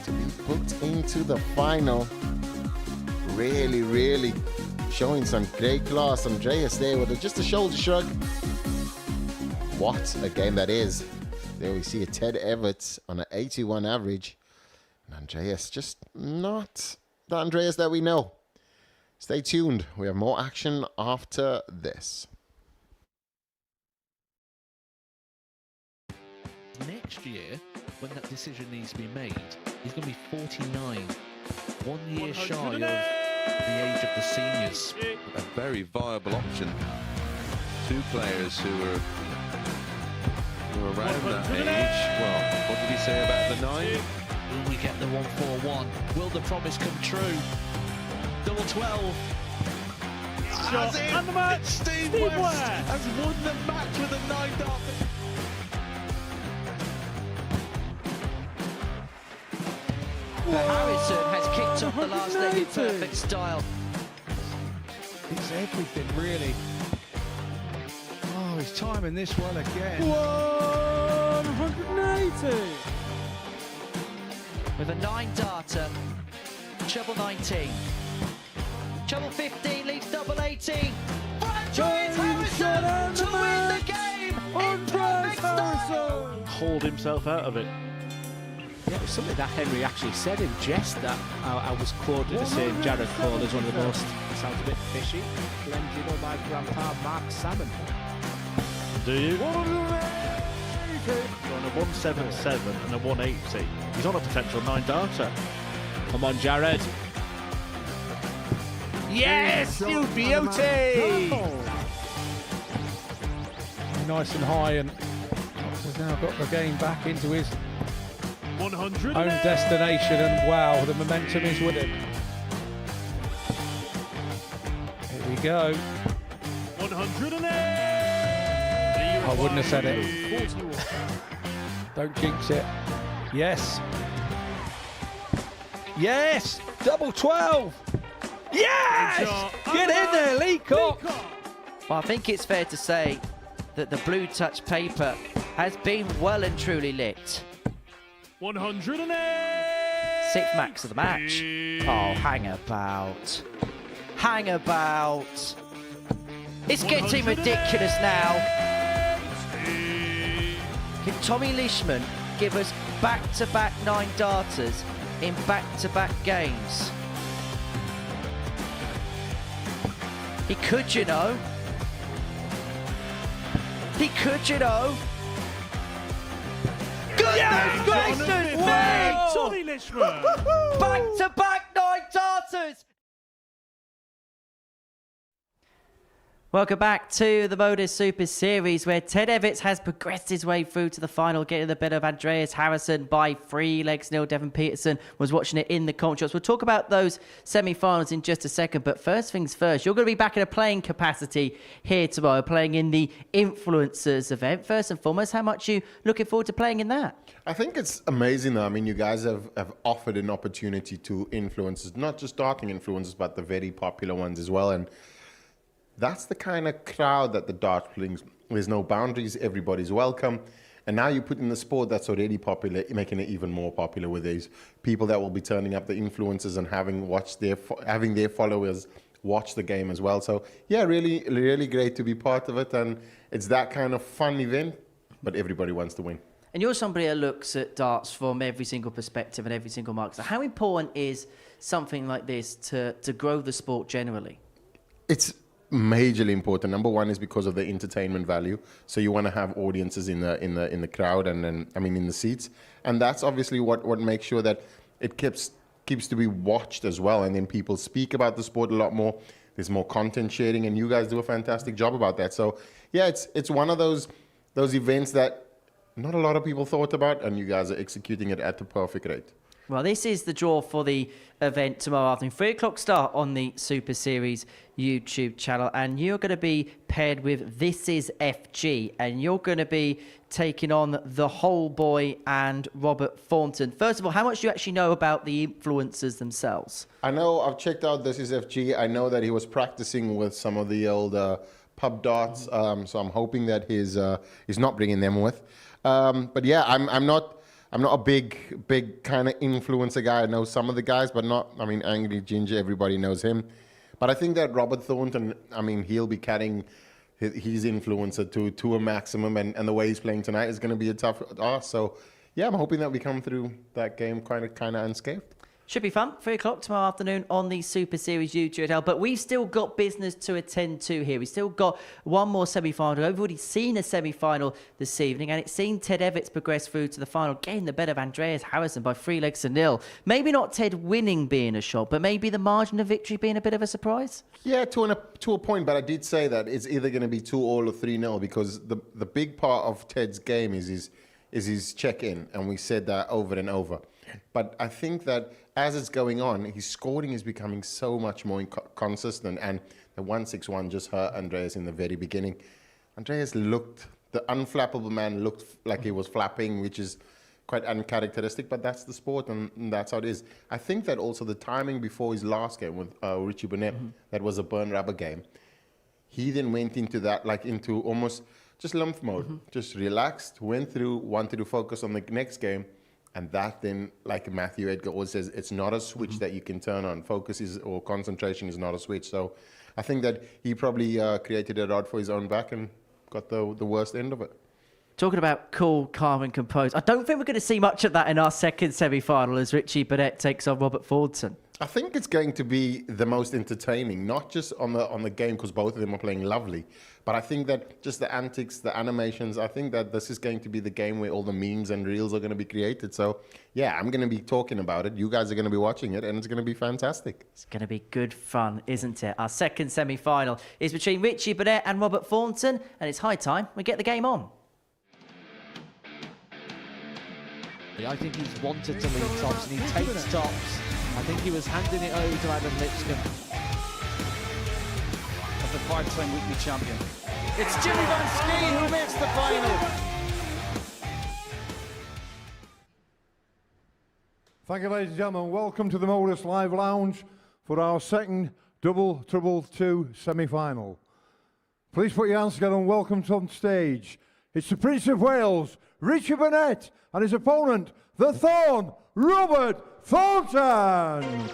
to be booked into the final. Really, really showing some great class. Andreas there with just a shoulder shrug. What a game that is. There we see a Ted Evetts on an 81 average. And Andreas just not the Andreas that we know. Stay tuned. We have more action after this. Next year, when that decision needs to be made, he's going to be 49. 1 year shy of the age of the seniors. A very viable option. 2 players who are around that age. Well, what did he say about the 9? Will we get the 141? Will the promise come true? Double 12. Shot and the match. Steve West has won the match with a 9-dart. Harrysson has kicked off the last leg in perfect style. It's everything, really. Oh, he's timing this well again. 180. With a 9-darter, treble 19. Treble 15 leaves double 18. Andreas Harrysson to win the game in perfect style. Hauled himself out of it. Yeah, it was something that Henry actually said in jest that I was quoted as saying Jared Cole is one of the most, sounds a bit fishy, blends, you know, my grandpa Mark Salmon. Do you? On a 177 and a 180. He's on a potential 9-darter. Come on, Jared. Yes, you beauty! Nice and high, and has now got the game back into his 100 own destination, and wow, the momentum is with him. Here we go. 108. I wouldn't have said it. Don't jinx it. Yes. Yes! Double 12! Yes! Get in there, Lee Cook! Well, I think it's fair to say that the blue touch paper has been well and truly lit. 108. 6th max of the match. Oh, hang about. Hang about. It's getting ridiculous now. Can Tommy Leishman give us back-to-back 9 darters in back-to-back games. He could, you know. He could, you know. Goodness gracious me! Tony Lishman! Back-to-back 9 darters! Welcome back to the Modus Super Series, where Ted Evetts has progressed his way through to the final, getting the better of Andreas Harrysson by 3 legs nil. Devon Peterson was watching it in the contrast. We'll talk about those semi-finals in just a second, but first things first, you're going to be back in a playing capacity here tomorrow, playing in the Influencers event. First and foremost, how much are you looking forward to playing in that? I think it's amazing, though. I mean, you guys have offered an opportunity to influencers, not just darting influencers, but the very popular ones as well. And that's the kind of crowd that the dart brings. There's no boundaries, everybody's welcome. And now you put in the sport that's already popular, making it even more popular with these people that will be turning up, the influencers, and having their followers watch the game as well. So yeah, really, really great to be part of it. And it's that kind of fun event, but everybody wants to win. And you're somebody that looks at darts from every single perspective and every single mark. So how important is something like this to grow the sport generally? It's majorly important. Number one is because of the entertainment value. So you want to have audiences in the crowd and then in the seats, and that's obviously what makes sure that it keeps to be watched as well. And then people speak about the sport a lot more. There's more content sharing, and you guys do a fantastic job about that. So yeah, it's one of those events that not a lot of people thought about, and you guys are executing it at the perfect rate. Well, this is the draw for the event tomorrow afternoon. 3 o'clock start on the Super Series YouTube channel. And you're going to be paired with This Is FG. And you're going to be taking on the Whole Boy and Robert Thornton. First of all, how much do you actually know about the influencers themselves? I know, I've checked out This Is FG. I know that he was practicing with some of the old pub darts. So I'm hoping that he's not bringing them with. But yeah, I'm not a big kind of influencer guy. I know some of the guys, but not, Angry Ginger, everybody knows him. But I think that Robert Thornton, he'll be carrying his influencer to a maximum, and the way he's playing tonight is going to be a tough ask. So yeah, I'm hoping that we come through that game kind of unscathed. Should be fun. 3 o'clock tomorrow afternoon on the Super Series YouTube channel. But we've still got business to attend to here. We've still got one more semi-final. We've already seen a semi-final this evening, and it's seen Ted Evetts progress through to the final, getting the better of Andreas Harrysson by 3 legs to nil. Maybe not Ted winning being a shot, but maybe the margin of victory being a bit of a surprise? Yeah, to a point, but I did say that it's either going to be 2-2 or 3-0, because the big part of Ted's game is his check-in, and we said that over and over. But I think that as it's going on, his scoring is becoming so much more consistent, and the 161 just hurt Andreas in the very beginning. Andreas looked, the unflappable man looked like he was flapping, which is quite uncharacteristic, but that's the sport, and that's how it is. I think that also the timing before his last game with Richie Burnett, that was a burn rubber game. He then went into that, into almost just lump mode, just relaxed, went through, wanted to focus on the next game. And that then, like Matthew Edgar always says, it's not a switch that you can turn on. Focus or concentration is not a switch. So I think that he probably created a rod for his own back and got the worst end of it. Talking about cool, calm and composed, I don't think we're going to see much of that in our second semi-final as Richie Burnett takes on Robert Thornton. I think it's going to be the most entertaining, not just on the game, because both of them are playing lovely, but I think that just the antics, the animations, I think that this is going to be the game where all the memes and reels are going to be created. So yeah, I'm going to be talking about it. You guys are going to be watching it, and it's going to be fantastic. It's going to be good fun, isn't it? Our second semi-final is between Richie Burnett and Robert Thornton, and it's high time we get the game on. I think he's wanted to lead tops, and he takes tops. I think he was handing it over to Adam Lipscombe. Of the 5-time weekly champion. It's Jimmy Van Skeen who makes the final. Thank you, ladies and gentlemen. Welcome to the Modus Live Lounge for our second Double Trouble 2 semi-final. Please put your hands together and welcome to on stage. It's the Prince of Wales, Richie Burnett, and his opponent, the Thorn, Robert Thornton.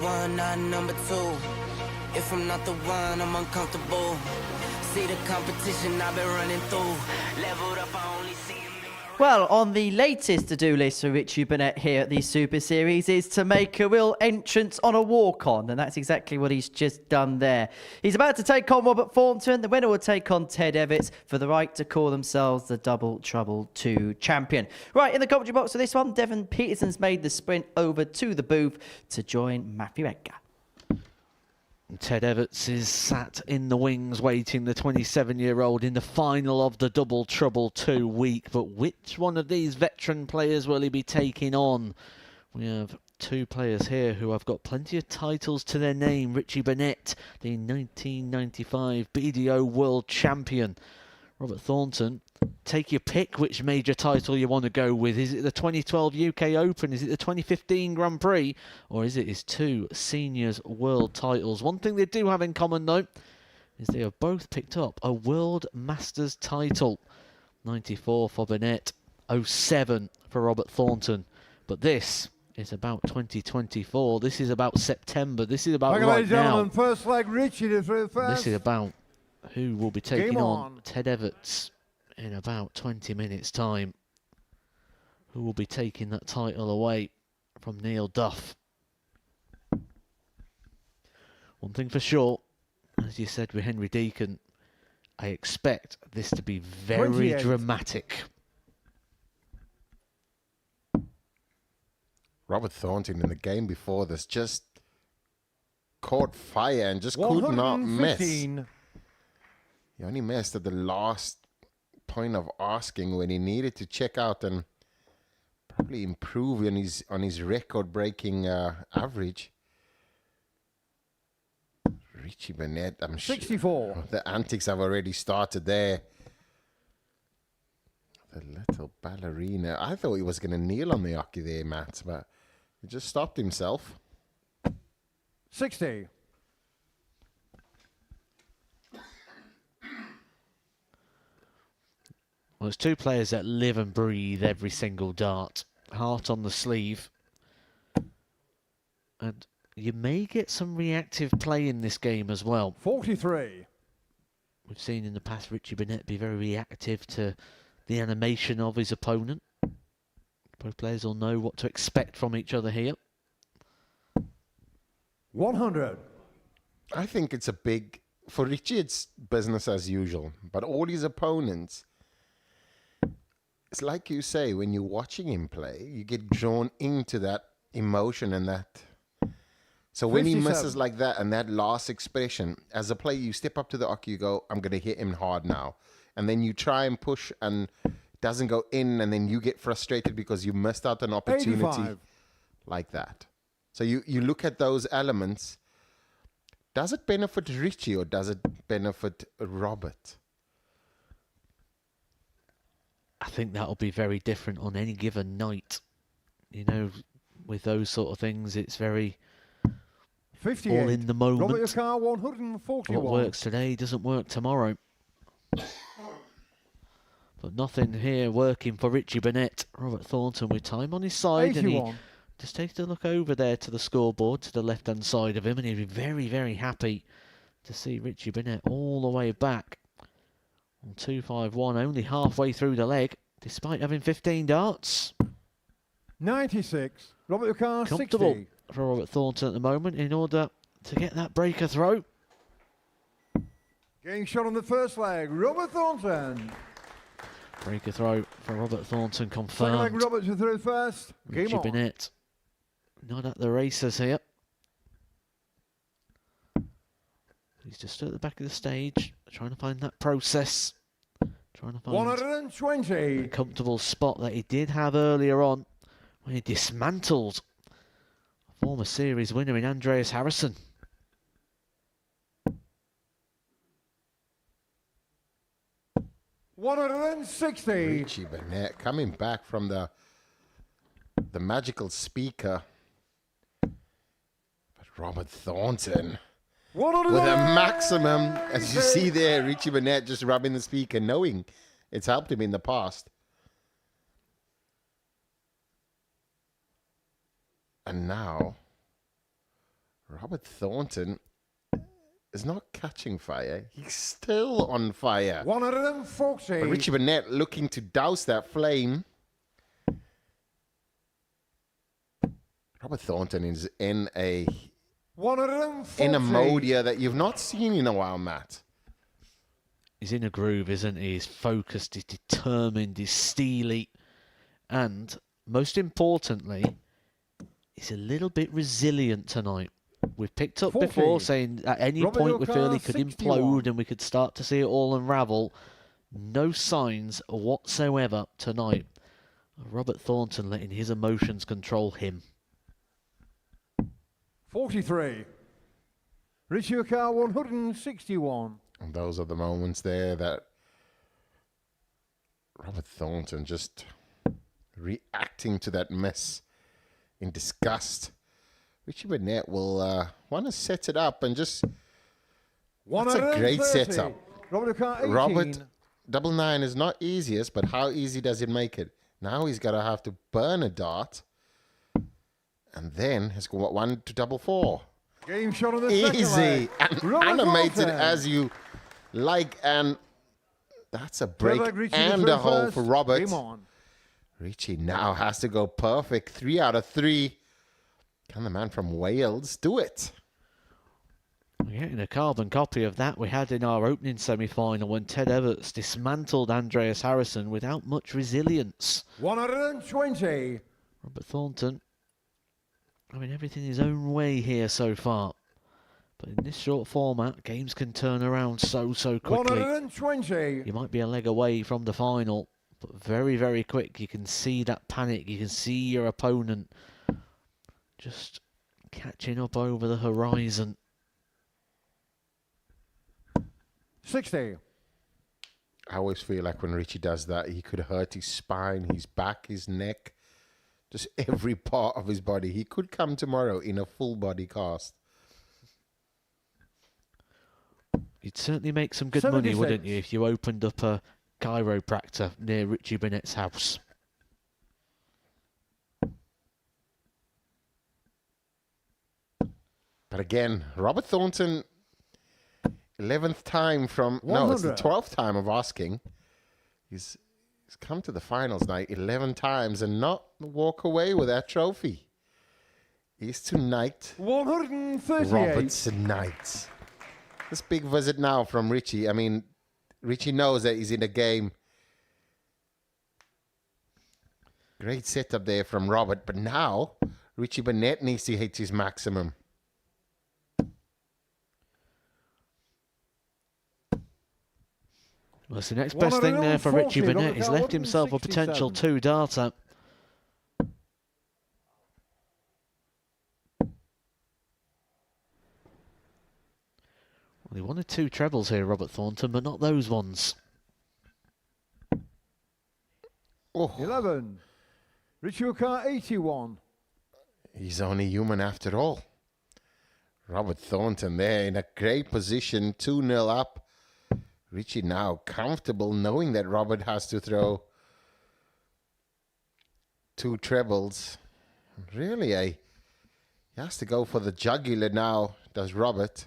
one, not number two. If I'm not the one, I'm uncomfortable. See the competition I've been running through. Leveled up, I only see. Well, on the latest to-do list for Richie Burnett here at the Super Series is to make a real entrance on a walk-on, and that's exactly what he's just done there. He's about to take on Robert Thornton. The winner will take on Ted Evetts for the right to call themselves the Double Trouble 2 champion. Right, in the commentary box for this one, Devon Peterson's made the sprint over to the booth to join Matthew Edgar. Ted Evetts is sat in the wings waiting, the 27-year-old, in the final of the Double Trouble 2 week. But which one of these veteran players will he be taking on? We have two players here who have got plenty of titles to their name. Richie Burnett, the 1995 BDO World Champion. Robert Thornton, take your pick which major title you want to go with. Is it the 2012 UK Open? Is it the 2015 Grand Prix? Or is it his two seniors world titles? One thing they do have in common, though, is they have both picked up a World Masters title. 94 for Burnett, 07 for Robert Thornton. But this is about 2024. This is about September. This is about right now. First leg, Richie to through first. This is about who will be taking on Ted Evetts in about 20 minutes' time. Who will be taking that title away from Neil Duff. One thing for sure, as you said with Henry Deacon, I expect this to be very 28. dramatic. Robert Thornton in the game before this just caught fire and just could not miss. 115. He only missed at the last point of asking when he needed to check out and probably improve on his record-breaking average. Richie Burnett, I'm 64. sure the antics have already started there. The little ballerina. I thought he was going to kneel on the hockey there, Matt, but he just stopped himself. 60. Well, it's two players that live and breathe every single dart. Heart on the sleeve. And you may get some reactive play in this game as well. 43. We've seen in the past Richie Burnett be very reactive to the animation of his opponent. Both players will know what to expect from each other here. 100. I think it's a big... For Richie, it's business as usual. But all his opponents... It's like you say, when you're watching him play, you get drawn into that emotion and that. So when 57. he misses like that and that last expression, as a player, you step up to the hockey, you go, I'm going to hit him hard now. And then you try and push and it doesn't go in, and then you get frustrated because you missed out an opportunity 85. like that. So you look at those elements. Does it benefit Richie or does it benefit Robert? I think that'll be very different on any given night. You know, with those sort of things, it's very 58. all in the moment. Robert Yakar, 141. What works today doesn't work tomorrow. But nothing here working for Richie Burnett. Robert Thornton with time on his side, 81. and he just takes a look over there to the scoreboard to the left-hand side of him, and he'd be very, very happy to see Richie Burnett all the way back on 251, only halfway through the leg, despite having 15 darts. 96. Robert Yakar, Comfortable 60. for Robert Thornton at the moment in order to get that breaker throw. Getting shot on the first leg, Robert Thornton. Breaker throw for Robert Thornton Second leg, confirmed. Robert to through first. Game Richie on. Burnett not at the races here. He's just at the back of the stage, trying to find that process. Trying to find 120. a comfortable spot that he did have earlier on when he dismantled a former series winner in Andreas Harrysson. Richie Burnett coming back from the magical speaker. But Robert Thornton with a maximum, as you see there, Richie Burnett just rubbing the speaker, knowing it's helped him in the past. And now, Robert Thornton is not catching fire. He's still on fire. 140. But Richie Burnett looking to douse that flame. Robert Thornton is in a 140. mode here that you've not seen in a while, Matt. He's in a groove, isn't he? He's focused, he's determined, he's steely. And, most importantly, he's a little bit resilient tonight. We've picked up 40. before saying at any Robert point we feel he Hooker, could 61. implode and we could start to see it all unravel. No signs whatsoever tonight. Robert Thornton letting his emotions control him. 43. Richie Burnett 161. And those are the moments there that Robert Thornton just reacting to that mess in disgust. Richie Burnett will want to set it up and just... That's a great 130. setup. Robert Hooker 18. Robert, 99 is not easiest, but how easy does it make it? Now he's got to have to burn a dart. And then he's got 1 to double 4. Game shot on the Easy. second leg. And Robert animated Thornton. as you like. And that's a break Perfect, Richie and the a hole first. for Robert. Game on. Richie now has to go perfect. 3 out of 3. Can the man from Wales do it? We're getting a carbon copy of that we had in our opening semi-final when Ted Evetts dismantled Andreas Harrysson without much resilience. 120. Robert Thornton having everything his own way here so far. But in this short format, games can turn around so quickly. 120. You might be a leg away from the final, but very, very quick. You can see that panic. You can see your opponent just catching up over the horizon. 60. I always feel like when Richie does that, he could hurt his spine, his back, his neck, just every part of his body. He could come tomorrow in a full body cast. You'd certainly make some good 76. money, wouldn't you, if you opened up a chiropractor near Richie Burnett's house? But again, Robert Thornton, 11th time from... No, it's the 100. 12th time of asking. He's come to the finals now 11 times and not walk away with that trophy. Is tonight 138. Robert's tonight. This big visit now from Richie. I mean, Richie knows that he's in a game. Great setup there from Robert. But now, Richie Burnett needs to hit his maximum. Well, it's the next best thing there for Richie Burnett. He's left himself a potential 2-darter. Well, he wanted 2 trebles here, Robert Thornton, but not those ones. 11. Richie Burnett 81. He's only human after all. Robert Thornton there in a great position, 2-0 up. Richie now comfortable knowing that Robert has to throw 2 trebles. Really, he has to go for the jugular now, does Robert.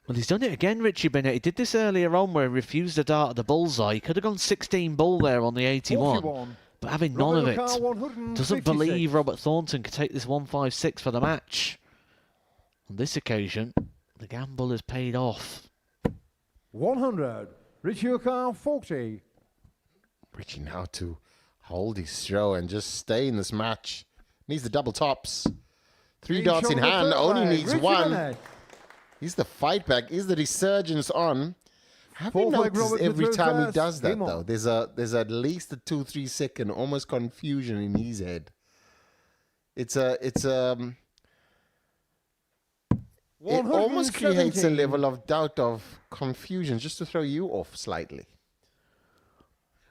Well, he's done it again, Richie Burnett. He did this earlier on where he refused a dart at the bullseye. He could have gone 16 bull there on the 81. 41. But having none of it, Robert Hooker, 156. doesn't believe Robert Thornton could take this 156 for the match. On this occasion, the gamble has paid off. 100. Richie Burnett 40. Richie now to hold his throw and just stay in this match. Needs the double tops. 3 Game darts in shot on the hand, third only leg. needs Richie 1. Burnett. Is the fight back? Is the resurgence on? Have you Fourth leg, noticed Robert every Hooker time he first. does that Game on. though? There's at least a 2-3 second almost confusion in his head. It almost creates a 117. level of doubt of confusion just to throw you off slightly.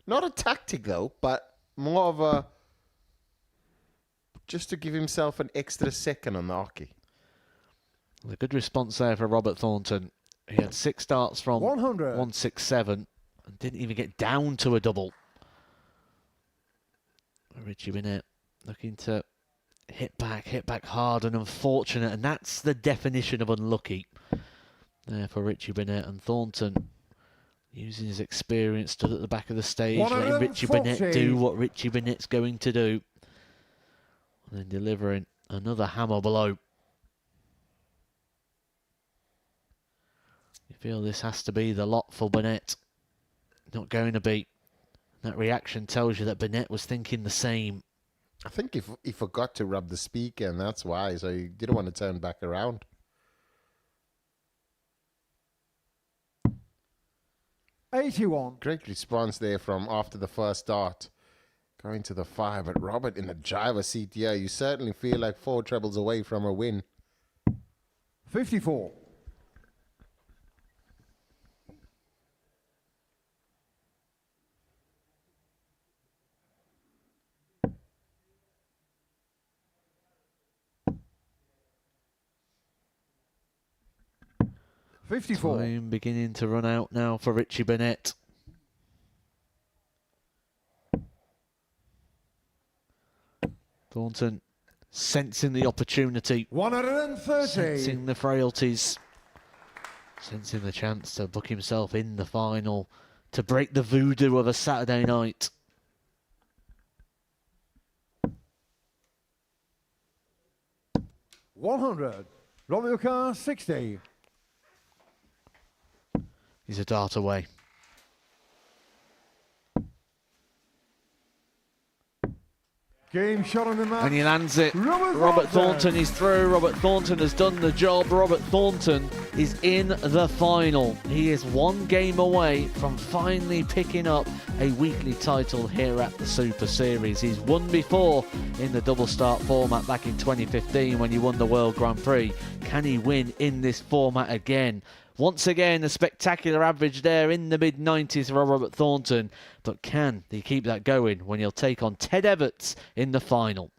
Not a tactic though, but more of a just to give himself an extra second on the hockey. A good response there for Robert Thornton. He had 6 darts from 100. 167 and didn't even get down to a double. Richie Burnett looking to Hit back hard and unfortunate, and that's the definition of unlucky there for Richie Burnett. And Thornton, using his experience, stood at the back of the stage, letting Richie Burnett do what Richie Burnett's going to do, and then delivering another hammer blow. You feel this has to be the lot for Burnett. Not going to be. That reaction tells you that Burnett was thinking the same. I think he forgot to rub the speaker, and that's why. So he didn't want to turn back around. $81. Great response there from after the first start. Going to the fire, but Robert in the driver's seat. Yeah, you certainly feel like 4 trebles away from a win. 54. Time beginning to run out now for Richie Burnett. Thornton sensing the opportunity. 130. Sensing the frailties. Sensing the chance to book himself in the final, to break the voodoo of a Saturday night. $100. Romeo car 60. He's a dart away. Game shot on the mark. And he lands it. Robert Thornton is through. Robert Thornton has done the job. Robert Thornton is in the final. He is 1 game away from finally picking up a weekly title here at the Super Series. He's won before in the double start format back in 2015 when he won the World Grand Prix. Can he win in this format again? Once again, a spectacular average there in the mid-90s for Robert Thornton. But can he keep that going when he'll take on Ted Evetts in the final?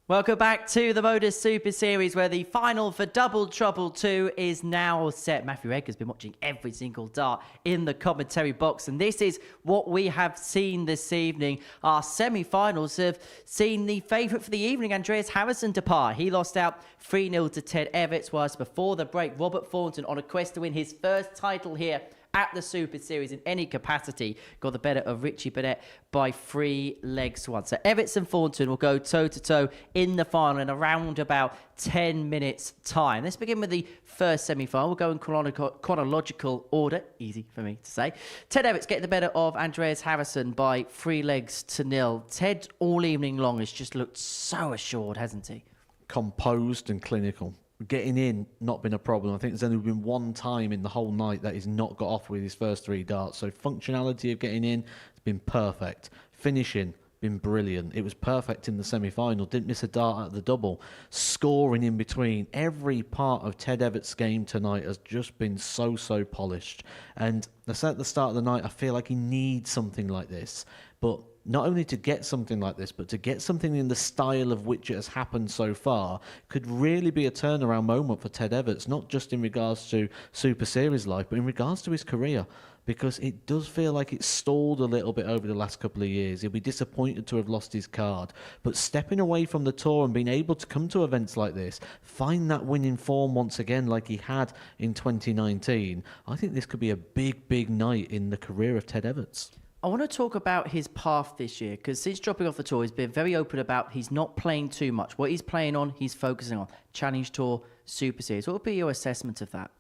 Welcome back to the Modus Super Series, where the final for Double Trouble 2 is now set. Matthew Edgar's been watching every single dart in the commentary box, and this is what we have seen this evening. Our semi-finals have seen the favourite for the evening, Andreas Harrysson, depart. He lost out 3-0 to Ted Evetts, whilst before the break, Robert Thornton, on a quest to win his first title here at the Super Series in any capacity, got the better of Richie Burnett by 3 legs to 1. So Evetts and Thornton will go toe-to-toe in the final in around about 10 minutes' time. Let's begin with the first semi-final. We'll go in chronological order. Easy for me to say. Ted Evetts getting the better of Andreas Harrysson by 3 legs to 0. Ted, all evening long, has just looked so assured, hasn't he? Composed and clinical. Getting in, not been a problem. I think there's only been one time in the whole night that he's not got off with his first 3 darts. So functionality of getting in has been perfect. Finishing, been brilliant. It was perfect in the semi-final. Didn't miss a dart at the double. Scoring in between. Every part of Ted Evetts' game tonight has just been so polished. And I said at the start of the night, I feel like he needs something like this. But not only to get something like this, but to get something in the style of which it has happened so far could really be a turnaround moment for Ted Evetts, not just in regards to Super Series life, but in regards to his career, because it does feel like it's stalled a little bit over the last couple of years. He'll be disappointed to have lost his card, but stepping away from the tour and being able to come to events like this, find that winning form once again like he had in 2019, I think this could be a big night in the career of Ted Evetts. I want to talk about his path this year, because since dropping off the tour, he's been very open about he's not playing too much. What he's playing on, he's focusing on. Challenge Tour, Super Series. What would be your assessment of that?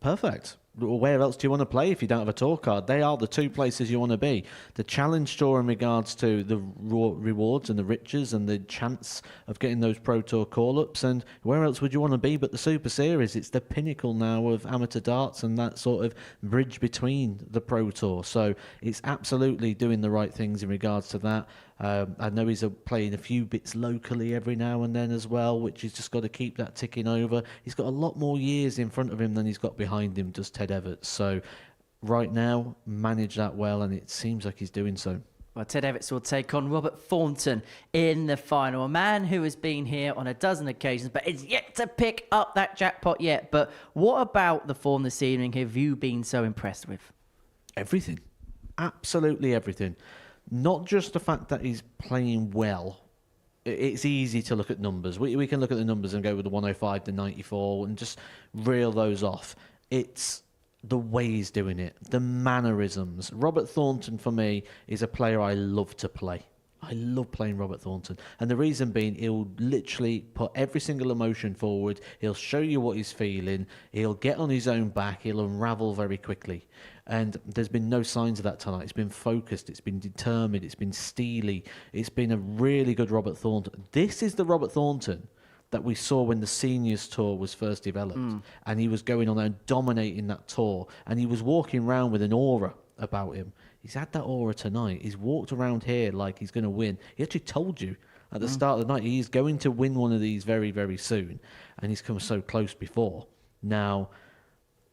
Perfect. Where else do you want to play if you don't have a tour card? They are the 2 places you want to be. The Challenge Tour in regards to the rewards and the riches and the chance of getting those Pro Tour call-ups, and where else would you want to be but the Super Series? It's the pinnacle now of amateur darts and that sort of bridge between the Pro Tour. So it's absolutely doing the right things in regards to that. I know he's playing a few bits locally every now and then as well, which he's just got to keep that ticking over. He's got a lot more years in front of him than he's got behind him, does Ted Evetts. So right now, manage that well, and it seems like he's doing so. Well, Ted Evetts will take on Robert Thornton in the final. A man who has been here on a dozen occasions, but is yet to pick up that jackpot yet. But what about the form this evening have you been so impressed with? Everything. Absolutely everything. Not just the fact that he's playing well. It's easy to look at numbers. We can look at the numbers and go with the 105, the 94, and just reel those off. It's the way he's doing it, the mannerisms. Robert Thornton, for me, is a player I love to play. I love playing Robert Thornton. And the reason being, he'll literally put every single emotion forward. He'll show you what he's feeling. He'll get on his own back. He'll unravel very quickly. And there's been no signs of that tonight. It's been focused. It's been determined. It's been steely. It's been a really good Robert Thornton. This is the Robert Thornton that we saw when the Seniors Tour was first developed. And he was going on there and dominating that tour. And he was walking around with an aura about him. He's had that aura tonight. He's walked around here like he's going to win. He actually told you at the start of the night he's going to win one of these very soon. And he's come so close before. Now,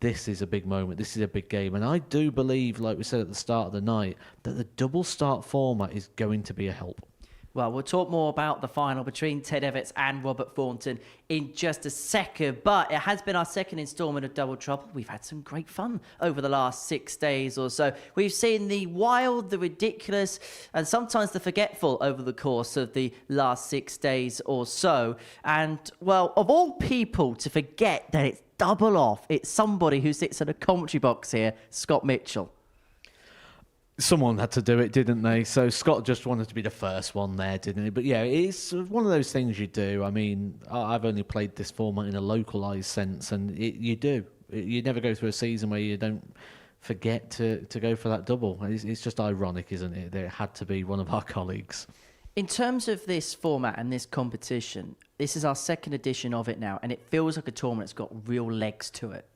this is a big moment. This is a big game. And I do believe, like we said at the start of the night, that the double start format is going to be a help. Well, we'll talk more about the final between Ted Evetts and Robert Thornton in just a second, but it has been our second instalment of Double Trouble. We've had some great fun over the last 6 days or so. We've seen the wild, the ridiculous, and sometimes the forgetful over the course of the last 6 days or so. And, well, of all people to forget that it's double off, it's somebody who sits in a commentary box here, Scott Mitchell. Someone had to do it, didn't they? So Scott just wanted to be the first one there, didn't he? But yeah, it's one of those things you do. I mean, I've only played this format in a localised sense, and you do. You never go through a season where you don't forget to go for that double. It's just ironic, isn't it? That it had to be one of our colleagues. In terms of this format and this competition, this is our second edition of it now, and it feels like a tournament that's got real legs to it.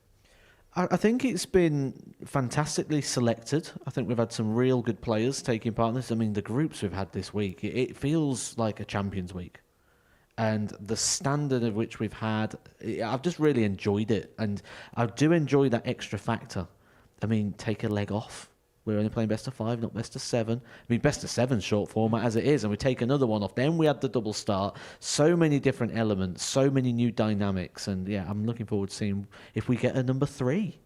I think it's been fantastically selected. I think we've had some real good players taking part in this. I mean, the groups we've had this week, it feels like a Champions Week. And the standard of which we've had, I've just really enjoyed it. And I do enjoy that extra factor. I mean, take a leg off. We're only playing best of 5, not best of 7. I mean, best of 7 short format as it is, and we take another one off. Then we had the double start. So many different elements, so many new dynamics, and yeah, I'm looking forward to seeing if we get a number 3.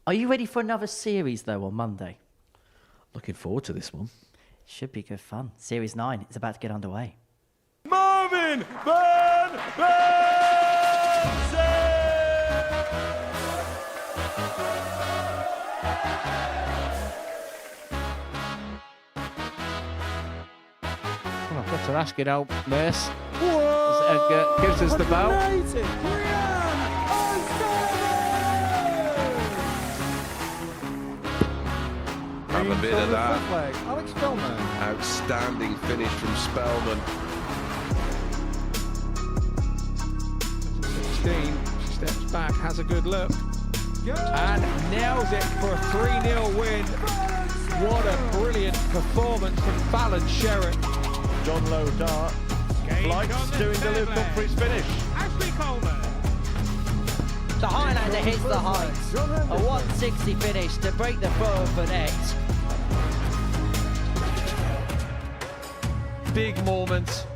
Are you ready for another series, though, on Monday? Looking forward to this one. Should be good fun. Series 9 is about to get underway. Marvin Van Persie! Well, I've got to ask you now, Mace. As Edgar gives us the bow. Have a bit of that. Alex Spellman. Outstanding finish from Spellman. 16, she steps back, has a good look, and nails it for a 3-0 win. What a brilliant performance from Fallon Sherritt. John Lowe dart. Flights doing the Luke Humphries finish. Ashley Coleman. The Highlander hits the heights. A 160 finish to break the throw of Burnett. Big moment.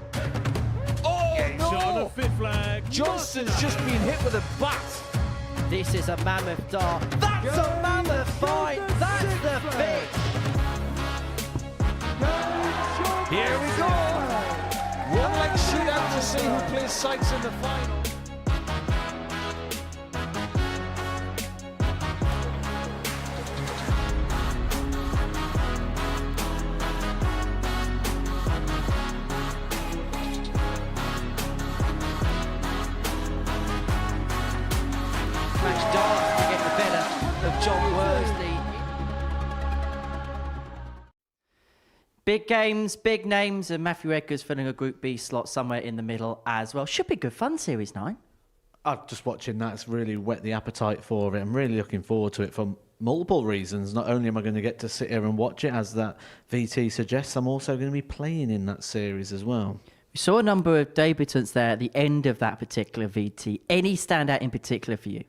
Oh, no! Fifth flag. Johnston's just been hit with a bat. This is a mammoth dart. That's a mammoth fight. That's the pitch. Here we go. One leg shootout to see who plays Sykes in the final. Smash darts to get the better of John Worsley. Big games, big names, and Matthew Edgar's filling a Group B slot somewhere in the middle as well. Should be good fun, Series 9. Just watching that's really whet the appetite for it. I'm really looking forward to it for multiple reasons. Not only am I going to get to sit here and watch it, as that VT suggests, I'm also going to be playing in that series as well. We saw a number of debutants there at the end of that particular VT. Any standout in particular for you?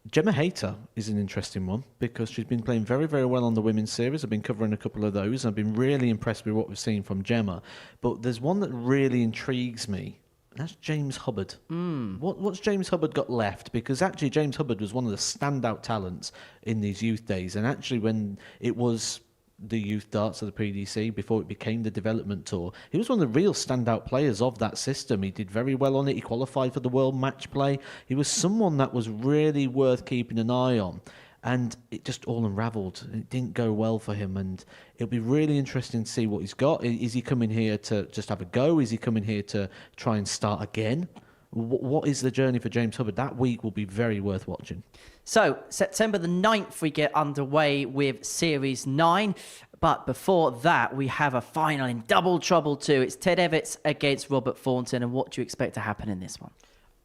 Gemma Hayter is an interesting one because she's been playing very, very well on the women's series. I've been covering a couple of those. I've been really impressed with what we've seen from Gemma. But there's one that really intrigues me. That's James Hubbard. What's James Hubbard got left? Because actually James Hubbard was one of the standout talents in these youth days. And actually when it was the youth darts of the PDC, before it became the development tour, he was one of the real standout players of that system. He did very well on it. He qualified for the World Match Play. He was someone that was really worth keeping an eye on. And it just all unravelled. It didn't go well for him, and it'll be really interesting to see what he's got. Is he coming here to just have a go? Is he coming here to try and start again? What is the journey for James Hubbard? That week will be very worth watching. So, September the 9th, we get underway with Series 9. But before that, we have a final in Double Trouble 2. It's Ted Evetts against Robert Thornton. And what do you expect to happen in this one?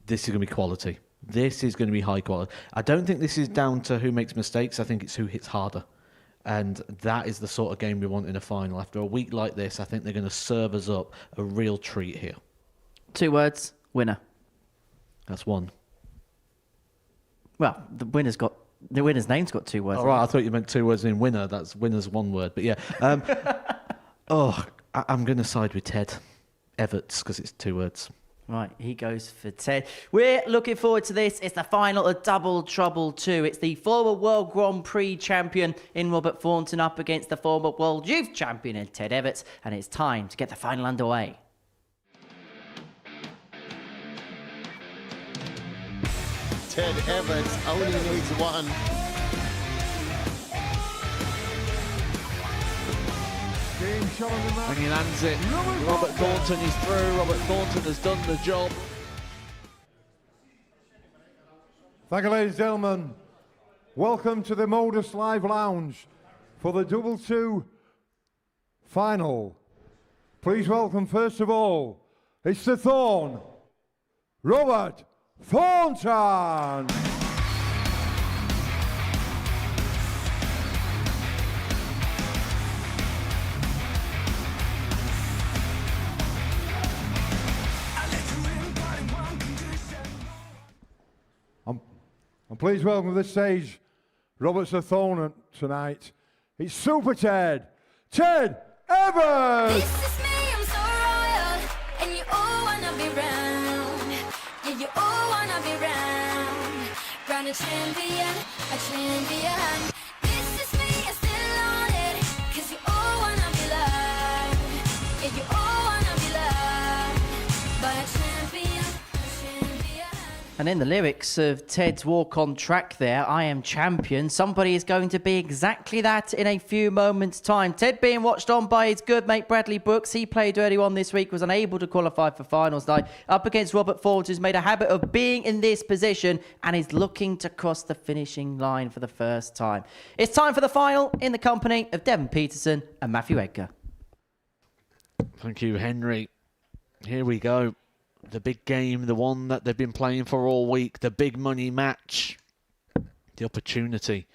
This is going to be quality. This is going to be high quality. I don't think this is down to who makes mistakes. I think it's who hits harder. And that is the sort of game we want in a final. After a week like this, I think they're going to serve us up a real treat here. 2 words, winner. That's one. Well, the winner's name's got 2 words. Oh, right, I thought you meant 2 words in winner. That's winner's 1 word. But yeah. I'm going to side with Ted Evetts because it's 2 words. Right, he goes for Ted. We're looking forward to this. It's the final of Double Trouble 2. It's the former World Grand Prix champion in Robert Thornton up against the former World Youth champion in Ted Evetts. And it's time to get the final underway. Ted Evetts only needs 1. And he lands it. Robert Thornton is through. Robert Thornton has done the job. Thank you, ladies and gentlemen. Welcome to the Modus Live Lounge for the Double 2 final. Please welcome, first of all, it's the Thorn, Robert Thornton. And please welcome to this stage Robert Thornton tonight. It's Super Ted. Ted Evetts! This is me, I'm so royal, and you all wanna be round. Yeah, you all wanna be round. Round a champion, a champion. This is me, I'm still on it, 'cause you all wanna be loved. Yeah, you all wanna be loved by a champion, a champion. And in the lyrics of Ted's walk on track there, I am champion, somebody is going to be exactly that in a few moments' time. Ted being watched on by his good mate Bradley Brooks. He played early on this week, was unable to qualify for finals night, up against Robert Thornton, who's made a habit of being in this position and is looking to cross the finishing line for the first time. It's time for the final in the company of Devon Peterson and Matthew Edgar. Thank you, Henry. Here we go. The big game, the one that they've been playing for all week, the big money match. The opportunity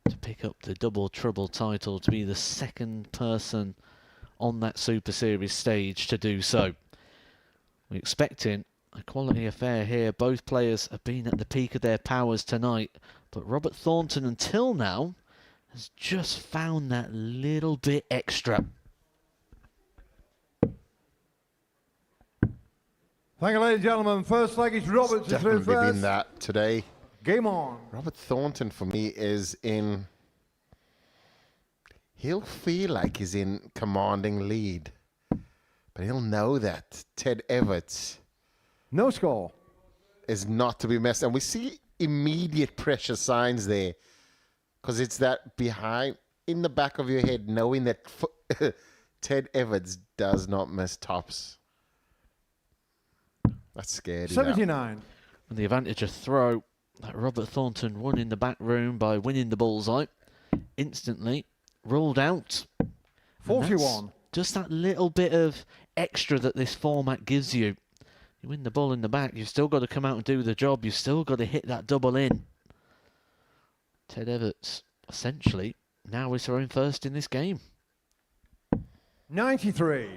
to pick up the double trouble title, to be the second person on that Super Series stage to do so. We're expecting a quality affair here. Both players have been at the peak of their powers tonight, but Robert Thornton until now has just found that little bit extra. Thank you, ladies and gentlemen. First leg is Robert. Definitely been that today. Game on. Robert Thornton, for me, is in... He'll feel like he's in commanding lead. But he'll know that Ted Evetts... No score. ...is not to be messed. And we see immediate pressure signs there. Because it's that behind, in the back of your head, knowing that Ted Evetts does not miss tops. That's scary. 79. And the advantage of throw that Robert Thornton won in the back room by winning the bullseye. Instantly ruled out. 41. Just that little bit of extra that this format gives you. You win the ball in the back, you've still got to come out and do the job. You've still got to hit that double in. Ted Evetts, essentially, now is thrown first in this game. 93.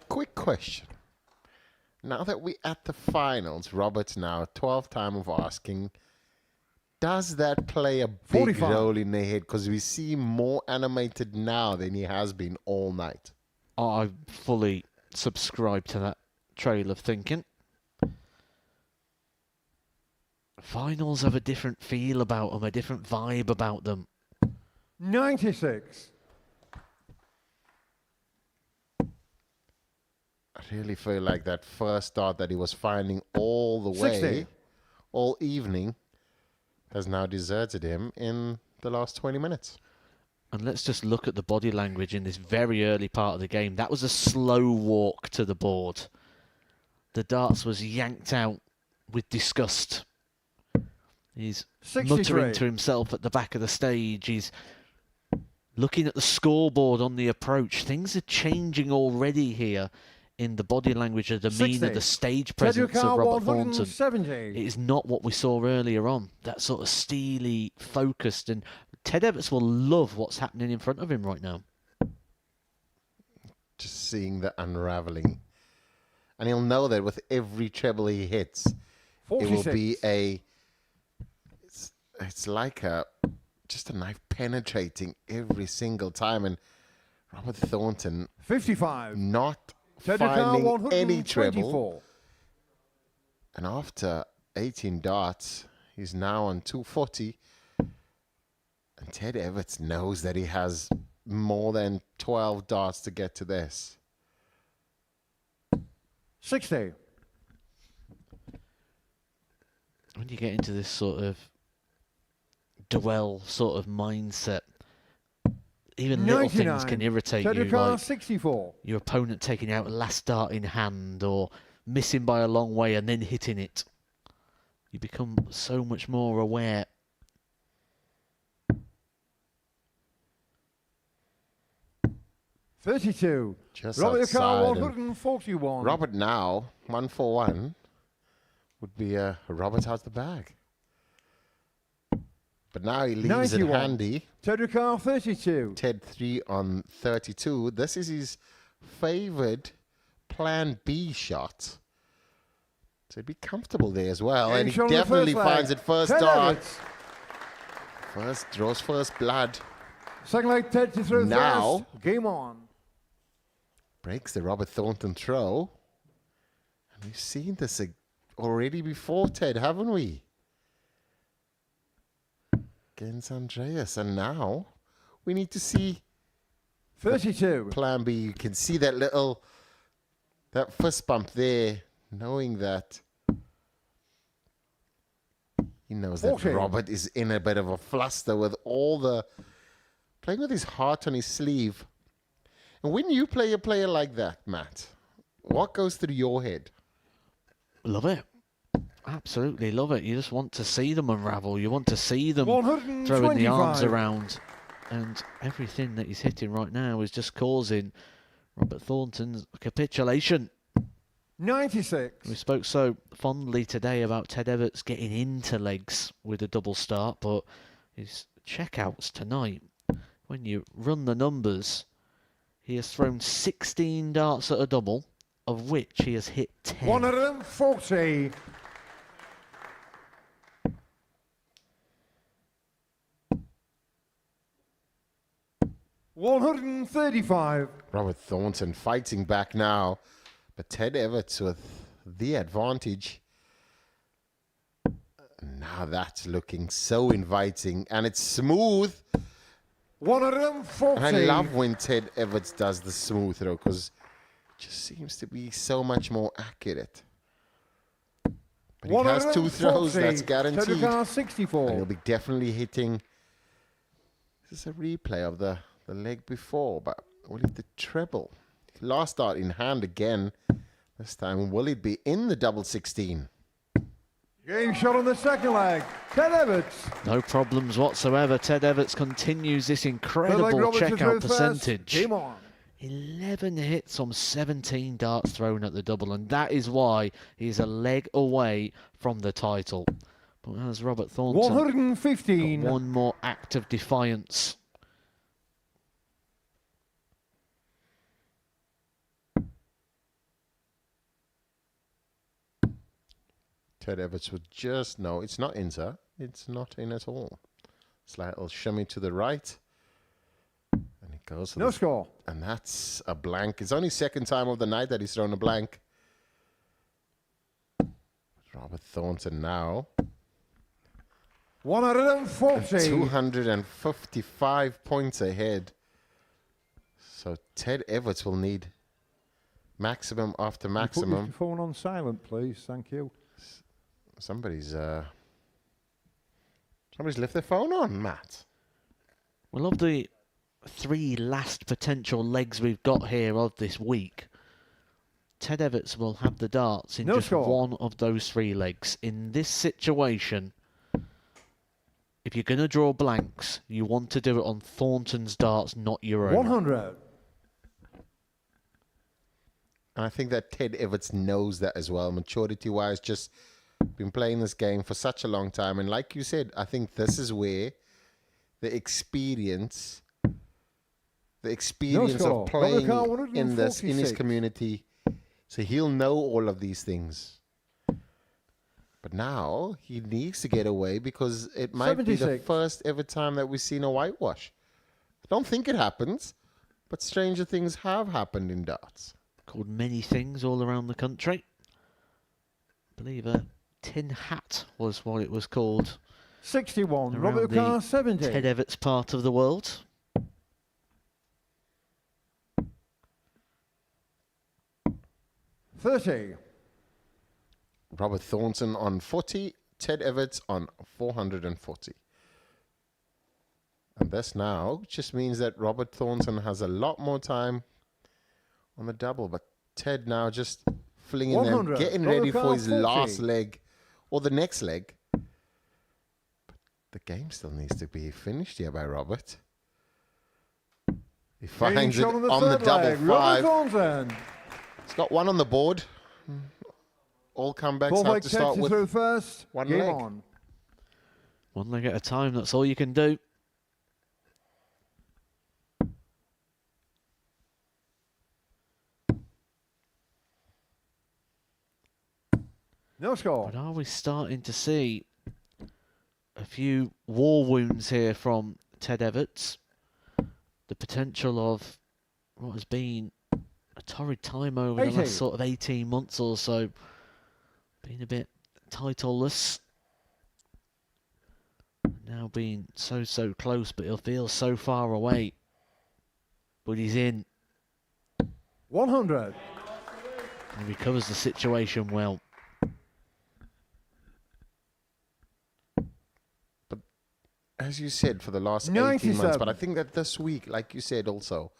Quick question. Now that we're at the finals, Robert's now 12th time of asking, does that play a big 45. role in their head? Because we see him more animated now than he has been all night. I fully subscribe to that trail of thinking. Finals have a different feel about them, a different vibe about them. 96. I really feel like that first start that he was finding all the way, 60. all evening, has now deserted him in the last 20 minutes. And let's just look at the body language in this very early part of the game. That was a slow walk to the board. The darts was yanked out with disgust. He's 63. muttering to himself at the back of the stage. He's looking at the scoreboard on the approach. Things are changing already here in the body language, the demeanour, 60. the stage presence of Robert Thornton. 170. It is not what we saw earlier on. That sort of steely, focused, and Ted Evetts will love what's happening in front of him right now. Just seeing the unraveling. And he'll know that with every treble he hits, 46. it will be a... It's like just a knife penetrating every single time. And Robert Thornton... 55. Not Ted finding any 124. treble. And after 18 darts, he's now on 240. And Ted Evetts knows that he has more than 12 darts to get to this. 60. When you get into this sort of duel sort of mindset, even little things can irritate you, like 64. your opponent taking out a last dart in hand or missing by a long way and then hitting it. You become so much more aware. $32. Just Robert outside. 141. Robert now, 141, would be a Robert out the bag. But now he leaves 91. it handy. Ted Ricard 32. Ted 3 on 32. This is his favoured plan B shot. So he'd be comfortable there as well. And he on the definitely first finds leg. it first Ted dart. Evetts. Draws first blood. Second leg, Ted to throw Now. first. Game on. Breaks the Robert Thornton throw. And we've seen this already before, Ted, haven't we? Against Andreas. And now we need to see 32. Plan B. You can see that fist bump there, knowing that he knows that Robert is in a bit of a fluster with playing with his heart on his sleeve. And when you play a player like that, Matt, what goes through your head? Love it. Absolutely love it. You just want to see them unravel. You want to see them throwing the arms around. And everything that he's hitting right now is just causing Robert Thornton's capitulation. 96. We spoke so fondly today about Ted Evetts getting into legs with a double start, but his checkouts tonight, when you run the numbers, he has thrown 16 darts at a double, of which he has hit 10. 140. $135. Robert Thornton fighting back now, but Ted Evetts with the advantage. Now that's looking so inviting, and it's smooth. 140. And I love when Ted Evetts does the smooth throw because it just seems to be so much more accurate. But he has 2 throws, that's guaranteed. And 64. he'll be definitely hitting. This is a replay of the leg before, but will it the treble? Last dart in hand again. This time, will it be in the double 16? Game shot on the second leg. Ted Evetts. No problems whatsoever. Ted Evetts continues this incredible checkout percentage. Game on. 11 hits on 17 darts thrown at the double, and that is why he's a leg away from the title. But as Robert Thornton 115. got one more act of defiance. Ted Evetts would just know it's not in, sir. It's not in at all. Slight little shimmy to the right. And it goes. No score. And that's a blank. It's only second time of the night that he's thrown a blank. Robert Thornton now. 140. 255 points ahead. So Ted Evetts will need maximum after maximum. Put your phone on silent, please. Thank you. Somebody's left their phone on, Matt. Well, of the 3 last potential legs we've got here of this week, Ted Evetts will have the darts in just one of those 3 legs. In this situation, if you're going to draw blanks, you want to do it on Thornton's darts, not your own. 100. And I think that Ted Evetts knows that as well, maturity-wise, just been playing this game for such a long time. And like you said, I think this is where the experience of playing in his community, so he'll know all of these things. But now he needs to get away because it might be the first ever time that we've seen a whitewash. I don't think it happens, but stranger things have happened in darts. Called many things all around the country. I believe a tin hat was what it was called. 61. Robert Carr, 70. Ted Evetts part of the world. $30. Robert Thornton on 40, Ted Evetts on 440. And this now just means that Robert Thornton has a lot more time on the double, but Ted now just flinging them, getting ready for his last leg or the next leg. But the game still needs to be finished here by Robert. He finds it on the double 5. He's got 1 on the board. All comebacks have to start with first. one Game leg. On. 1 leg at a time, that's all you can do. No score. But are we starting to see a few war wounds here from Ted Evetts? the potential of what has been a torrid time over the 80. last sort of 18 months or so. Being a bit titleless. Now being so close, but he'll feel so far away. But he's in. 100. He recovers the situation well. But as you said, for the last 18 months, 97. but I think that this week, like you said also,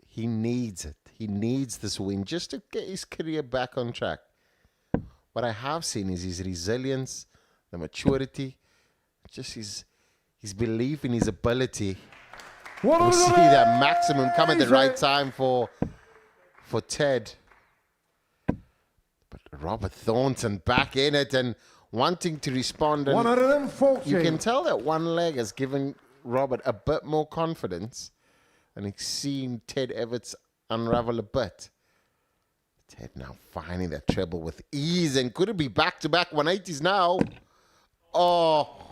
he needs it. He needs this win just to get his career back on track. What I have seen is his resilience, the maturity, just his belief in his ability. We see that maximum come at the right time for Ted. But Robert Thornton back in it and wanting to respond. And 140. you can tell that one leg has given Robert a bit more confidence, and he's seen Ted Evetts unravel a bit. Ted now finding that treble with ease, and could it be back-to-back 180s now? Oh.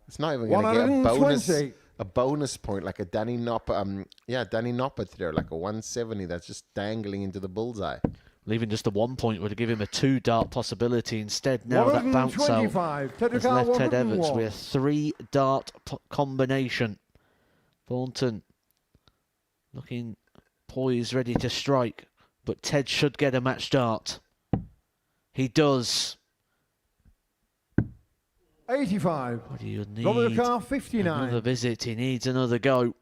It's not even going to get a bonus point like a Danny Nopper. Danny Nopper throw, like a 170 that's just dangling into the bullseye. Leaving just the 1 point would give him a 2-dart possibility. Instead, now that bounce out has left Ted Evetts with a 3-dart combination. Thornton looking poised, ready to strike, but Ted should get a match dart. He does. 85. What do you need? Robert Carr, 59. Another visit. He needs another go.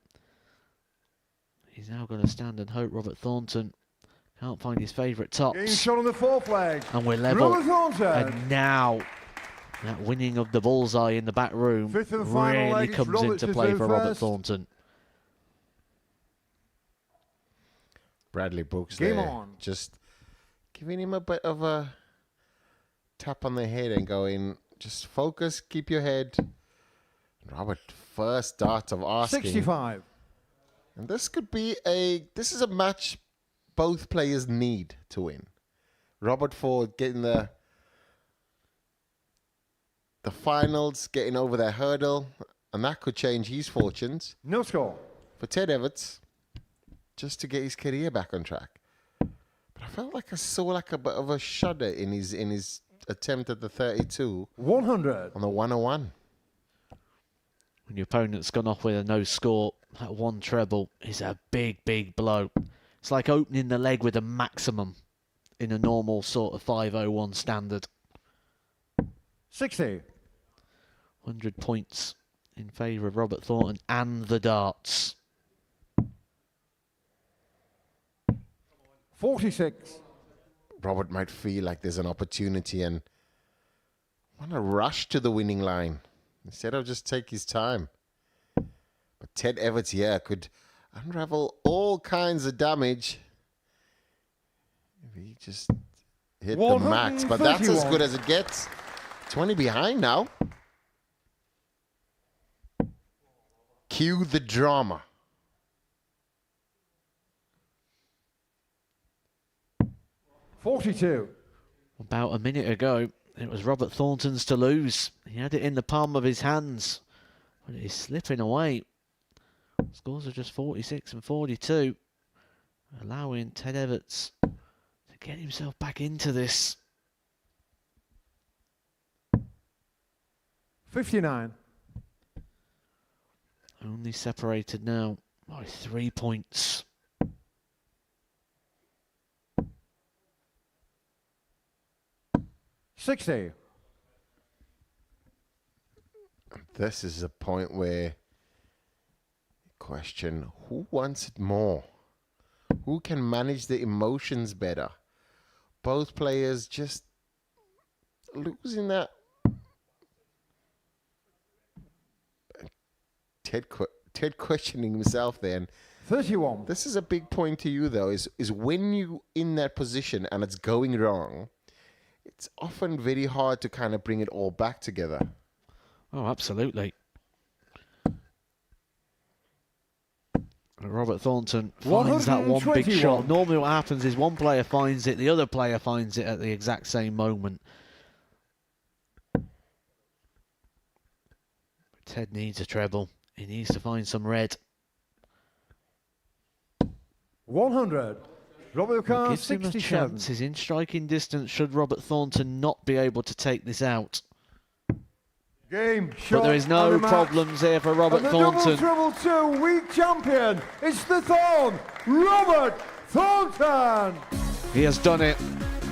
He's now going to stand and hope Robert Thornton can't find his favourite tops. Game shot on the 4th leg. And we're level. Robert Thornton. And now that winning of the bullseye in the back room really comes into play for Robert Thornton. Bradley Brooks Game there, on. just giving him a bit of a tap on the head and going, just focus, keep your head. Robert, first dart of asking. 65. And this is a match both players need to win. Robert for getting the finals, getting over their hurdle, and that could change his fortunes. No score. For Ted Evetts, just to get his career back on track. But I felt like I saw like a bit of a shudder in his attempt at the 32. 100. On the 101. When your opponent's gone off with a no score, that one treble is a big, big blow. It's like opening the leg with a maximum in a normal sort of 501 standard. 60. 100 points in favour of Robert Thornton and the darts. 46. Robert might feel like there's an opportunity and want to rush to the winning line instead of just take his time. But Ted Evetts here could unravel all kinds of damage if he just hit the max. But that's as good as it gets. 20 behind now. Cue the drama. $42. About a minute ago, it was Robert Thornton's to lose. He had it in the palm of his hands, but he's slipping away. Scores are just 46 and 42, allowing Ted Evetts to get himself back into this. 59. Only separated now by 3 points. $60. This is a point where question, who wants it more? Who can manage the emotions better? Both players just losing that. Ted questioning himself then. 31. This is a big point to you though, is when you in that position and it's going wrong, it's often very hard to kind of bring it all back together. Oh, absolutely. Robert Thornton finds that one big shot. Normally what happens is one player finds it, the other player finds it at the exact same moment. Ted needs a treble He needs to find some red. 100. Robert Carr, Gives him a 67. chance. He's in striking distance should Robert Thornton not be able to take this out. Game, But there is no problems here for Robert and the Thornton. Double Trouble 2 week champion, it's the Thorn, Robert Thornton. He has done it.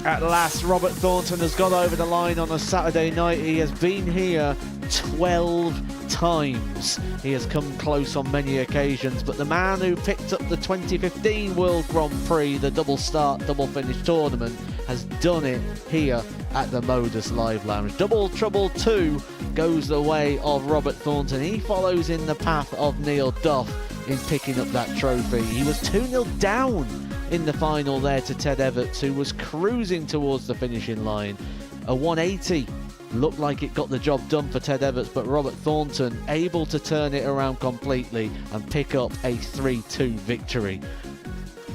At last, Robert Thornton has got over the line on a Saturday night. He has been here 12 times. He has come close on many occasions, but the man who picked up the 2015 World Grand Prix, the double start, double finish tournament, has done it here at the Modus Live Lounge. Double Trouble 2 goes the way of Robert Thornton. He follows in the path of Neil Duff in picking up that trophy. He was 2-0 down in the final there to Ted Evetts, who was cruising towards the finishing line. A 180 looked like it got the job done for Ted Evetts, but Robert Thornton able to turn it around completely and pick up a 3-2 victory.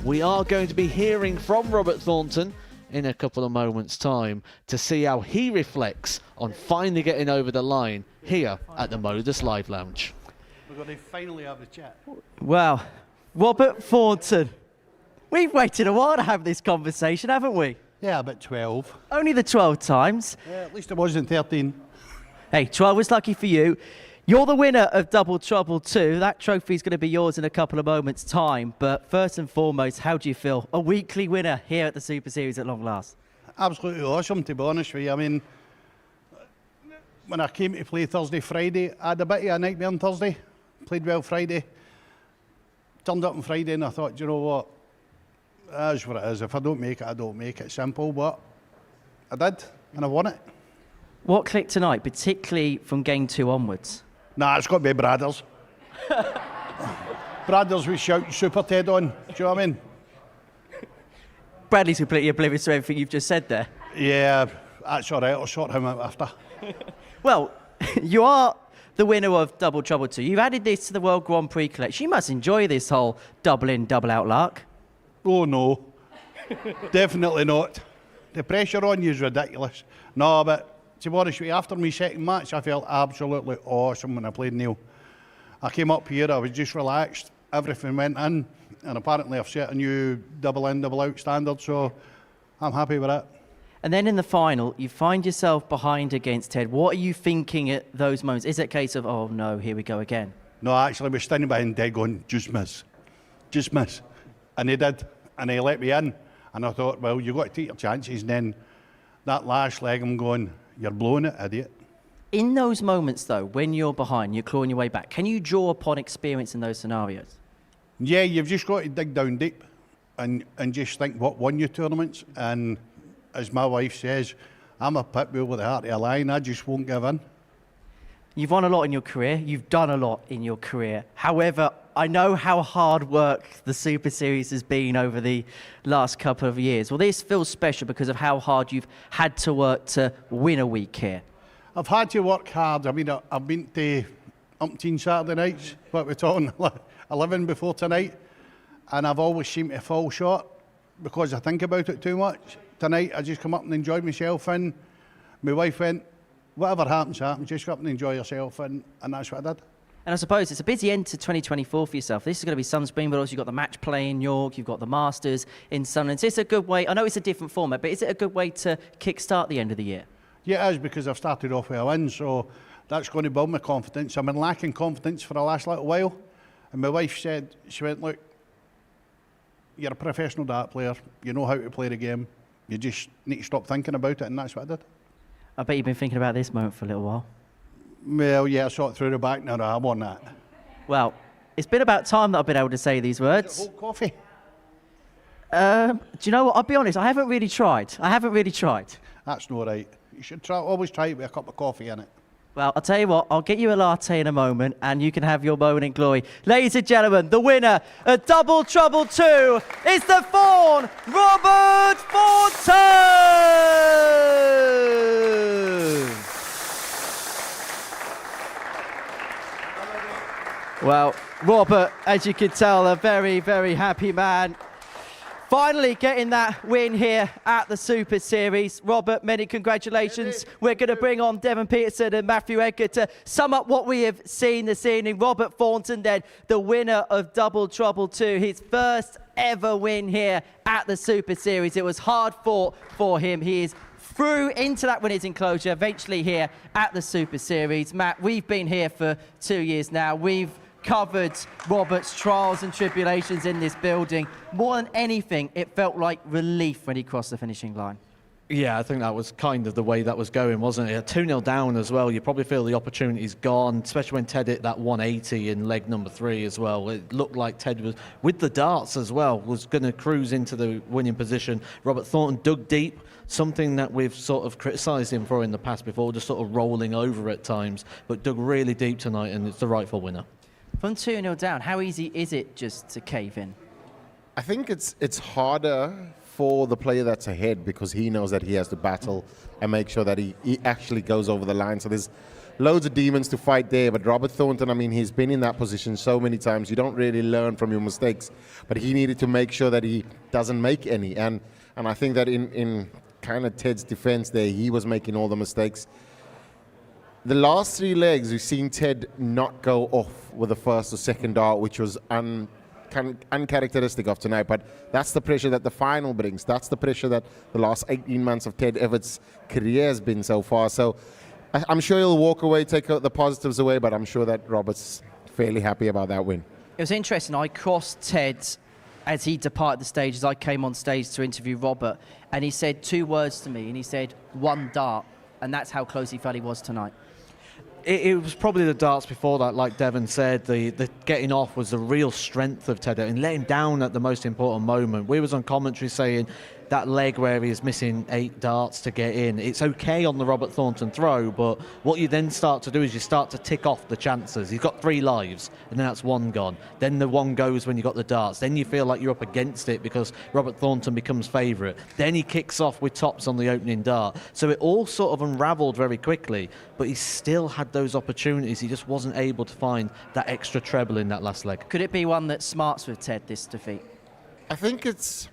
We are going to be hearing from Robert Thornton in a couple of moments' time to see how he reflects on finally getting over the line here at the Modus Live Lounge. We're going to finally have a chat. Well, Robert Thornton, we've waited a while to have this conversation, haven't we? Yeah, about 12. Only the 12 times. Yeah, at least it wasn't 13. Hey, 12 was lucky for you. You're the winner of Double Trouble 2. That trophy is going to be yours in a couple of moments' time. But first and foremost, how do you feel? A weekly winner here at the Super Series at long last. Absolutely awesome, to be honest with you. I mean, when I came to play Thursday, Friday, I had a bit of a nightmare on Thursday. Played well Friday. Turned up on Friday and I thought, you know what? That's what it is. If I don't make it, I don't make it. Simple, but I did, and I won it. What clicked tonight, particularly from game 2 onwards? Nah, it's got to be Bradders. Bradders with shout Super Ted on. Do you know what I mean? Bradley's completely oblivious to everything you've just said there. Yeah, that's all right. I'll sort him out after. Well, you are the winner of Double Trouble 2. You've added this to the World Grand Prix collection. You must enjoy this whole double in, double out lark. Oh, no. Definitely not. The pressure on you is ridiculous. No, but to be honest with you, after my second match, I felt absolutely awesome when I played Neil. I came up here, I was just relaxed. Everything went in, and apparently I've set a new double in, double out standard, so I'm happy with it. And then in the final, you find yourself behind against Ted. What are you thinking at those moments? Is it a case of, oh no, here we go again? No, actually, I was standing behind Ted going, just miss. Just miss. And he did, and he let me in. And I thought, well, you've got to take your chances. And then that last leg, I'm going, you're blowing it, idiot. In those moments, though, when you're behind, you're clawing your way back, can you draw upon experience in those scenarios? Yeah, you've just got to dig down deep and just think what won your tournaments. And as my wife says, I'm a pit bull with the heart of a lion. I just won't give in. You've won a lot in your career. You've done a lot in your career. However, I know how hard work the Super Series has been over the last couple of years. Well, this feels special because of how hard you've had to work to win a week here. I've had to work hard. I mean, I've been to umpteen Saturday nights, what we're talking, 11 before tonight, and I've always seemed to fall short because I think about it too much. Tonight, I just come up and enjoyed myself, and my wife went, whatever happens, happens, just go up and enjoy yourself, and that's what I did. And I suppose it's a busy end to 2024 for yourself. This is going to be Sunspring, but also you've got the match play in York, you've got the Masters in Sunderland. Is this a good way? I know it's a different format, but is it a good way to kick-start the end of the year? Yeah, it is, because I've started off with a win, so that's going to build my confidence. I've been lacking confidence for the last little while, and my wife said, she went, look, you're a professional dart player, you know how to play the game, you just need to stop thinking about it, and that's what I did. I bet you've been thinking about this moment for a little while. Well, yeah, I saw it through the back. No, I won that. Well, it's been about time that I've been able to say these words. Whole coffee. Do you know what? I'll be honest, I haven't really tried. That's not right. You should always try it with a cup of coffee in it. Well, I'll tell you what, I'll get you a latte in a moment and you can have your moment in glory. Ladies and gentlemen, the winner of Double Trouble 2 is the Fawn, Robert Thornton! Well, Robert, as you can tell, a very, very happy man. Finally getting that win here at the Super Series. Robert, many congratulations. We're going to bring on Devon Peterson and Matthew Edgar to sum up what we have seen this evening. Robert Thornton then, the winner of Double Trouble 2, his first ever win here at the Super Series. It was hard fought for him. He is through into that winner's enclosure, eventually here at the Super Series. Matt, we've been here for 2 years now. We've covered Robert's trials and tribulations in this building. More than anything, it felt like relief when he crossed the finishing line. Yeah, I think that was kind of the way that was going, wasn't it? 2-0 down as well. You probably feel the opportunity's gone, especially when Ted hit that 180 in leg number 3 as well. It looked like Ted was, with the darts as well, was going to cruise into the winning position. Robert Thornton dug deep, something that we've sort of criticised him for in the past before, just sort of rolling over at times, but dug really deep tonight, and it's the rightful winner. From 2-0 down, how easy is it just to cave in? I think it's harder for the player that's ahead because he knows that he has to battle and make sure that he actually goes over the line. So there's loads of demons to fight there. But Robert Thornton, I mean, he's been in that position so many times. You don't really learn from your mistakes. But he needed to make sure that he doesn't make any. And I think that in kind of Ted's defense there, he was making all the mistakes. The last 3 legs, we've seen Ted not go off with the first or second dart, which was uncharacteristic of tonight. But that's the pressure that the final brings. That's the pressure that the last 18 months of Ted Evetts' career has been so far. So I'm sure he'll walk away, take the positives away, but I'm sure that Robert's fairly happy about that win. It was interesting. I crossed Ted as he departed the stage, as I came on stage to interview Robert, and he said 2 words to me, and he said, 1 dart, and that's how close he felt he was tonight. It was probably the darts before that, like Devon said, the getting off was the real strength of Ted and let him down at the most important moment. We was on commentary saying that leg where he is missing 8 darts to get in, it's okay on the Robert Thornton throw, but what you then start to do is you start to tick off the chances. He's got 3 lives, and then that's 1 gone. Then the 1 goes when you got the darts. Then you feel like you're up against it because Robert Thornton becomes favourite. Then he kicks off with tops on the opening dart. So it all sort of unravelled very quickly, but he still had those opportunities. He just wasn't able to find that extra treble in that last leg. Could it be one that smarts with Ted, this defeat? I think it's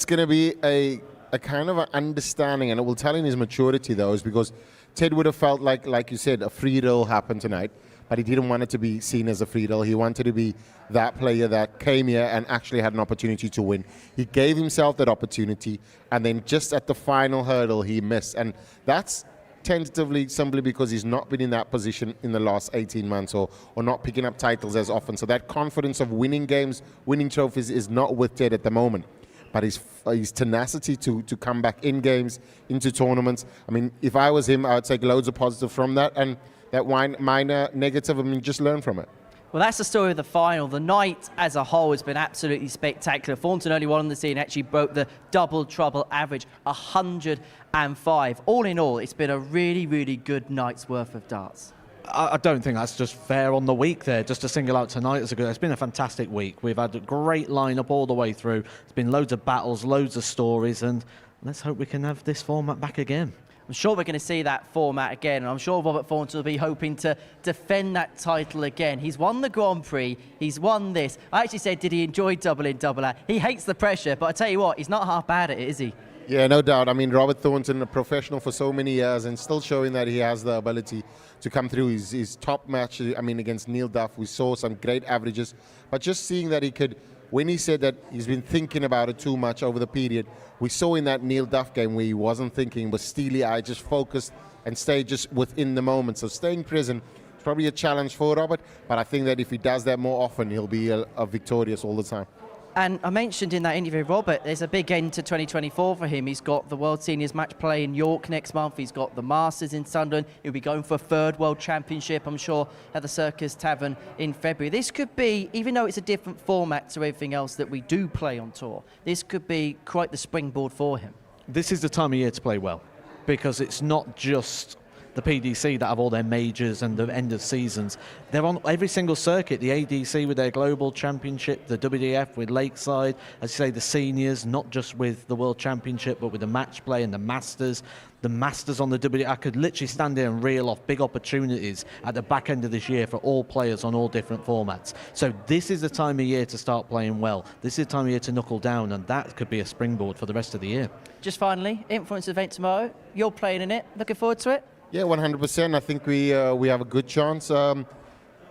going to be a kind of an understanding, and it will tell in his maturity, though, is because Ted would have felt like you said, a free roll happened tonight, but he didn't want it to be seen as a free roll. He wanted to be that player that came here and actually had an opportunity to win. He gave himself that opportunity, and then just at the final hurdle, he missed. And that's tentatively simply because he's not been in that position in the last 18 months or not picking up titles as often. So that confidence of winning games, winning trophies is not with Ted at the moment. But his tenacity to come back in games, into tournaments. I mean, if I was him, I would take loads of positive from that, and that minor negative, I mean, just learn from it. Well, that's the story of the final. The night as a whole has been absolutely spectacular. Thornton, only one on the scene, actually broke the double trouble average, 105. All in all, it's been a really, really good night's worth of darts. I don't think that's just fair on the week there, just to single out tonight. It's been a fantastic week. We've had a great lineup all the way through. There's been loads of battles, loads of stories, and let's hope we can have this format back again. I'm sure we're going to see that format again, and I'm sure Robert Thornton will be hoping to defend that title again. He's won the Grand Prix, he's won this. I actually said, did he enjoy double in, double out? He hates the pressure, but I tell you what, he's not half bad at it, is he? Yeah, no doubt. I mean, Robert Thornton, a professional for so many years and still showing that he has the ability to come through. His top match, I mean, against Neil Duff, we saw some great averages. But just seeing that he could, when he said that he's been thinking about it too much over the period, we saw in that Neil Duff game where he wasn't thinking, but steely-eyed, just focused and stayed just within the moment. So staying present is probably a challenge for Robert, but I think that if he does that more often, he'll be a victorious all the time. And I mentioned in that interview, Robert, there's a big end to 2024 for him. He's got the World Seniors match play in York next month. He's got the Masters in Sunderland. He'll be going for a 3rd World Championship, I'm sure, at the Circus Tavern in February. This could be, even though it's a different format to everything else that we do play on tour, this could be quite the springboard for him. This is the time of year to play well, because it's not just the PDC that have all their majors and the end of seasons. They're on every single circuit, the ADC with their global championship, the WDF with Lakeside, as you say, the seniors, not just with the World Championship, but with the match play and the Masters. The Masters on the WDF, I could literally stand there and reel off big opportunities at the back end of this year for all players on all different formats. So this is the time of year to start playing well. This is the time of year to knuckle down, and that could be a springboard for the rest of the year. Just finally, Influence event tomorrow. You're playing in it. Looking forward to it? Yeah, 100%. I think we have a good chance. The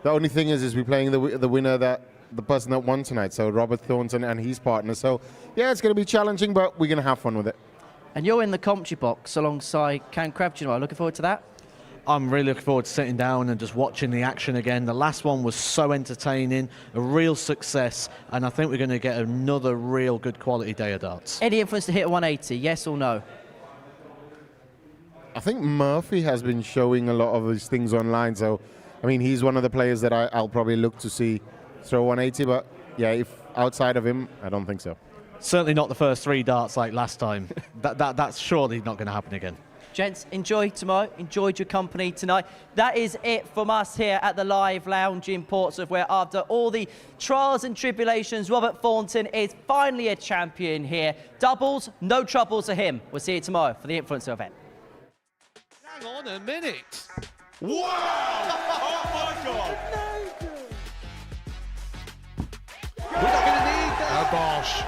only thing is we're playing the winner, the person that won tonight, so Robert Thornton and his partner. So yeah, it's going to be challenging, but we're going to have fun with it. And you're in the commentary box alongside Cam Crabtree tomorrow. Looking forward to that? I'm really looking forward to sitting down and just watching the action again. The last one was so entertaining, a real success, and I think we're going to get another real good quality day of darts. Any influence to hit a 180, yes or no? I think Murphy has been showing a lot of these things online, so I mean he's one of the players that I'll probably look to see throw 180, but yeah, if outside of him, I don't think so. Certainly not the first 3 darts like last time. That's surely not going to happen again. Gents, enjoy tomorrow. Enjoyed your company tonight. That is it from us here at the Live Lounge in Portsmouth, where after all the trials and tribulations, Robert Thornton is finally a champion here. Doubles, no troubles for him. We'll see you tomorrow for the Influencer event. Hang on a minute. Wow! Oh my God! We're not going to need that. Oh gosh.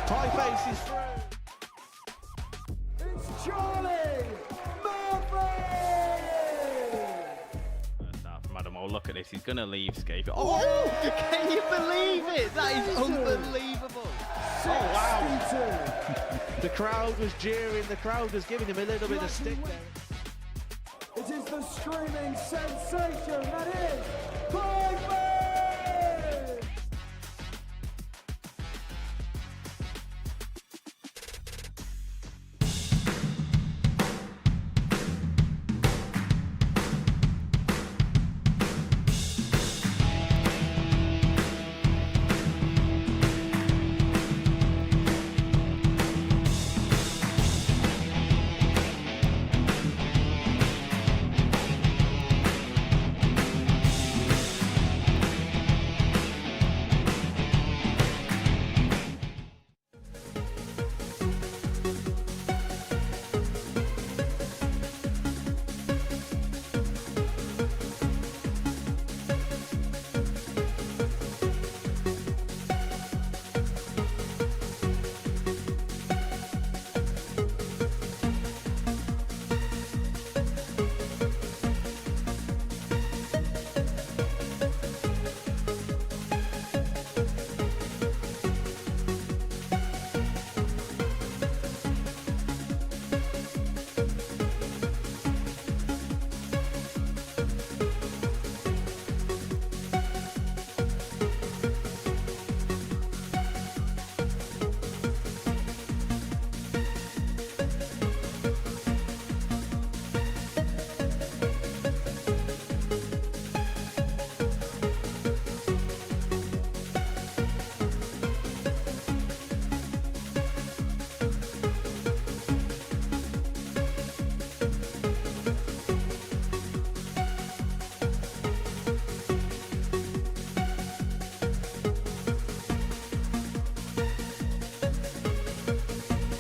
High face is through. It's Charlie Murphy! Madam, oh, look at this. He's going to leave Scaife. Oh, can you believe it? That is unbelievable. Oh, wow. The crowd was jeering. The crowd was giving him a little bit of stick there. It is the screaming sensation that is Clive